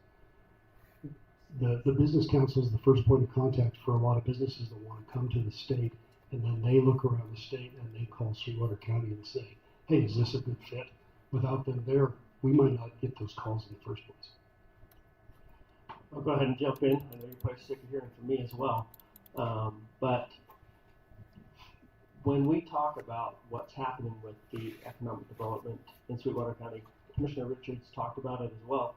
The Business Council is the first point of contact for a lot of businesses that want to come to the state, and then they look around the state and they call Sweetwater County and say, hey, is this a good fit? Without them there, we might not get those calls in the first place. I'll go ahead and jump in. I know you're probably sick of hearing from me as well. But when we talk about what's happening with the economic development in Sweetwater County, Commissioner Richards talked about it as well.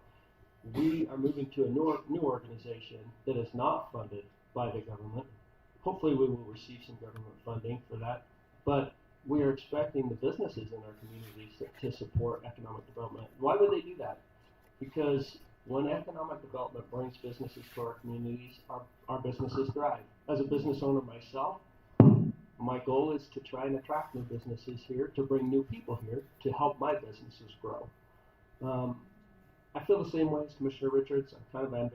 We are moving to a new organization that is not funded by the government. Hopefully we will receive some government funding for that, but we are expecting the businesses in our communities to support economic development. Why would they do that? Because when economic development brings businesses to our communities, our businesses thrive. As a business owner myself, my goal is to try and attract new businesses here, to bring new people here, to help my businesses grow. I feel the same way as Commissioner Richards. I'm kind of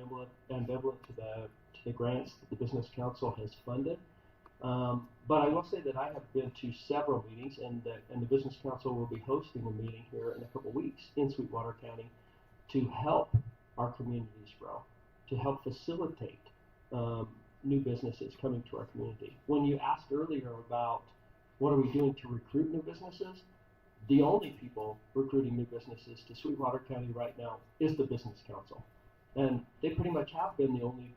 ambivalent to the grants that the Business Council has funded. But I will say that I have been to several meetings, and the Business Council will be hosting a meeting here in a couple weeks in Sweetwater County to help our communities grow, to help facilitate new businesses coming to our community. When you asked earlier about what are we doing to recruit new businesses, the only people recruiting new businesses to Sweetwater County right now is the Business Council. And they pretty much have been the only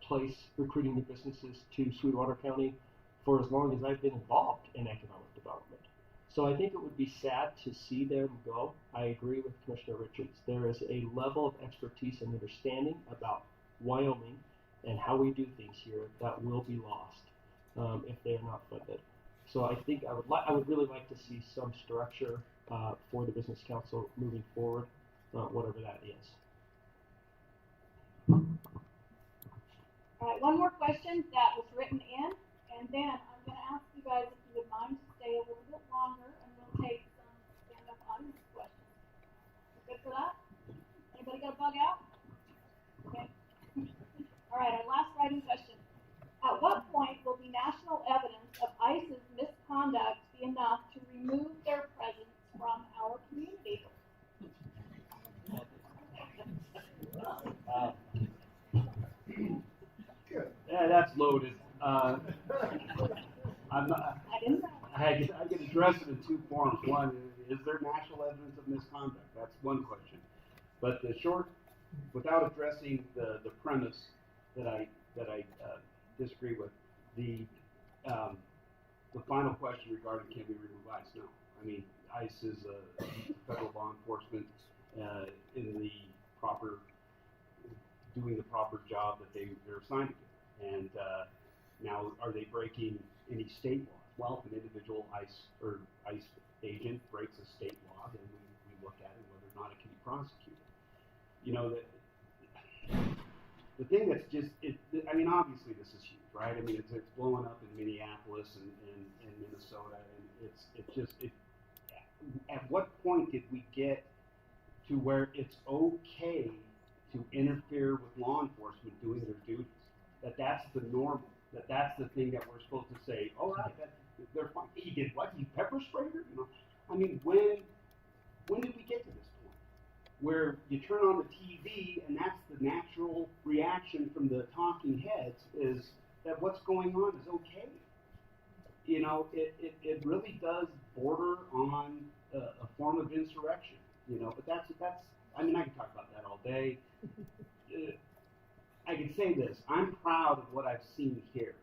place recruiting new businesses to Sweetwater County for as long as I've been involved in economic development. So I think it would be sad to see them go. I agree with Commissioner Richards. There is a level of expertise and understanding about Wyoming and how we do things here that will be lost if they are not funded. So I think I would really like to see some structure for the Business Council moving forward, whatever that is. All right, one more question that was written in, and then I'm going to ask you guys if you would mind to stay a little bit longer, and we'll take some stand-up audience questions. You good for that? Anybody got a bug out? Okay. All right, our last writing question. At what point will the national evidence of ICE's misconduct be enough to remove their presence from our community? Yeah, that's loaded. I can address it in two forms. One, is there national evidence of misconduct? That's one question. But the short, without addressing the premise that I disagree with, The final question regarding can we remove ICE? No. I mean, ICE is federal law enforcement in the proper, doing the proper job that they're assigned to do. And now, are they breaking any state laws? Well, if an individual ICE agent breaks a state law, then we look at it whether or not it can be prosecuted. You know, the thing that's just, I mean, obviously this is huge, right? I mean, it's blowing up in Minneapolis and Minnesota, and at what point did we get to where it's okay to interfere with law enforcement doing their duties? That's the normal, that's the thing that we're supposed to say, all right, they're fine. He did what? He pepper sprayed her? You know, I mean, when did we get to this point where you turn on the TV and that's the natural reaction from the talking heads is that what's going on is okay? You know, it really does border on a form of insurrection. You know, but that's. I mean, I can talk about that all day. I can say this: I'm proud of what I've seen here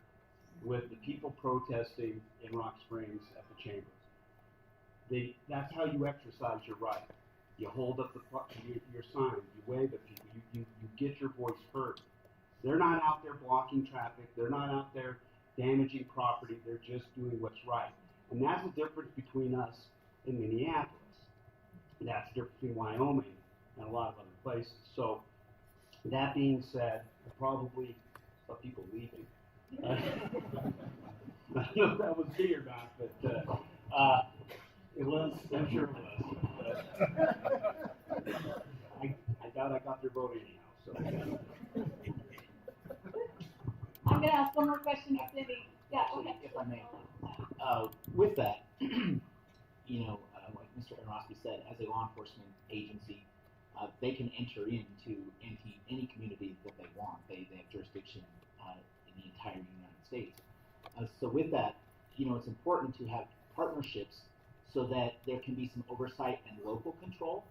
with the people protesting in Rock Springs at the chambers. That's how you exercise your right. You hold up your sign, you wave at people, you get your voice heard. They're not out there blocking traffic, they're not out there damaging property, they're just doing what's right. And that's the difference between us and Minneapolis. That's the difference between Wyoming and a lot of other places. So, that being said, I probably saw people leaving. I don't know if that was me or not, but it was, I'm sure it was. I doubt I got their vote anyhow, so. I'm going to ask one more question to Cindy. Yeah, okay. If I may. With that, you know, like Mr. Aronofsky said, as a law enforcement agency, they can enter into any community that they want. They have jurisdiction in the entire United States. So with that, you know, it's important to have partnerships so that there can be some oversight and local control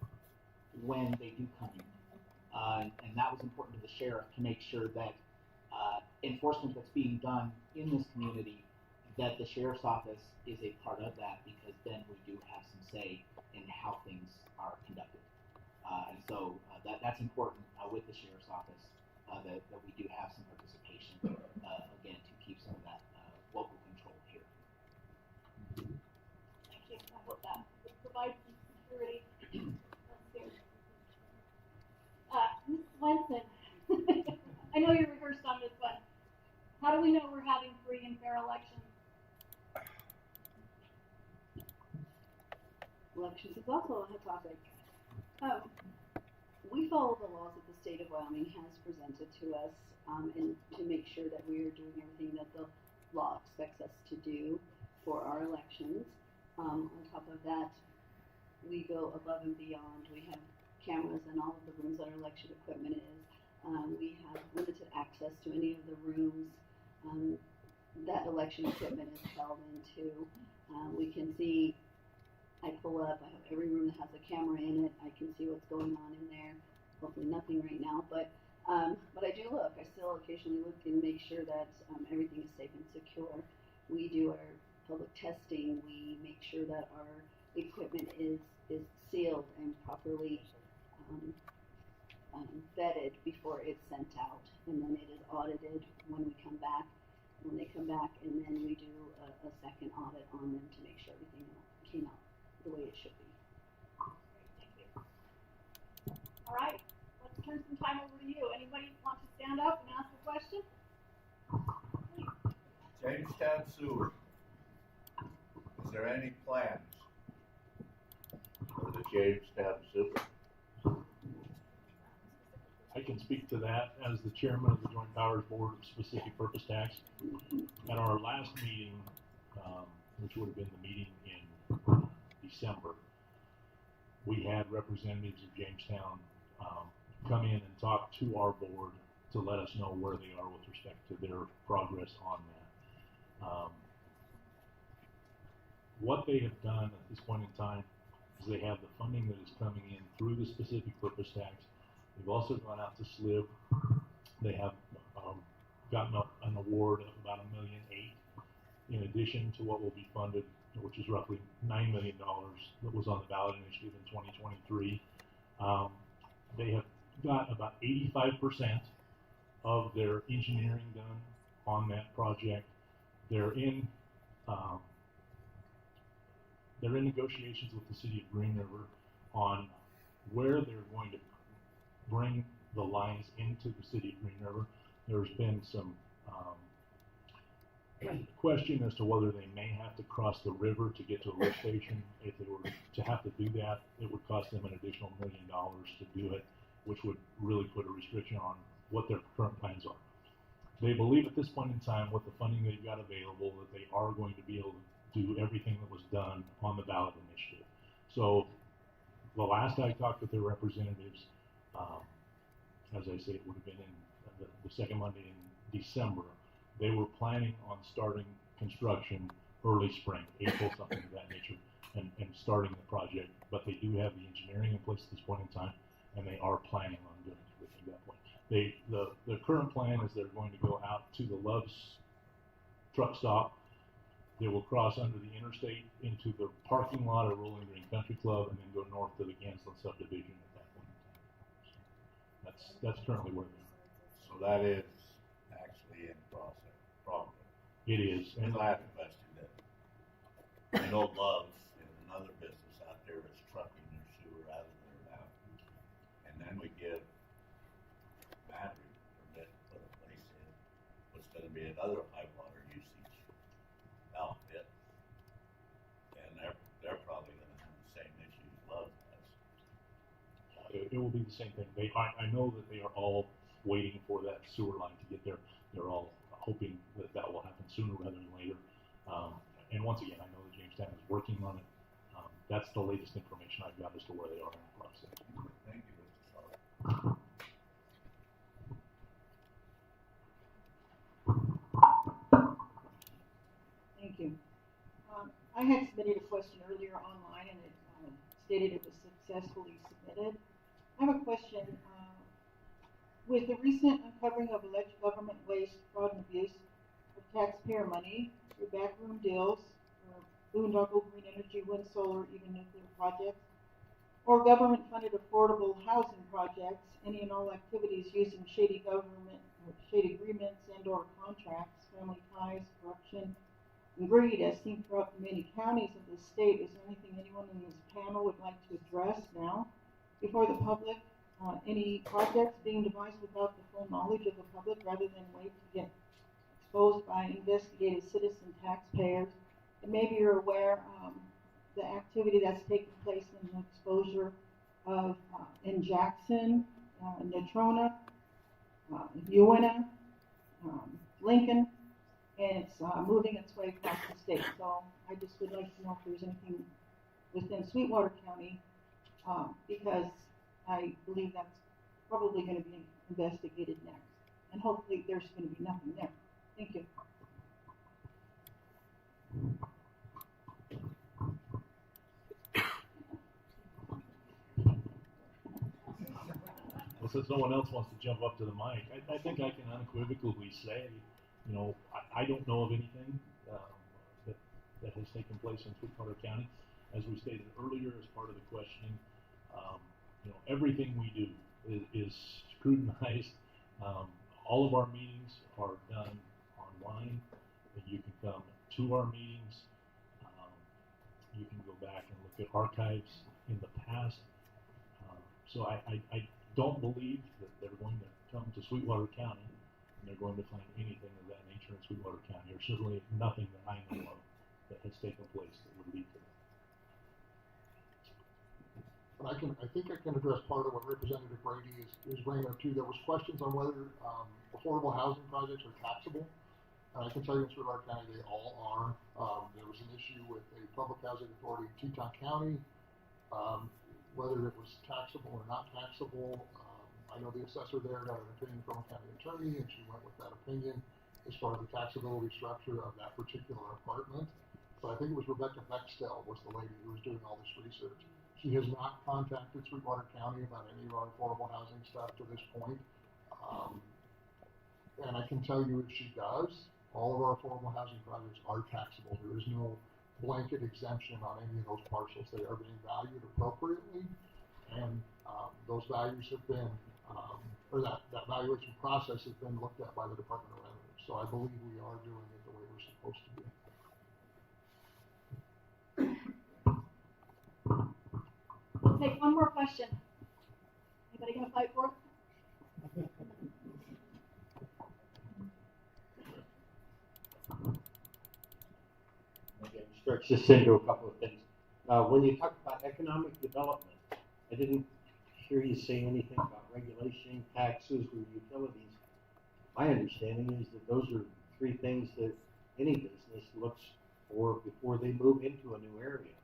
when they do come in. And that was important to the sheriff to make sure that enforcement that's being done in this community, that the sheriff's office is a part of that, because then we do have some say in how things are conducted. And so that's important with the sheriff's office, that we do have some participation, again, to keep some of that local control here. Thank you. I hope that would provide some security. Ms. Swenson, I know you rehearsed on this one. How do we know we're having free and fair elections? Elections is also a hot topic. We follow the laws that the state of Wyoming has presented to us, and to make sure that we are doing everything that the law expects us to do for our elections. On top of that, we go above and beyond. We have cameras in all of the rooms that our election equipment is. We have limited access to any of the rooms that election equipment is held into. We can see, I pull up, I have every room that has a camera in it. I can see what's going on in there. Hopefully nothing right now, but I do look. I still occasionally look and make sure that everything is safe and secure. We do our public testing. We make sure that our equipment is sealed and properly vetted before it's sent out, and then it is audited when we come back. When they come back, and then we do a second audit on them to make sure everything came out the way it should be. Thank you. All right, let's turn some time over to you. Anybody want to stand up and ask a question? Please. Jamestown Sewer. Is there any plans for the Jamestown Sewer? I can speak to that as the chairman of the Joint Powers Board of Specific Purpose Tax. At our last meeting, which would have been the meeting in December, we had representatives of Jamestown come in and talk to our board to let us know where they are with respect to their progress on that. What they have done at this point in time is they have the funding that is coming in through the Specific Purpose Tax. They've also gone out to SLIB. They have gotten an award of about $1.8 million in addition to what will be funded, which is roughly $9 million that was on the ballot initiative in 2023. They have got about 85% of their engineering done on that project. They're in negotiations with the city of Green River on where they're going to bring the lines into the city of Green River. There's been some question as to whether they may have to cross the river to get to a lift station. If they were to have to do that, it would cost them an additional $1 million to do it, which would really put a restriction on what their current plans are. They believe at this point in time, with the funding they've got available, that they are going to be able to do everything that was done on the ballot initiative. So the last I talked with their representatives, as I say, it would have been in the second Monday in December. They were planning on starting construction early spring, April, something of that nature, and starting the project. But they do have the engineering in place at this point in time, and they are planning on doing everything at that point. The current plan is they're going to go out to the Love's truck stop. They will cross under the interstate into the parking lot of Rolling Green Country Club, and then go north to the Gansland subdivision at that point in time. So that's currently where they are. So that is actually in process, probably. It is. And I have a question that, I know Love's is another business out there that's trucking their sewer out of there now. And then we give battery permit to put a place in, what's gonna be another high water usage outfit. And they're probably gonna have the same issues Love has. It will be the same thing. I know that they are all waiting for that sewer line to get there. They're all hoping that will happen sooner rather than later. And once again, I know that Jamestown is working on it. That's the latest information I've got as to where they are in the process. Thank you, Mr. Sarver. Thank you. I had submitted a question earlier online, and it stated it was successfully submitted. I have a question. With the recent uncovering of alleged government waste, fraud, and abuse of taxpayer money through backroom deals, or boondoggle, green energy, wind, solar, even nuclear projects, or government-funded affordable housing projects, any and all activities using shady government, or shady agreements and/or contracts, family ties, corruption, and greed, as seen throughout the many counties of the state, is there anything anyone in this panel would like to address now before the public? Any projects being devised without the full knowledge of the public, rather than wait to get exposed by investigated citizen taxpayers? And maybe you're aware the activity that's taking place in the exposure of in Jackson, Natrona, Uena, Lincoln, and it's moving its way across the state. So I just would like to know if there's anything within Sweetwater County, because I believe that's probably going to be investigated next. And hopefully there's going to be nothing there. Thank you. Well, since no one else wants to jump up to the mic, I think I can unequivocally say, you know, I don't know of anything that has taken place in Sweetwater County. As we stated earlier, as part of the questioning, you know, everything we do is scrutinized. All of our meetings are done online. You can come to our meetings. You can go back and look at archives in the past. So I don't believe that they're going to come to Sweetwater County and they're going to find anything of that nature in Sweetwater County, or certainly nothing that I know of that has taken place that would lead to that. But I think I can address part of what Representative Brady is bringing up too. There was questions on whether affordable housing projects are taxable. And I can tell you in Sweetwater County, they all are. There was an issue with a public housing authority in Teton County, whether it was taxable or not taxable. I know the assessor there got an opinion from a county attorney, and she went with that opinion as far as the taxability structure of that particular apartment. So I think it was Rebecca Bextel was the lady who was doing all this research. She has not contacted Sweetwater County about any of our affordable housing stuff to this point. and I can tell you if she does, all of our affordable housing projects are taxable. There is no blanket exemption on any of those parcels. They are being valued appropriately, and those values have been, or that valuation process has been looked at by the Department of Revenue. So I believe we are doing it the way we're supposed to do. We'll take one more question. Anybody gonna fight for it? Again, stretch this into a couple of things. When you talk about economic development, I didn't hear you say anything about regulation, taxes, or utilities. My understanding is that those are three things that any business looks for before they move into a new area.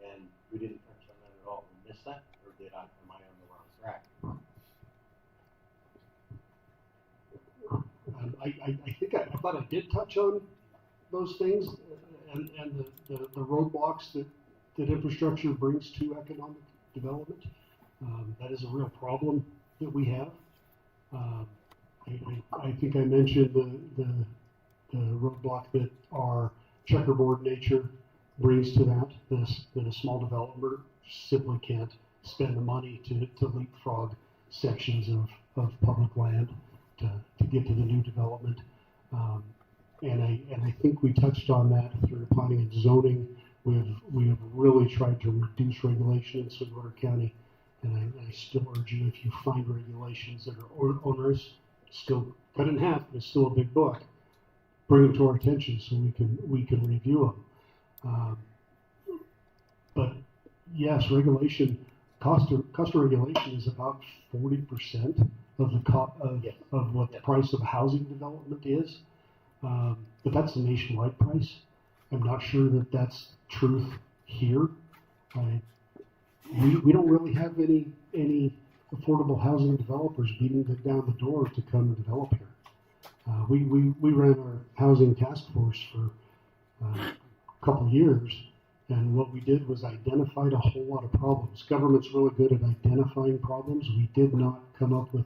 And we didn't touch on that at all. We missed that, or am I on the wrong track? I thought I did touch on those things and the roadblocks that infrastructure brings to economic development. That is a real problem that we have. I think I mentioned the roadblock that our checkerboard nature brings to that a small developer simply can't spend the money to leapfrog sections of public land to get to the new development. And I think we touched on that through planning and zoning. We have really tried to reduce regulation in Sweetwater County, and I still urge you, if you find regulations that are onerous, still cut in half, but it's still a big book, bring them to our attention so we can review them. But yes, regulation, cost of regulation is about 40% of the of what the price of housing development is. But that's the nationwide price. I'm not sure that that's truth here. We don't really have any affordable housing developers beating down the door to come and develop here. We ran our housing task force for a couple of years, and what we did was identified a whole lot of problems. Government's really good at identifying problems. We did not come up with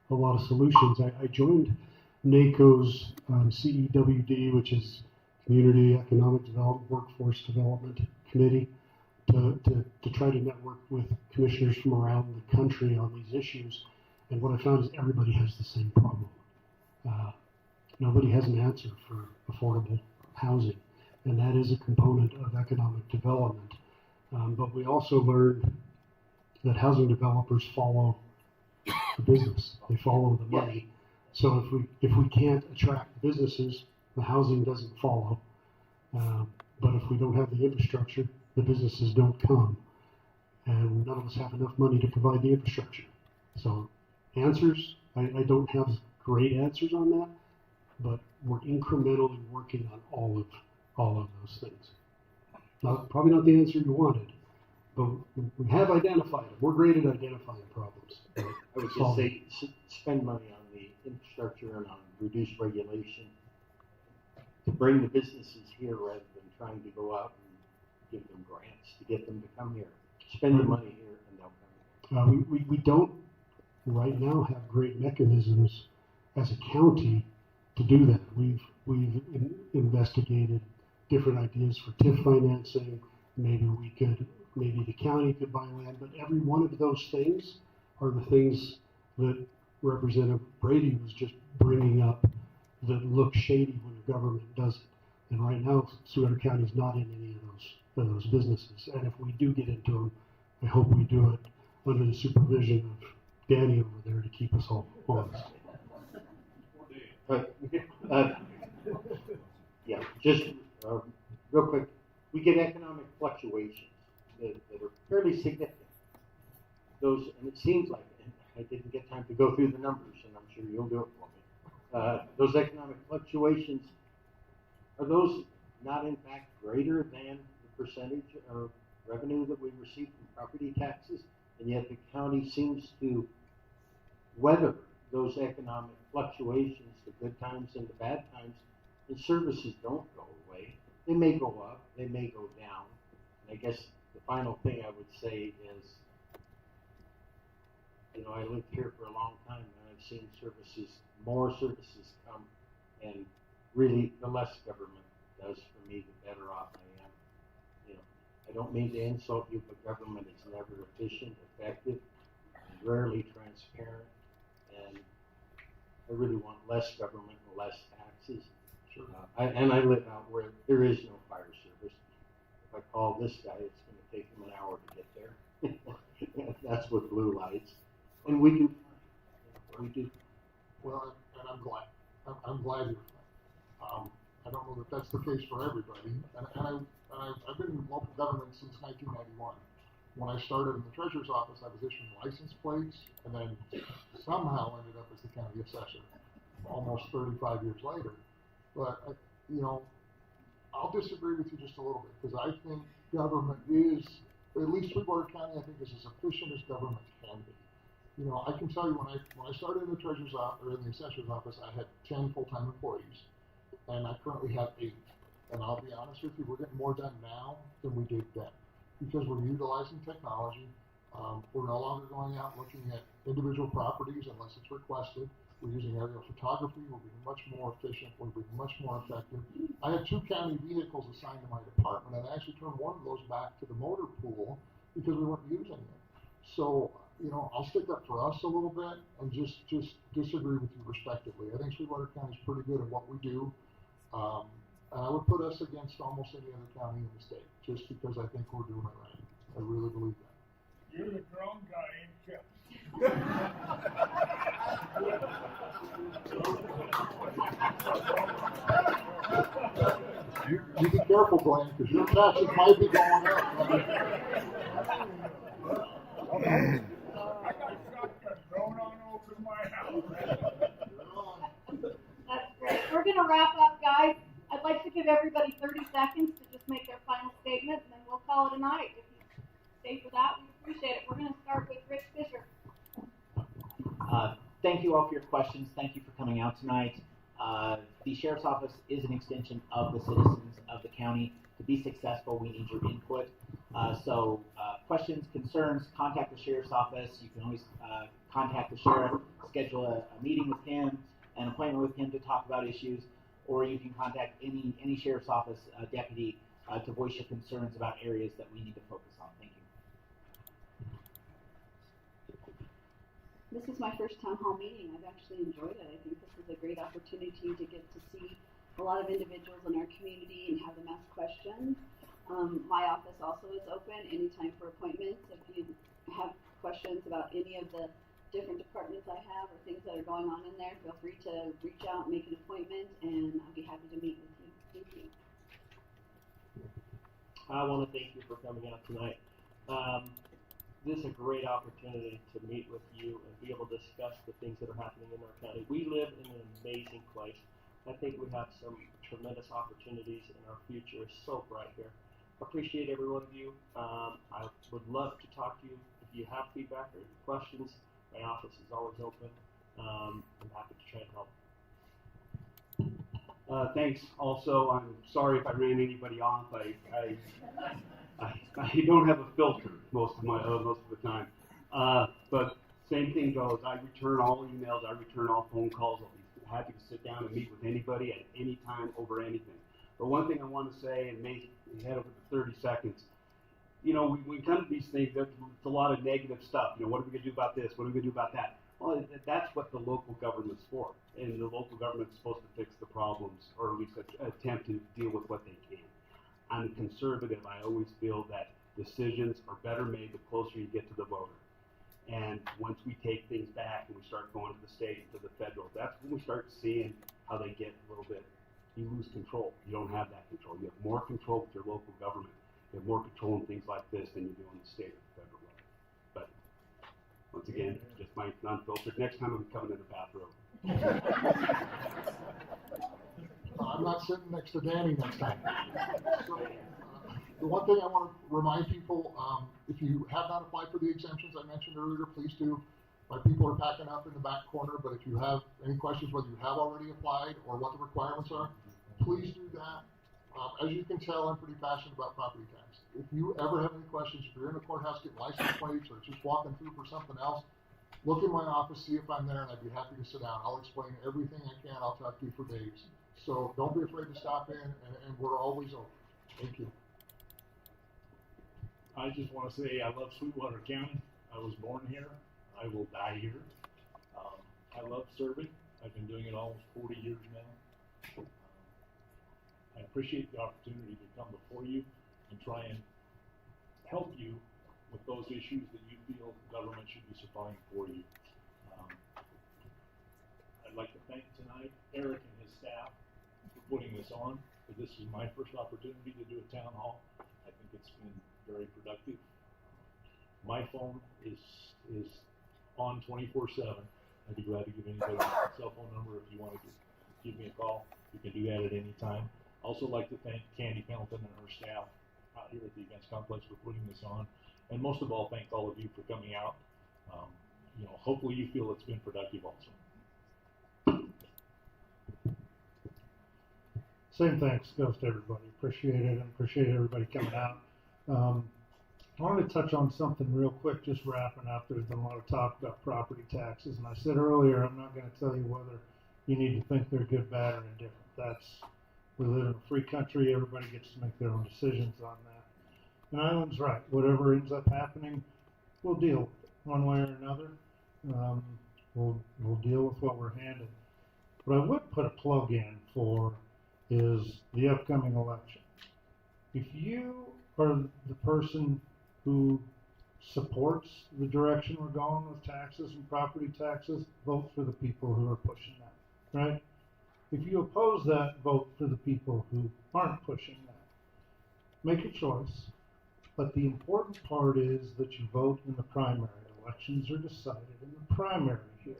a lot of solutions. I joined NACO's CEWD, which is Community Economic Development Workforce Development Committee, to try to network with commissioners from around the country on these issues. And what I found is everybody has the same problem. Nobody has an answer for affordable housing, and that is a component of economic development. But we also learned that housing developers follow the business. They follow the money. So if we can't attract businesses, the housing doesn't follow. But if we don't have the infrastructure, the businesses don't come. And none of us have enough money to provide the infrastructure. So answers, I don't have great answers on that, but we're incrementally working on all of those things. Probably not the answer you wanted, but we have identified them. We're great at identifying problems. I would just say spend money on the infrastructure and on reduced regulation to bring the businesses here rather than trying to go out and give them grants to get them to come here. Spend the money here and they'll come here. We don't right now have great mechanisms as a county to do that. We've investigated different ideas for TIF financing. Maybe the county could buy land, but every one of those things are the things that Representative Brady was just bringing up that look shady when the government does it. And right now, Sweetwater County is not in any of those businesses. And if we do get into them, I hope we do it under the supervision of Danny over there to keep us all honest. Yeah, just real quick, we get economic fluctuations that are fairly significant. Those, and it seems like, and I didn't get time to go through the numbers, and I'm sure you'll do it for me. Those economic fluctuations, are those not in fact greater than the percentage of revenue that we receive from property taxes? And yet the county seems to weather those economic fluctuations, the good times and the bad times, and services don't go away. They may go up, they may go down. And I guess the final thing I would say is, I lived here for a long time, and I've seeing more services come, and really, the less government does for me, the better off I am. You know, I don't mean to insult you, but government is never efficient, effective, and rarely transparent, and I really want less government and less taxes. Sure. I live out where there is no fire service. If I call this guy, it's going to take him an hour to get there. That's with blue lights, and we do. We do. Well, and I'm glad. I'm glad you're fine. I don't know that that's the case for everybody, and I've been in local government since 1991. When I started in the treasurer's office, I was issuing license plates, and then somehow ended up as the county assessor, almost 35 years later. But you know, I'll disagree with you just a little bit, because I think government is, at least Sweetwater County, I think is as efficient as government can be. You know, I can tell you when I started in the treasurer's office, or in the assessor's office, I had 10 full-time employees, and I currently have 8. And I'll be honest with you, we're getting more done now than we did then, because we're utilizing technology. We're no longer going out looking at individual properties unless it's requested. We're using aerial photography. We're being much more efficient. We're being much more effective. I had 2 county vehicles assigned to my department, and I actually turned one of those back to the motor pool because we weren't using it. So, you know, I'll stick up for us a little bit and just disagree with you respectively. I think Sweetwater County is pretty good at what we do. And I would put us against almost any other county in the state, just because I think we're doing it right. I really believe that. You're the drone guy, ain't you? You be careful, Glenn, because your taxes might be going up. I got shotgun drone on over my house. That's great. We're gonna wrap up, guys. I'd like to give everybody 30 seconds to just make their final statement, and then we'll call it a night. If you stay for that, we appreciate it. We're gonna start with Rich Fisher. Thank you all for your questions. Thank you for coming out tonight. The Sheriff's Office is an extension of the citizens of the county. To be successful, we need your input. So questions, concerns, contact the Sheriff's Office. You can always contact the Sheriff, schedule a meeting with him, an appointment with him to talk about issues, or you can contact any Sheriff's Office deputy to voice your concerns about areas that we need to focus on. Thank you. This is my first town hall meeting. I've actually enjoyed it. I think this is a great opportunity to get to see a lot of individuals in our community and have them ask questions. My office also is open anytime for appointments. If you have questions about any of the different departments I have or things that are going on in there, feel free to reach out and make an appointment, and I'll be happy to meet with you. Thank you. I want to thank you for coming out tonight. This is a great opportunity to meet with you and be able to discuss the things that are happening in our county. We live in an amazing place. I think we have some tremendous opportunities, and our future is so bright here. Appreciate every one of you. I would love to talk to you. If you have feedback or questions, my office is always open. I'm happy to try and help. Thanks. Also, I'm sorry if I ran anybody off. I don't have a filter most of the time. But same thing goes. I return all emails. I return all phone calls. I'll be happy to sit down and meet with anybody at any time over anything. But one thing I want to say, and maybe head over to 30 seconds. You know, we come to these things. There's a lot of negative stuff. You know, what are we going to do about this? What are we going to do about that? Well, that's what the local government's for. And the local government's supposed to fix the problems, or at least attempt to deal with what they can. I'm conservative. I always feel that decisions are better made the closer you get to the voter. And once we take things back and we start going to the state and to the federal, that's when we start seeing how they get a little bit, you lose control. You don't have that control. You have more control with your local government. You have more control in things like this than you do in the state or the federal level. But once again, just my non-filtered. Next time I'm coming in the bathroom. I'm not sitting next to Danny next time. So, the one thing I want to remind people, if you have not applied for the exemptions I mentioned earlier, please do. My people are packing up in the back corner, but if you have any questions whether you have already applied or what the requirements are, please do that. As you can tell, I'm pretty passionate about property tax. If you ever have any questions, if you're in the courthouse getting license plates or just walking through for something else, look in my office, see if I'm there, and I'd be happy to sit down. I'll explain everything I can. I'll talk to you for days. So don't be afraid to stop in, and we're always open. Thank you. I just want to say I love Sweetwater County. I was born here. I will die here. I love serving. I've been doing it almost 40 years now. I appreciate the opportunity to come before you and try and help you with those issues that you feel government should be supplying for you. I'd like to thank tonight Eric and his staff for putting this on. This is my first opportunity to do a town hall. I think it's been very productive. My phone is on 24/7. I'd be glad to give anybody my cell phone number if you want to give me a call. You can do that at any time. Also like to thank Candy Pendleton and her staff out here at the Events Complex for putting this on. And most of all, thank all of you for coming out. Hopefully you feel it's been productive also. Same thanks goes to everybody. Appreciate it, and appreciate everybody coming out. I wanted to touch on something real quick, just wrapping up. There's been a lot of talk about property taxes, and I said earlier, I'm not going to tell you whether you need to think they're good, bad, or indifferent. We live in a free country. Everybody gets to make their own decisions on that. And Island's right. Whatever ends up happening, we'll deal with it one way or another. We'll deal with what we're handed. What I would put a plug in for is the upcoming election. If you are the person who supports the direction we're going with taxes and property taxes, vote for the people who are pushing that, right? If you oppose that, vote for the people who aren't pushing that. Make a choice, but the important part is that you vote in the primary. Elections are decided in the primary here.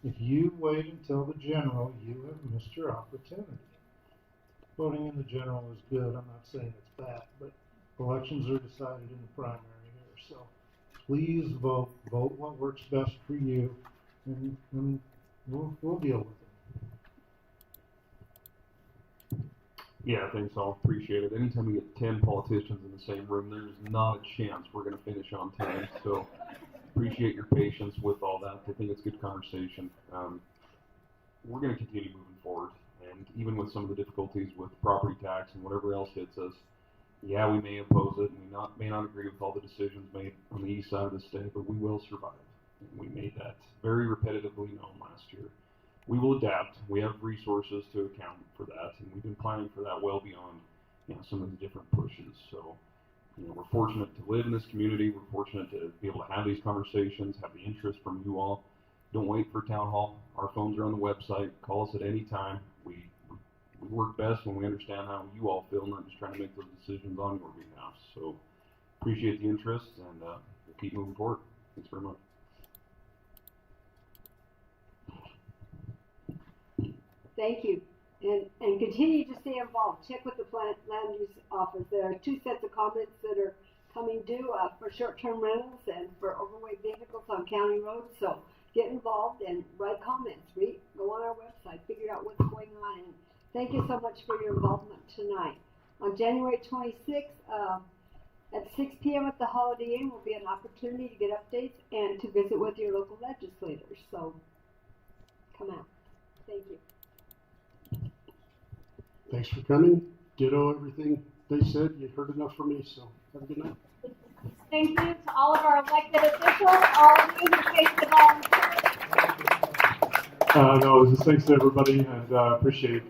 If you wait until the general, you have missed your opportunity. Voting in the general is good. I'm not saying it's bad, but elections are decided in the primary here. So please vote. Vote what works best for you, and we'll deal with it. Yeah, thanks all. Appreciate it. Anytime we get 10 politicians in the same room, there's not a chance we're going to finish on time. So appreciate your patience with all that. I think it's good conversation. We're going to continue moving forward. And even with some of the difficulties with property tax and whatever else hits us, yeah, we may oppose it, and we may not agree with all the decisions made on the east side of the state, but we will survive. And we made that very repetitively known last year. We will adapt. We have resources to account for that, and we've been planning for that well beyond some of the different pushes. So we're fortunate to live in this community. We're fortunate to be able to have these conversations, have the interest from you all. Don't wait for town hall. Our phones are on the website. Call us at any time. We work best when we understand how you all feel, not just trying to make those decisions on your behalf. So appreciate the interest, and we'll keep moving forward. Thanks very much. Thank you. And continue to stay involved. Check with the land use office. There are 2 sets of comments that are coming due for short-term rentals and for overweight vehicles on county roads. So get involved and write comments. Go on our website, figure out what's going on. And thank you so much for your involvement tonight. On January 26th, at 6 p.m. at the Holiday Inn will be an opportunity to get updates and to visit with your local legislators. So come out. Thank you. Thanks for coming. Ditto everything they said. You heard enough from me, so have a good night. Thank you to all of our elected officials, all of you who came to volunteer. No, just thanks to everybody, and appreciate it.